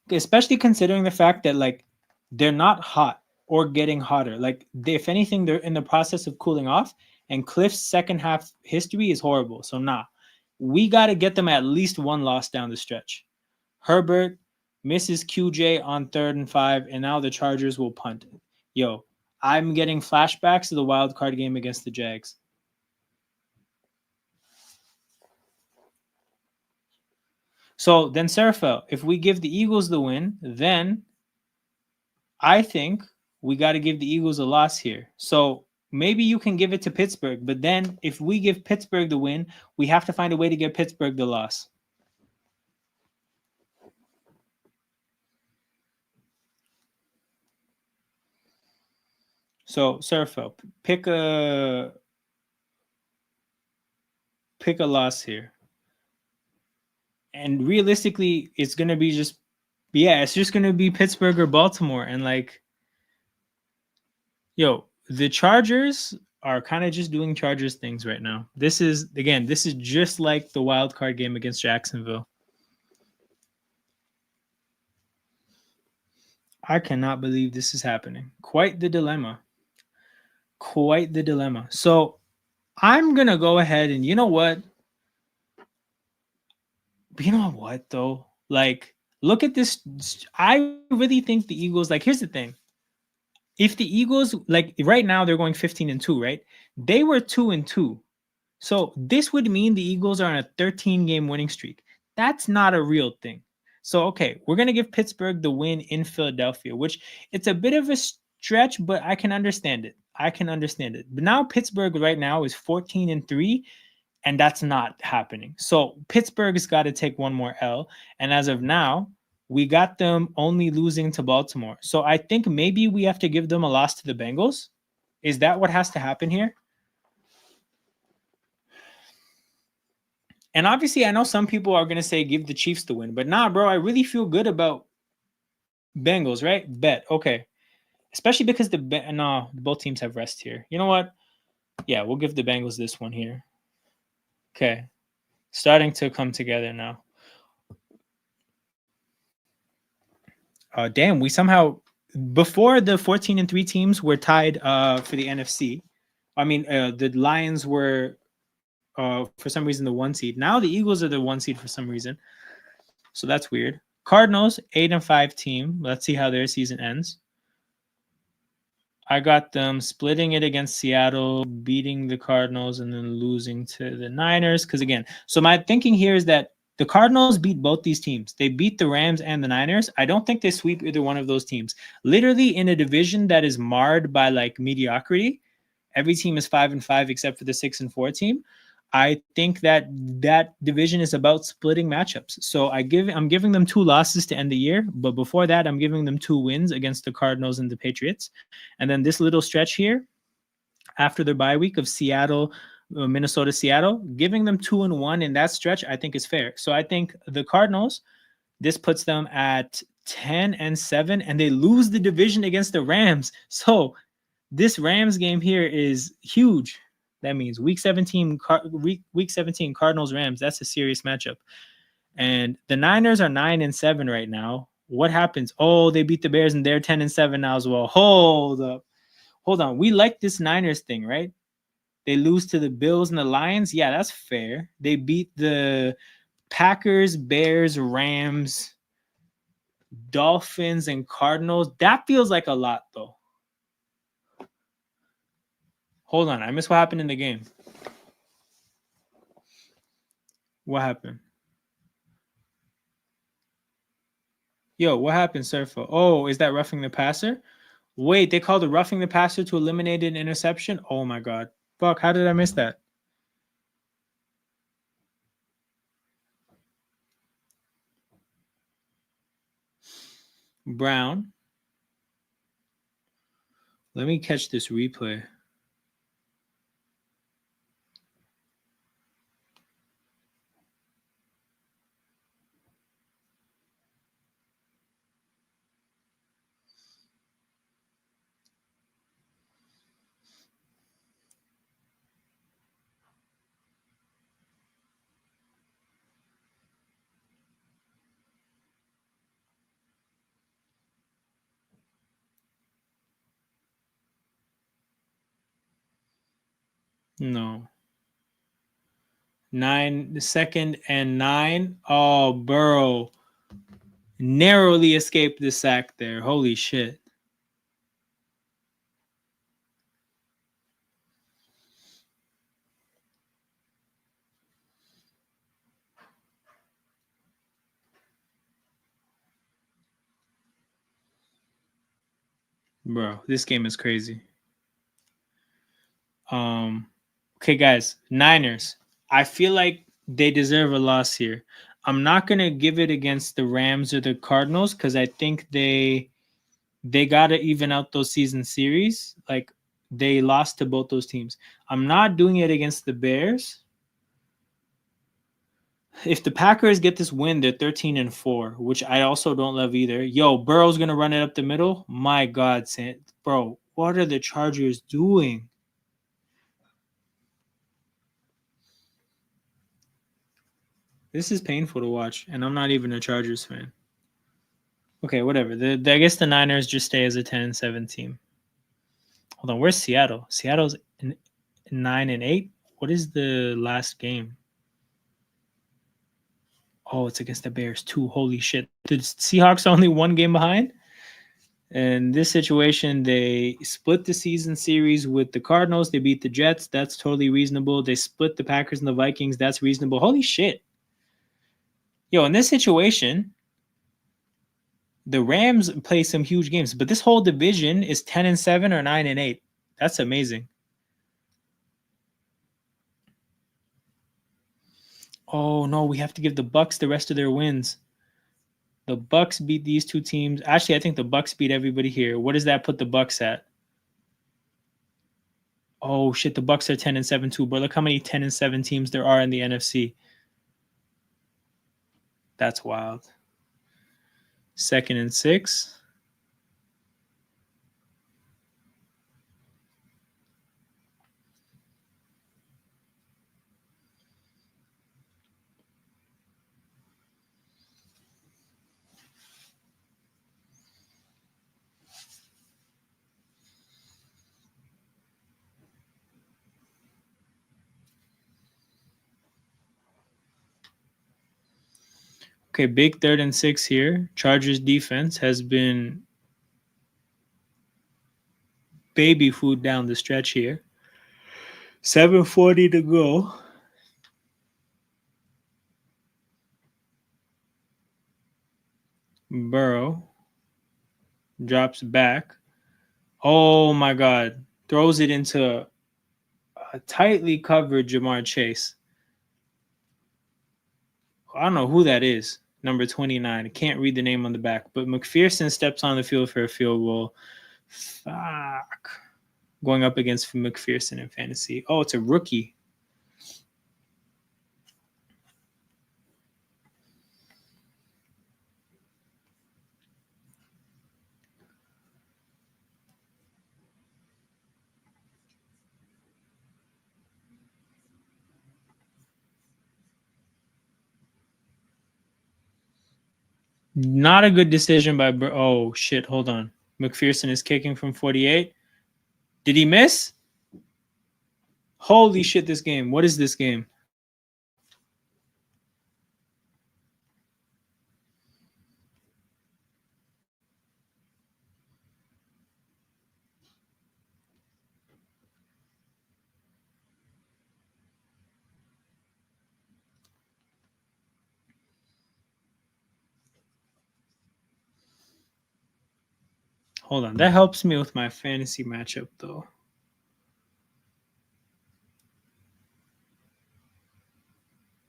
Especially considering the fact that, like, they're not hot or getting hotter. Like, if anything, they're in the process of cooling off, and Cliff's second half history is horrible. So, we got to get them at least one loss down the stretch. Herbert misses QJ on 3rd and 5, and now the Chargers will punt. Yo, I'm getting flashbacks to the wild card game against the Jags. So then, Serafel, if we give the Eagles the win, then I think we got to give the Eagles a loss here. So maybe you can give it to Pittsburgh, but then if we give Pittsburgh the win, we have to find a way to get Pittsburgh the loss. So, Serafel, pick a loss here. And realistically, it's going to be it's just going to be Pittsburgh or Baltimore. And like, yo, the Chargers are kind of just doing Chargers things right now. This is just like the wild card game against Jacksonville. I cannot believe this is happening. Quite the dilemma. So I'm going to go ahead and you know what? You know what, though? Like, look at this. I really think the Eagles, like, here's the thing. If the Eagles, like, right now they're going 15-2, right? They were 2-2. So this would mean the Eagles are on a 13-game winning streak. That's not a real thing. So, okay, we're going to give Pittsburgh the win in Philadelphia, which it's a bit of a stretch, but I can understand it. But now Pittsburgh right now is 14-3, and that's not happening. So Pittsburgh's got to take one more L. And as of now, we got them only losing to Baltimore. So I think maybe we have to give them a loss to the Bengals. Is that what has to happen here? And obviously, I know some people are going to say give the Chiefs the win. But nah, bro, I really feel good about Bengals, right? Bet. Okay. Especially because both teams have rest here. You know what? Yeah, we'll give the Bengals this one here. Okay. Starting to come together now. Damn, we somehow, before the 14-3 teams were tied for the NFC. I mean, the Lions were, for some reason, the 1 seed. Now the Eagles are the 1 seed for some reason. So that's weird. Cardinals, 8-5 team. Let's see how their season ends. I got them splitting it against Seattle, beating the Cardinals, and then losing to the Niners. Because again, so my thinking here is that the Cardinals beat both these teams. They beat the Rams and the Niners. I don't think they sweep either one of those teams. Literally in a division that is marred by like mediocrity, every team is 5-5 except for the 6-4 team. I think that division is about splitting matchups. So I'm giving them 2 losses to end the year, but before that, I'm giving them 2 wins against the Cardinals and the Patriots. And then this little stretch here, after their bye week of Seattle, Minnesota, Seattle, giving them 2-1 in that stretch, I think is fair. So I think the Cardinals, this puts them at 10-7, and they lose the division against the Rams. So this Rams game here is huge. That means week 17 Cardinals Rams. That's a serious matchup. And the Niners are 9-7 right now. What happens? Oh, they beat the Bears and they're 10-7 now as well. Hold up. hold on. We like this Niners thing, right? They lose to the Bills and the Lions. Yeah, that's fair. They beat the Packers, Bears, Rams, Dolphins, and Cardinals. That feels like a lot, though. Hold on. I missed what happened in the game. What happened? Yo, what happened, Surfer? Oh, is that roughing the passer? Wait, they called it roughing the passer to eliminate an interception? Oh my god. Fuck, how did I miss that? Brown. Let me catch this replay. No. 9 second and 9. Oh, Burrow narrowly escaped the sack there. Holy shit. Bro, this game is crazy. Okay, guys, Niners. I feel like they deserve a loss here. I'm not gonna give it against the Rams or the Cardinals because I think they gotta even out those season series. Like they lost to both those teams. I'm not doing it against the Bears. If the Packers get this win, they're 13-4, which I also don't love either. Yo, Burrow's gonna run it up the middle. My God, bro, what are the Chargers doing? This is painful to watch, and I'm not even a Chargers fan. Okay, whatever. I guess the Niners just stay as a 10-7 team. Hold on, where's Seattle? Seattle's 9-8. What is the last game? Oh, it's against the Bears too. Holy shit! The Seahawks are only one game behind. In this situation, they split the season series with the Cardinals. They beat the Jets. That's totally reasonable. They split the Packers and the Vikings. That's reasonable. Holy shit! Yo, in this situation, the Rams play some huge games, but this whole division is 10-7 or 9-8. That's amazing. Oh no, we have to give the Bucks the rest of their wins. The Bucks beat these two teams. Actually, I think the Bucks beat everybody here. What does that put the Bucks at? Oh shit, the Bucks are 10-7 too, but look how many 10-7 teams there are in the NFC. That's wild. 2nd-6. Okay, big 3rd-6 here. Chargers defense has been baby food down the stretch here. 7:40 to go. Burrow drops back. Oh my God. Throws it into a tightly covered Jamar Chase. I don't know who that is. Number 29. I can't read the name on the back, but McPherson steps on the field for a field goal. Fuck. Going up against McPherson in fantasy. Oh, it's a rookie. Not a good decision by oh shit, hold on. McPherson is kicking from 48. Did he miss? Holy shit, this game. What is this game? Hold on. That helps me with my fantasy matchup, though.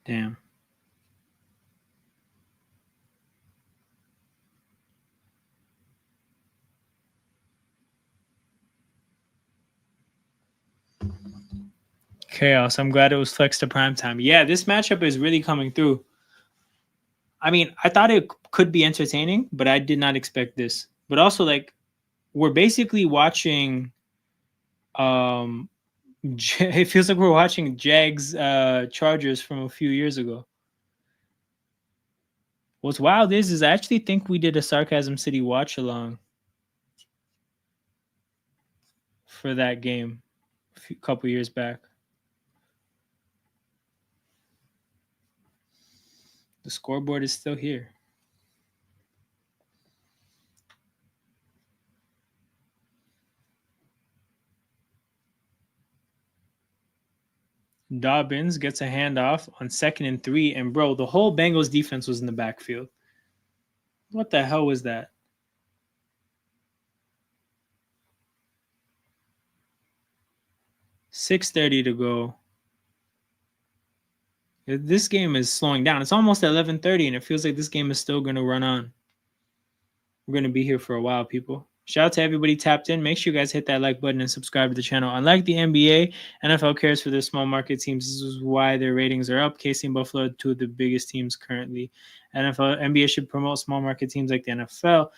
Damn. Chaos. I'm glad it was flexed to prime time. Yeah, this matchup is really coming through. I mean, I thought it could be entertaining, but I did not expect this. But also, like, we're basically watching. It feels like we're watching Jags Chargers from a few years ago. What's wild is I actually think we did a Sarcasm City watch along for that game a couple years back. The scoreboard is still here. Dobbins gets a handoff on 2nd and 3, and bro, the whole Bengals defense was in the backfield. What the hell was that? $6:30 to go. This game is slowing down. It's almost 11:30, and it feels like this game is still going to run on. We're going to be here for a while, people. Shout out to everybody tapped in. Make sure you guys hit that like button and subscribe to the channel. Unlike the NBA, NFL cares for their small market teams. This is why their ratings are up. KC and Buffalo are two of the biggest teams currently. NBA should promote small market teams like the NFL.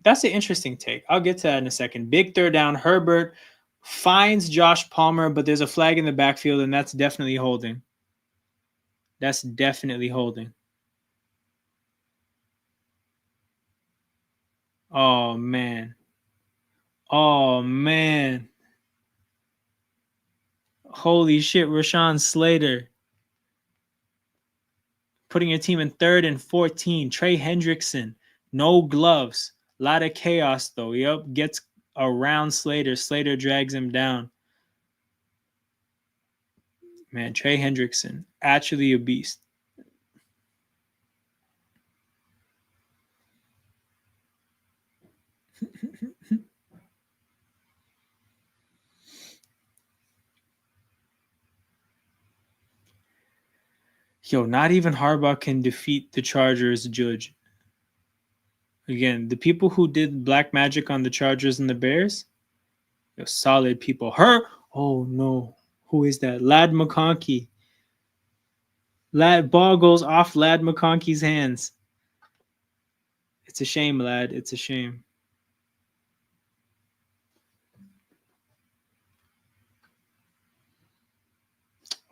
That's an interesting take. I'll get to that in a second. Big third down. Herbert finds Josh Palmer, but there's a flag in the backfield, and that's definitely holding. That's definitely holding. Oh, man. Oh, man. Holy shit, Rashawn Slater. Putting your team in 3rd and 14. Trey Hendrickson. No gloves. A lot of chaos, though. Yep, gets around Slater. Slater drags him down. Man, Trey Hendrickson. Actually a beast. Yo, not even Harbaugh can defeat the Chargers judge. Again, the people who did black magic on the Chargers and the Bears, yo, solid people. Oh no, who is that? Lad McConkey. Ball goes off Lad McConkey's hands. It's a shame, lad. It's a shame.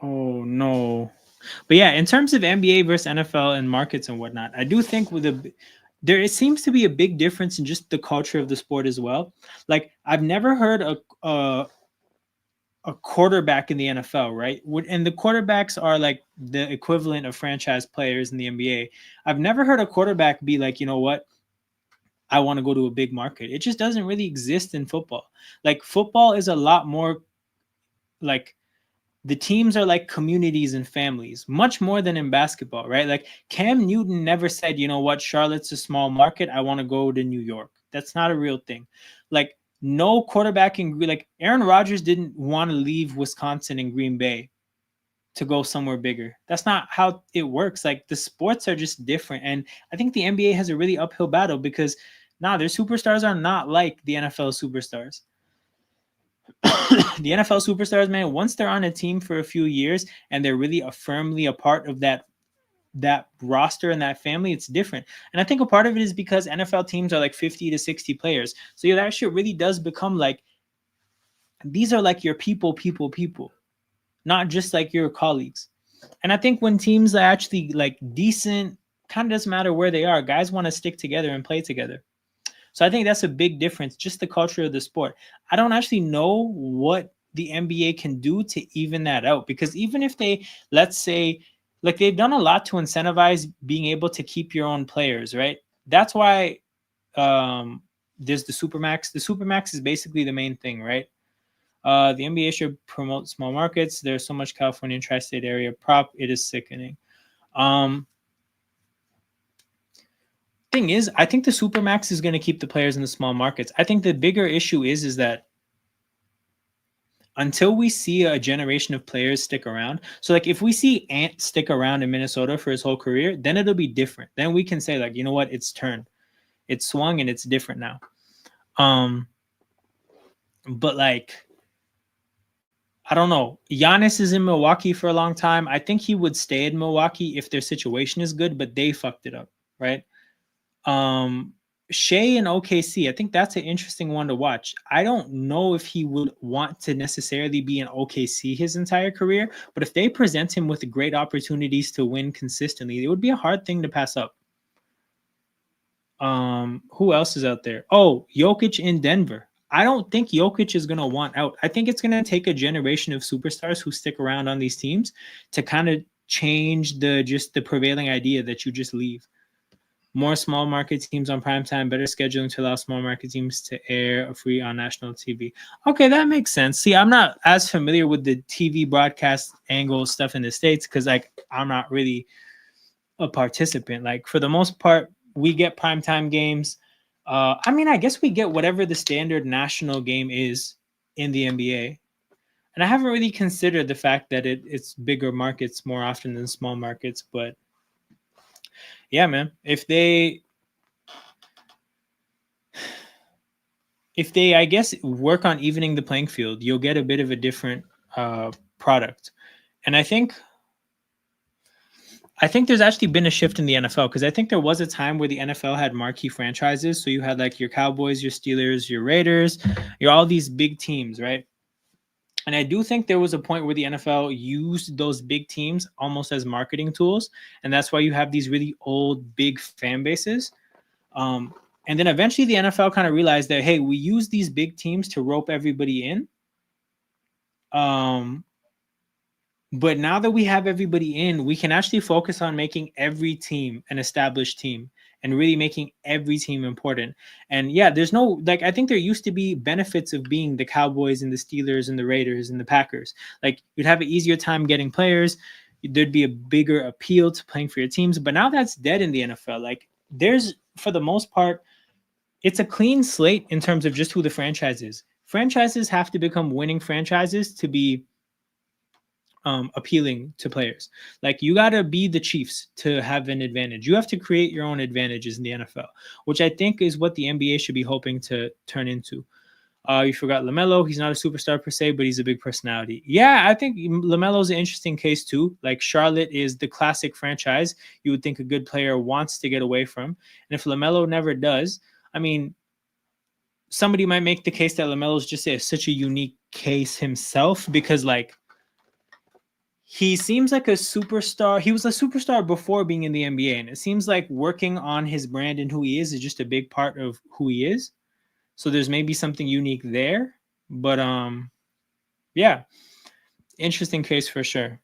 Oh no. But yeah, in terms of NBA versus NFL and markets and whatnot, I do think it seems to be a big difference in just the culture of the sport as well. Like I've never heard a quarterback in the NFL, right? And the quarterbacks are like the equivalent of franchise players in the NBA. I've never heard a quarterback be like, you know what? I want to go to a big market. It just doesn't really exist in football. Like football is a lot more like the teams are like communities and families, much more than in basketball, right? Like Cam Newton never said, you know what, Charlotte's a small market. I want to go to New York. That's not a real thing. Like no quarterback like Aaron Rodgers didn't want to leave Wisconsin and Green Bay to go somewhere bigger. That's not how it works. Like the sports are just different. And I think the NBA has a really uphill battle because their superstars are not like the NFL superstars. The NFL superstars, man, once they're on a team for a few years and they're really firmly a part of that roster and that family, it's different. And I think a part of it is because NFL teams are like 50 to 60 players. So yeah, that shit really does become like, these are like your people, not just like your colleagues. And I think when teams are actually like decent, kind of doesn't matter where they are, guys want to stick together and play together. So I think that's a big difference, just the culture of the sport. I don't actually know what the NBA can do to even that out, because even if they, let's say, like they've done a lot to incentivize being able to keep your own players, right? That's why there's the Supermax. The Supermax is basically the main thing, right? The NBA should promote small markets. There's so much California and tri-state area prop. It is sickening. Thing is, I think the Supermax is going to keep the players in the small markets. I think the bigger issue is that until we see a generation of players stick around, so like if we see Ant stick around in Minnesota for his whole career, then it'll be different. Then we can say like, you know what, it's turned, it's swung, and it's different now. But like, I don't know. Giannis is in Milwaukee for a long time. I think he would stay in Milwaukee if their situation is good, but they fucked it up, right? Shea and OKC, I think that's an interesting one to watch. I don't know if he would want to necessarily be in OKC his entire career, but if they present him with great opportunities to win consistently, it would be a hard thing to pass up. Who else is out there? Oh, Jokic in Denver. I don't think Jokic is going to want out. I think it's going to take a generation of superstars who stick around on these teams to kind of change the prevailing idea that you just leave. More small market teams on primetime, better scheduling to allow small market teams to air free on national TV. Okay, that makes sense. See, I'm not as familiar with the TV broadcast angle stuff in the States because like I'm not really a participant. Like for the most part, we get primetime games. I mean, I guess we get whatever the standard national game is in the NBA. And I haven't really considered the fact that it's bigger markets more often than small markets, but yeah, man. If they I guess work on evening the playing field, you'll get a bit of a different product. And I think there's actually been a shift in the NFL because I think there was a time where the NFL had marquee franchises. So you had like your Cowboys, your Steelers, your Raiders, your all these big teams, right? And I do think there was a point where the NFL used those big teams almost as marketing tools. And that's why you have these really old, big fan bases. And then eventually the NFL kind of realized that, hey, we use these big teams to rope everybody in. But now that we have everybody in, we can actually focus on making every team an established team and really making every team important. And yeah, there's no, like, I think there used to be benefits of being the Cowboys and the Steelers and the Raiders and the Packers. Like, you'd have an easier time getting players. There'd be a bigger appeal to playing for your teams. But now that's dead in the NFL. Like, there's, for the most part, it's a clean slate in terms of just who the franchise is. Franchises have to become winning franchises to be appealing to players. Like, you got to be the Chiefs to have an advantage. You have to create your own advantages in the NFL, which I think is what the NBA should be hoping to turn into. You forgot LaMelo. He's not a superstar per se, but he's a big personality. Yeah, I think LaMelo's an interesting case too. Like, Charlotte is the classic franchise you would think a good player wants to get away from. And if LaMelo never does, I mean, somebody might make the case that LaMelo's just such a unique case himself because, like, he seems like a superstar. He was a superstar before being in the NBA, and it seems like working on his brand and who he is just a big part of who he is. So there's maybe something unique there, but yeah, interesting case for sure.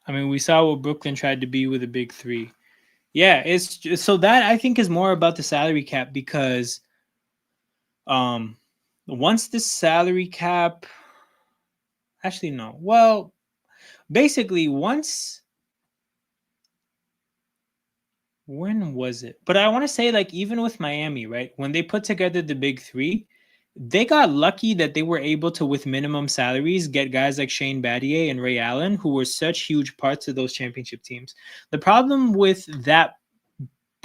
I mean, we saw what Brooklyn tried to be with a big three. Yeah, it's just, so that I think is more about the salary cap because once the salary cap, actually no. Well, basically once, when was it? But I want to say, like, even with Miami, right? When they put together the big three, they got lucky that they were able to, with minimum salaries, get guys like Shane Battier and Ray Allen, who were such huge parts of those championship teams. The problem with that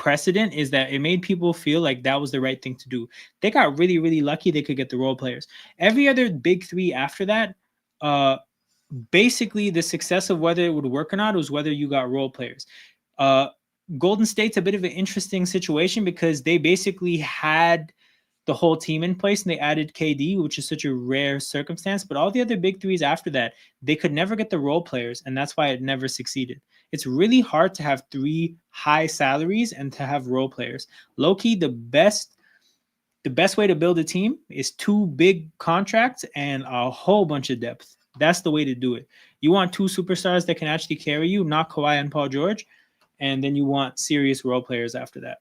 precedent is that it made people feel like that was the right thing to do. They got really, really lucky they could get the role players. Every other big three after that, basically the success of whether it would work or not was whether you got role players. Uh, Golden State's a bit of an interesting situation because they basically had the whole team in place and they added KD, which is such a rare circumstance. But all the other big threes after that, they could never get the role players, and that's why it never succeeded. It's really hard to have three high salaries and to have role players. Low-key, the best way to build a team is two big contracts and a whole bunch of depth. That's the way to do it. You want two superstars that can actually carry you, not Kawhi and Paul George, and then you want serious role players after that.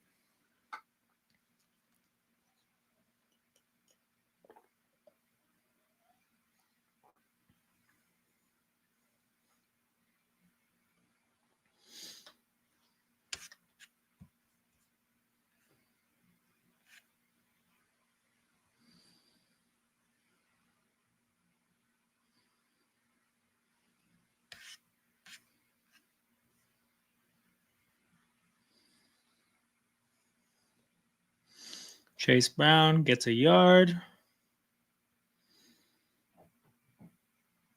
Chase Brown gets a yard.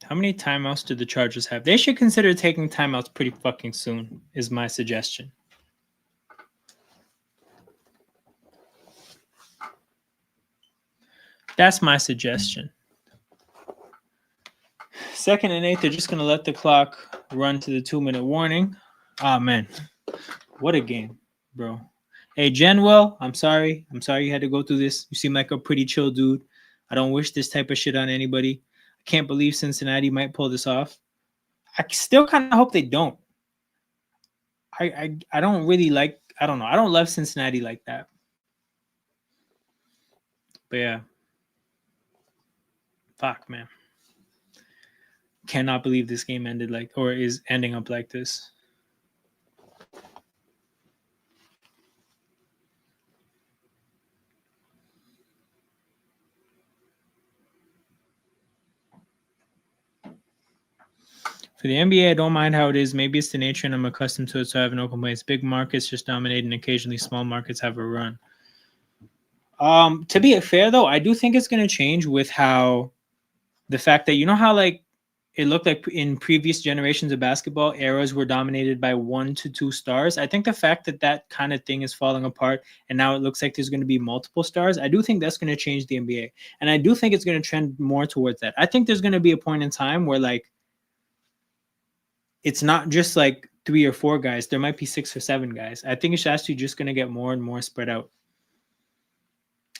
How many timeouts do the Chargers have? They should consider taking timeouts pretty fucking soon, is my suggestion. That's my suggestion. 2nd and 8, they're just going to let the clock run to the 2-minute warning. Oh, man. What a game, bro. Hey, Genwell, I'm sorry. I'm sorry you had to go through this. You seem like a pretty chill dude. I don't wish this type of shit on anybody. I can't believe Cincinnati might pull this off. I still kind of hope they don't. I don't really like, I don't know. I don't love Cincinnati like that. But yeah. Fuck, man. Cannot believe this game ended like, or is ending up like this. For the NBA, I don't mind how it is. Maybe it's the nature and I'm accustomed to it, so I have no complaints. Big markets just dominate and occasionally small markets have a run. To be fair, though, I do think it's going to change with how the fact that, you know how like it looked like in previous generations of basketball, eras were dominated by 1 to 2 stars. I think the fact that that kind of thing is falling apart and now it looks like there's going to be multiple stars, I do think that's going to change the NBA. And I do think it's going to trend more towards that. I think there's going to be a point in time where like it's not just like 3 or 4 guys. There might be 6 or 7 guys. I think it's actually just going to get more and more spread out.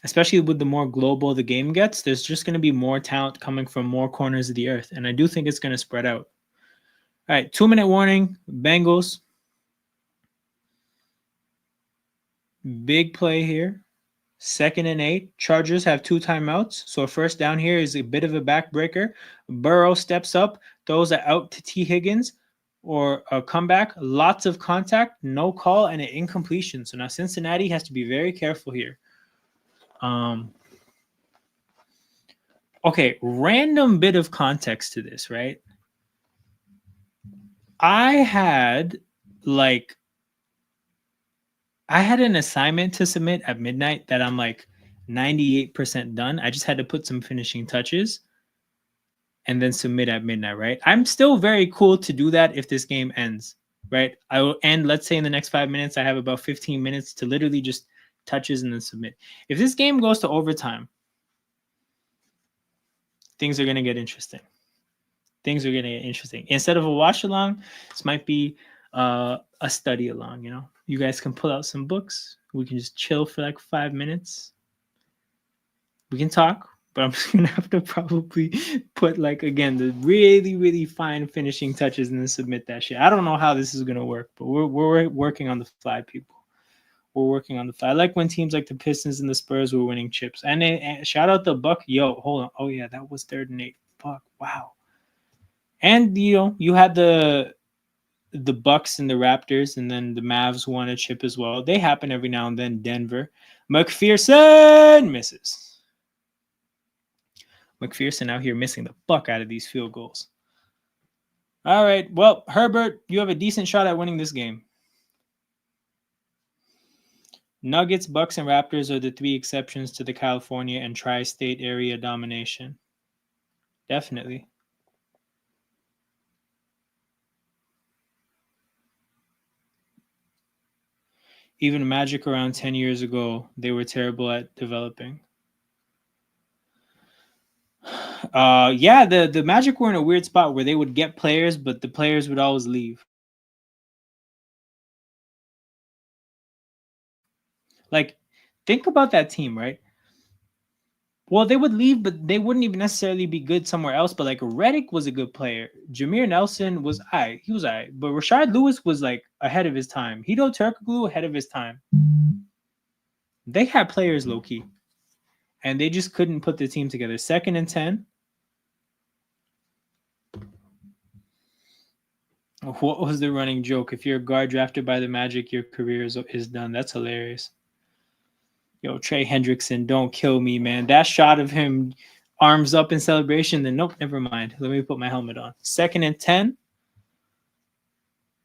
Especially with the more global the game gets, there's just going to be more talent coming from more corners of the earth. And I do think it's going to spread out. All right, 2-minute warning. Bengals. Big play here. 2nd and 8. Chargers have 2 timeouts. So a first down here is a bit of a backbreaker. Burrow steps up, throws it out to T. Higgins or a comeback. Lots of contact, no call, and an incompletion. So now Cincinnati has to be very careful here. Okay, random bit of context to this, right? I had an assignment to submit at midnight that I'm like 98% done. I just had to put some finishing touches and then submit at midnight, right? I'm still very cool to do that if this game ends, right? I will end, let's say in the next 5 minutes, I have about 15 minutes to literally just touches and then submit. If this game goes to overtime, things are going to get interesting. Instead of a watch along, this might be a study along, you know? You guys can pull out some books. We can just chill for like 5 minutes. We can talk, but I'm just going to have to probably put like, again, the really, really fine finishing touches and then submit that shit. I don't know how this is going to work, but we're working on the fly, people. We're working on the fly. I like when teams like the Pistons and the Spurs were winning chips. And shout out the Buck. Yo, hold on. Oh, yeah, that was 3rd and 8. Fuck, wow. And, you know, you had the Bucks and the Raptors, and then the Mavs won a chip as well. They happen every now and then. Denver. McPherson misses. McPherson out here missing the fuck out of these field goals. All right. Well, Herbert, you have a decent shot at winning this game. Nuggets, Bucks, and Raptors are the three exceptions to the California and tri-state area domination. Definitely. Even Magic around 10 years ago, they were terrible at developing. Yeah, the Magic were in a weird spot where they would get players, but the players would always leave. Like, think about that team, right? Well, they would leave, but they wouldn't even necessarily be good somewhere else. But like Redick was a good player. Jameer Nelson was he was but Rashard Lewis was like ahead of his time. Hito Turkoglu ahead of his time. They had players low key, and they just couldn't put the team together. 2nd and 10. What was the running joke? If you're a guard drafted by the Magic, your career is done. That's hilarious. Yo, Trey Hendrickson, don't kill me, man. That shot of him arms up in celebration, then nope, never mind. Let me put my helmet on. 2nd and 10.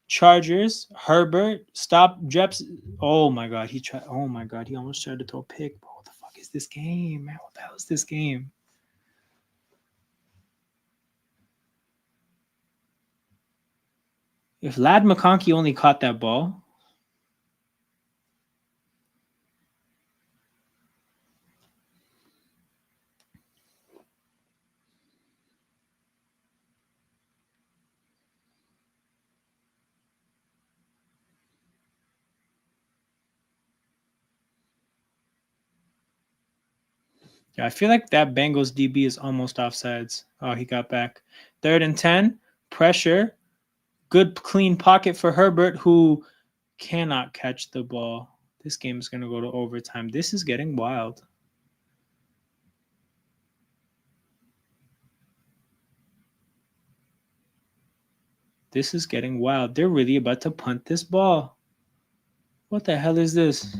Chargers, Herbert, stop Jeps. Oh my god, he tried. Oh my god, he almost tried to throw a pick. Bro, what the fuck is this game, man? What the hell is this game? If Lad McConkey only caught that ball. Yeah, I feel like that Bengals DB is almost offsides. Oh, he got back. 3rd and 10. Pressure. Good clean pocket for Herbert, who cannot catch the ball. This game is going to go to overtime. This is getting wild. This is getting wild. They're really about to punt this ball. What the hell is this?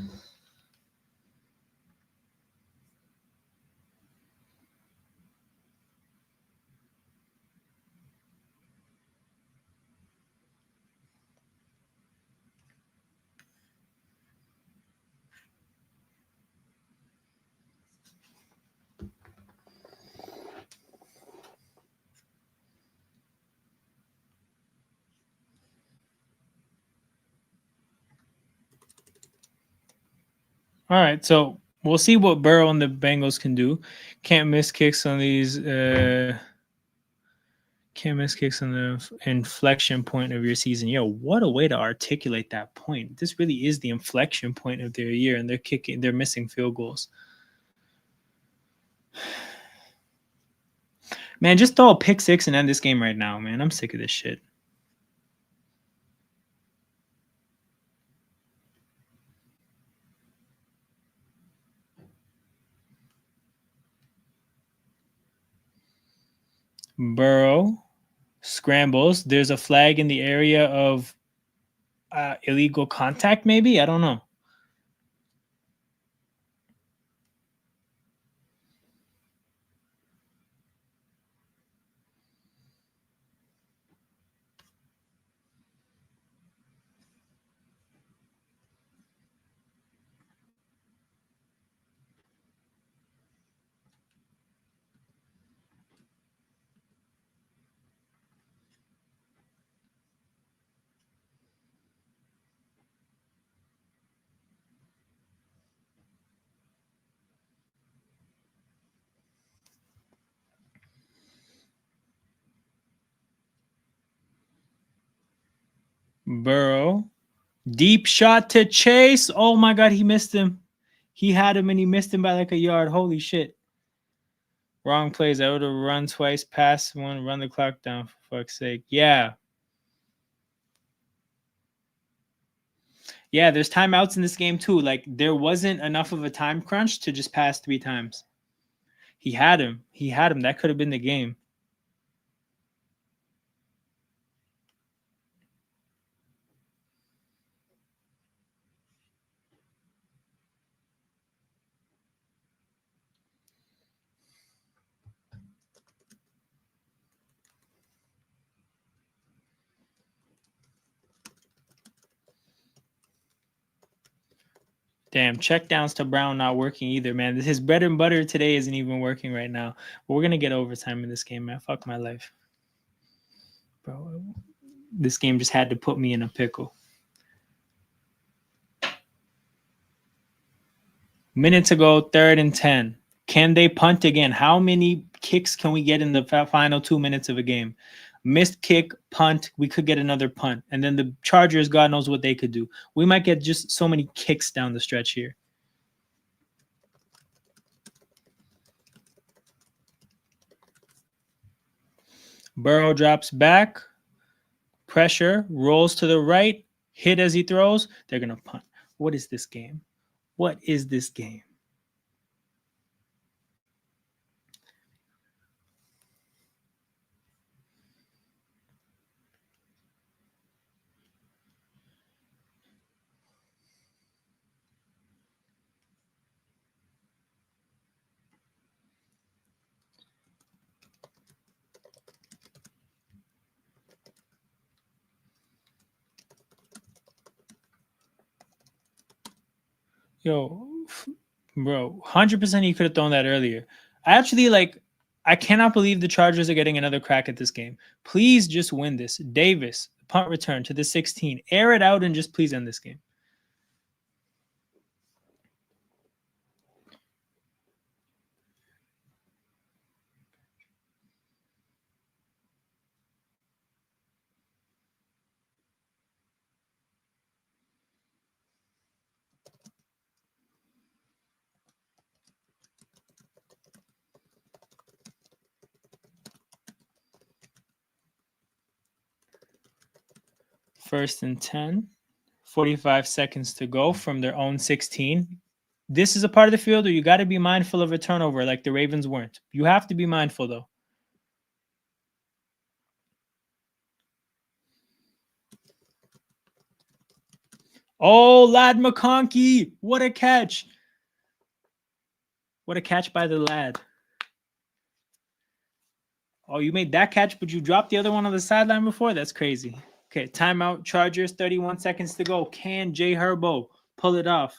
All right, so we'll see what Burrow and the Bengals can do. Can't miss kicks on these. Can't miss kicks on the inflection point of your season. Yo, what a way to articulate that point. This really is the inflection point of their year, and they're missing field goals. Man, just throw a pick six and end this game right now, man. I'm sick of this shit. Burrow scrambles. There's a flag in the area of illegal contact, maybe? I don't know. Burrow. Deep shot to Chase. Oh my God, he missed him. He had him and he missed him by like a yard. Holy shit. Wrong plays. I would have run twice, pass one, run the clock down, for fuck's sake. Yeah. Yeah, there's timeouts in this game too. Like, there wasn't enough of a time crunch to just pass 3 times. He had him. He had him. That could have been the game. Damn, check downs to Brown not working either, man. His bread and butter today isn't even working right now. But we're gonna get overtime in this game, man. Fuck my life, bro. This game just had to put me in a pickle. Minutes ago, 3rd and 10. Can they punt again? How many kicks can we get in the final 2 minutes of a game? Missed kick, punt, we could get another punt. And then the Chargers, God knows what they could do. We might get just so many kicks down the stretch here. Burrow drops back. Pressure, rolls to the right, hit as he throws. They're going to punt. What is this game? What is this game? Yo, bro, 100% he could have thrown that earlier. I cannot believe the Chargers are getting another crack at this game. Please just win this. Davis, punt return to the 16. Air it out and just please end this game. First and 10. 45 seconds to go from their own 16. This is a part of the field where you got to be mindful of a turnover like the Ravens weren't. You have to be mindful, though. Oh, Lad McConkey. What a catch. What a catch by the lad. Oh, you made that catch, but you dropped the other one on the sideline before? That's crazy. Okay, timeout. Chargers, 31 seconds to go. Can Jay Herbo pull it off?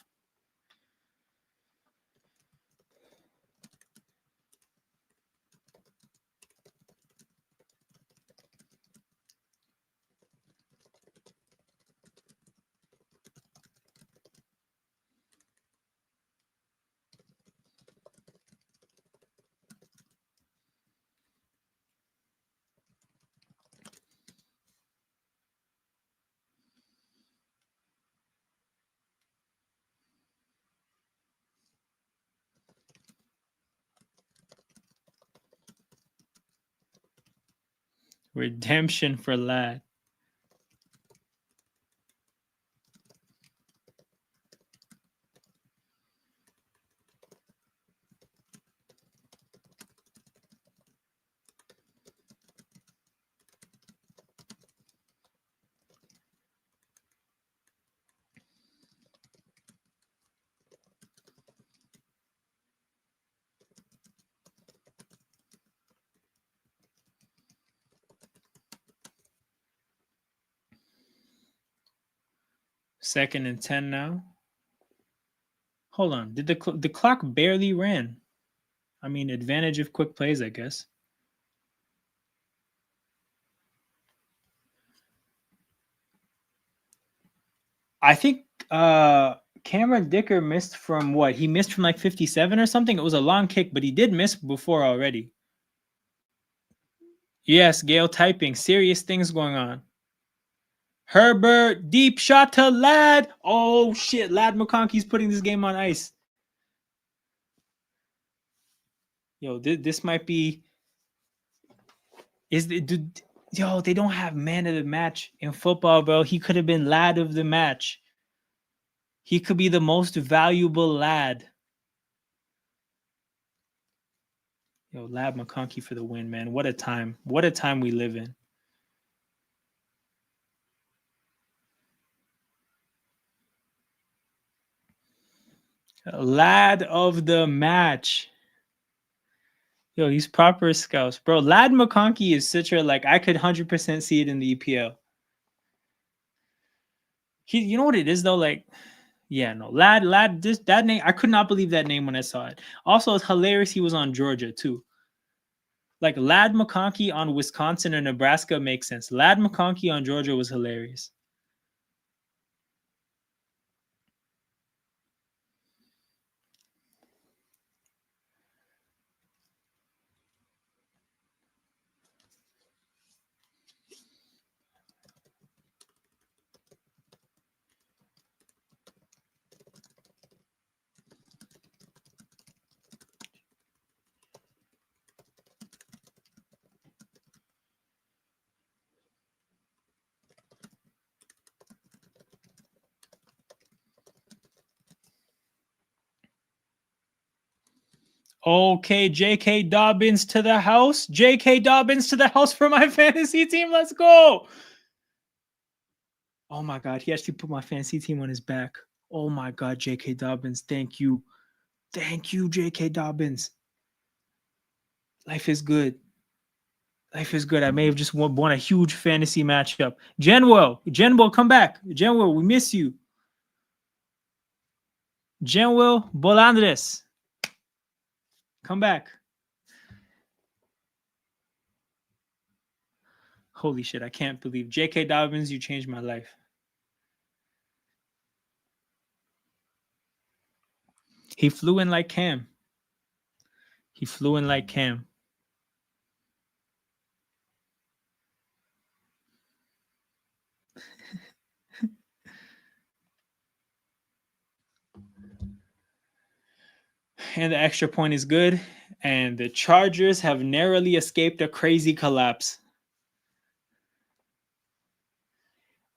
Redemption for Lad. Second and 10 now. Hold on. Did the clock barely ran? I mean, advantage of quick plays, I guess. I think Cameron Dicker missed from what? He missed from like 57 or something. It was a long kick, but he did miss before already. Yes, Gail typing. Serious things going on. Herbert, deep shot to Lad. Oh, shit. Lad McConkey's putting this game on ice. Yo, this might be... Yo, they don't have man of the match in football, bro. He could have been lad of the match. He could be the most valuable lad. Yo, Lad McConkey for the win, man. What a time. What a time we live in. Lad of the match. Yo, he's proper scouts. Bro, Lad McConkey is such a, like, I could 100% see it in the EPL. You know what it is, though? Like, Yeah, no, lad. That name, I could not believe that name when I saw it. Also, it's hilarious. He was on Georgia too. Like Lad McConkey on Wisconsin or Nebraska makes sense. Lad McConkey on Georgia was hilarious. Okay, J.K. Dobbins to the house. J.K. Dobbins to the house for my fantasy team. Let's go. Oh my God, he actually put my fantasy team on his back. Oh my God, J.K. Dobbins. Thank you. Thank you, J.K. Dobbins. Life is good. Life is good. I may have just won a huge fantasy matchup. Genwell, come back. Genwell, we miss you. Genwell Bolandres, come back. Holy shit, I can't believe J.K. Dobbins, you changed my life. He flew in like Cam. He flew in like Cam. And the extra point is good. And the Chargers have narrowly escaped a crazy collapse.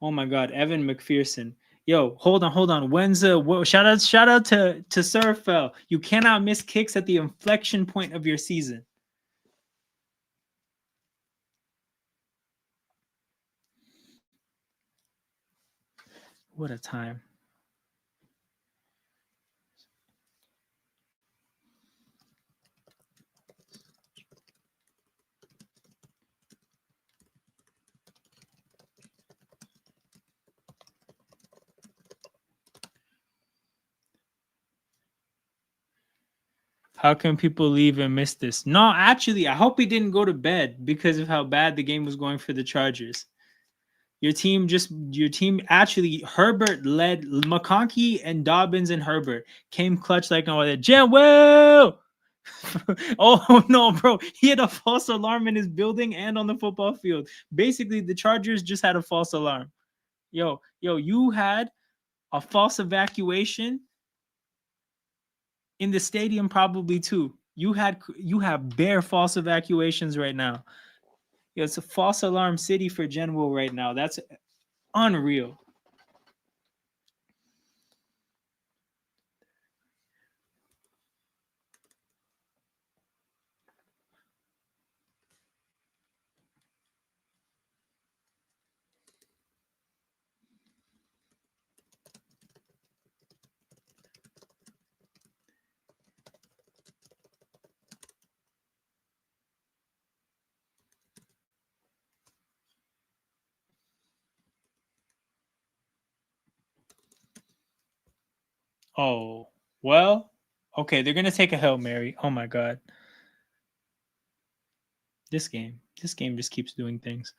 Oh my God, Evan McPherson. Yo, hold on. When's shout out to Surfell. You cannot miss kicks at the inflection point of your season. What a time. How can people leave and miss this? No, actually, I hope he didn't go to bed because of how bad the game was going for the Chargers. Your team actually, Herbert led McConkey and Dobbins and Herbert came clutch like no other. Janwell! Oh no, bro. He had a false alarm in his building and on the football field. Basically, the Chargers just had a false alarm. Yo, you had a false evacuation in the stadium probably too. You have bare false evacuations right now. Yo, it's a false alarm city for Genwell right now. That's unreal. Oh, well, okay, they're gonna take a Hail Mary. Oh my God. This game just keeps doing things.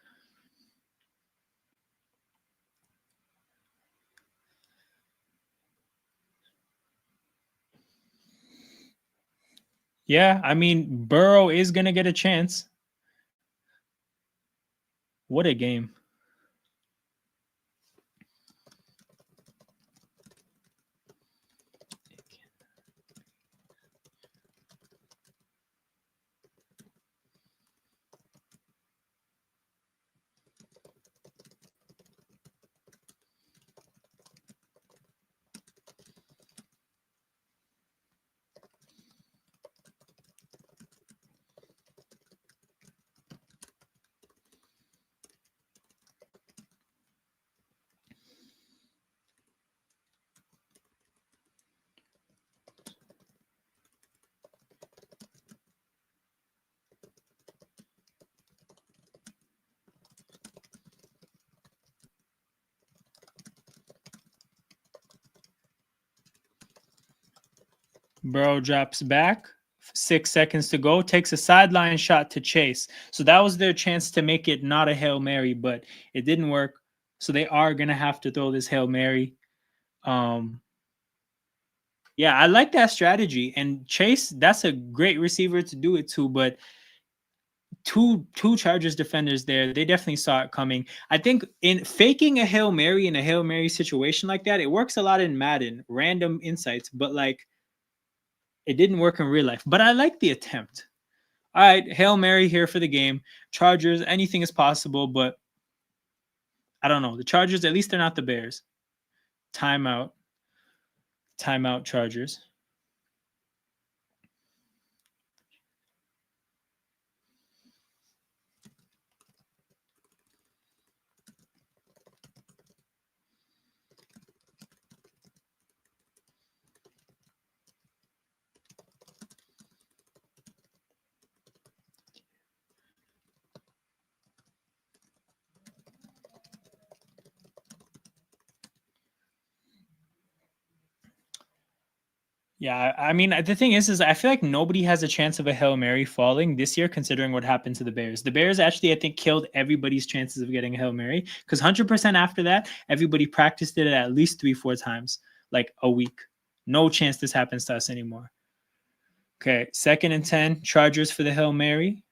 Yeah, I mean, Burrow is gonna get a chance. What a game. Burrow drops back. 6 seconds to go. Takes a sideline shot to Chase. So that was their chance to make it not a Hail Mary, but it didn't work. So they are going to have to throw this Hail Mary. Yeah, I like that strategy. And Chase, that's a great receiver to do it to, but two Chargers defenders there, they definitely saw it coming. I think in faking a Hail Mary in a Hail Mary situation like that, it works a lot in Madden, random insights, but like it didn't work in real life. But I like the attempt. All right, Hail Mary here for the game. Chargers, anything is possible, but I don't know. The Chargers, at least they're not the Bears. Timeout. Timeout, Chargers. Yeah, I mean, the thing is I feel like nobody has a chance of a Hail Mary falling this year, considering what happened to the Bears. The Bears actually, I think, killed everybody's chances of getting a Hail Mary because 100% after that, everybody practiced it at least 3-4 times, like a week. No chance this happens to us anymore. Okay, 2nd and 10, Chargers for the Hail Mary.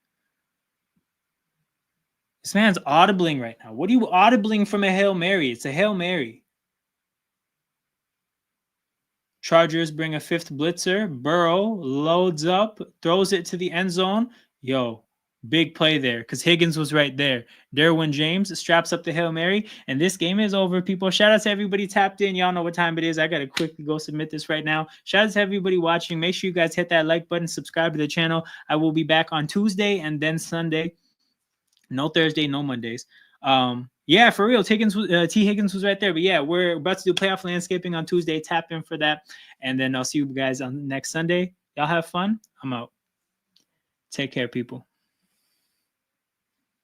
This man's audibling right now. What are you audibling from a Hail Mary? It's a Hail Mary. Chargers bring a 5th blitzer. Burrow loads up, throws it to the end zone. Yo, big play there because Higgins was right there. Derwin James straps up the Hail Mary, and this game is over, people. Shout out to everybody tapped in. Y'all know what time it is. I got to quickly go submit this right now. Shout out to everybody watching. Make sure you guys hit that like button, subscribe to the channel. I will be back on Tuesday and then Sunday. No Thursday, no Mondays. Yeah, for real. T. Higgins was right there. But yeah, we're about to do playoff landscaping on Tuesday. Tap in for that. And then I'll see you guys on next Sunday. Y'all have fun. I'm out. Take care, people.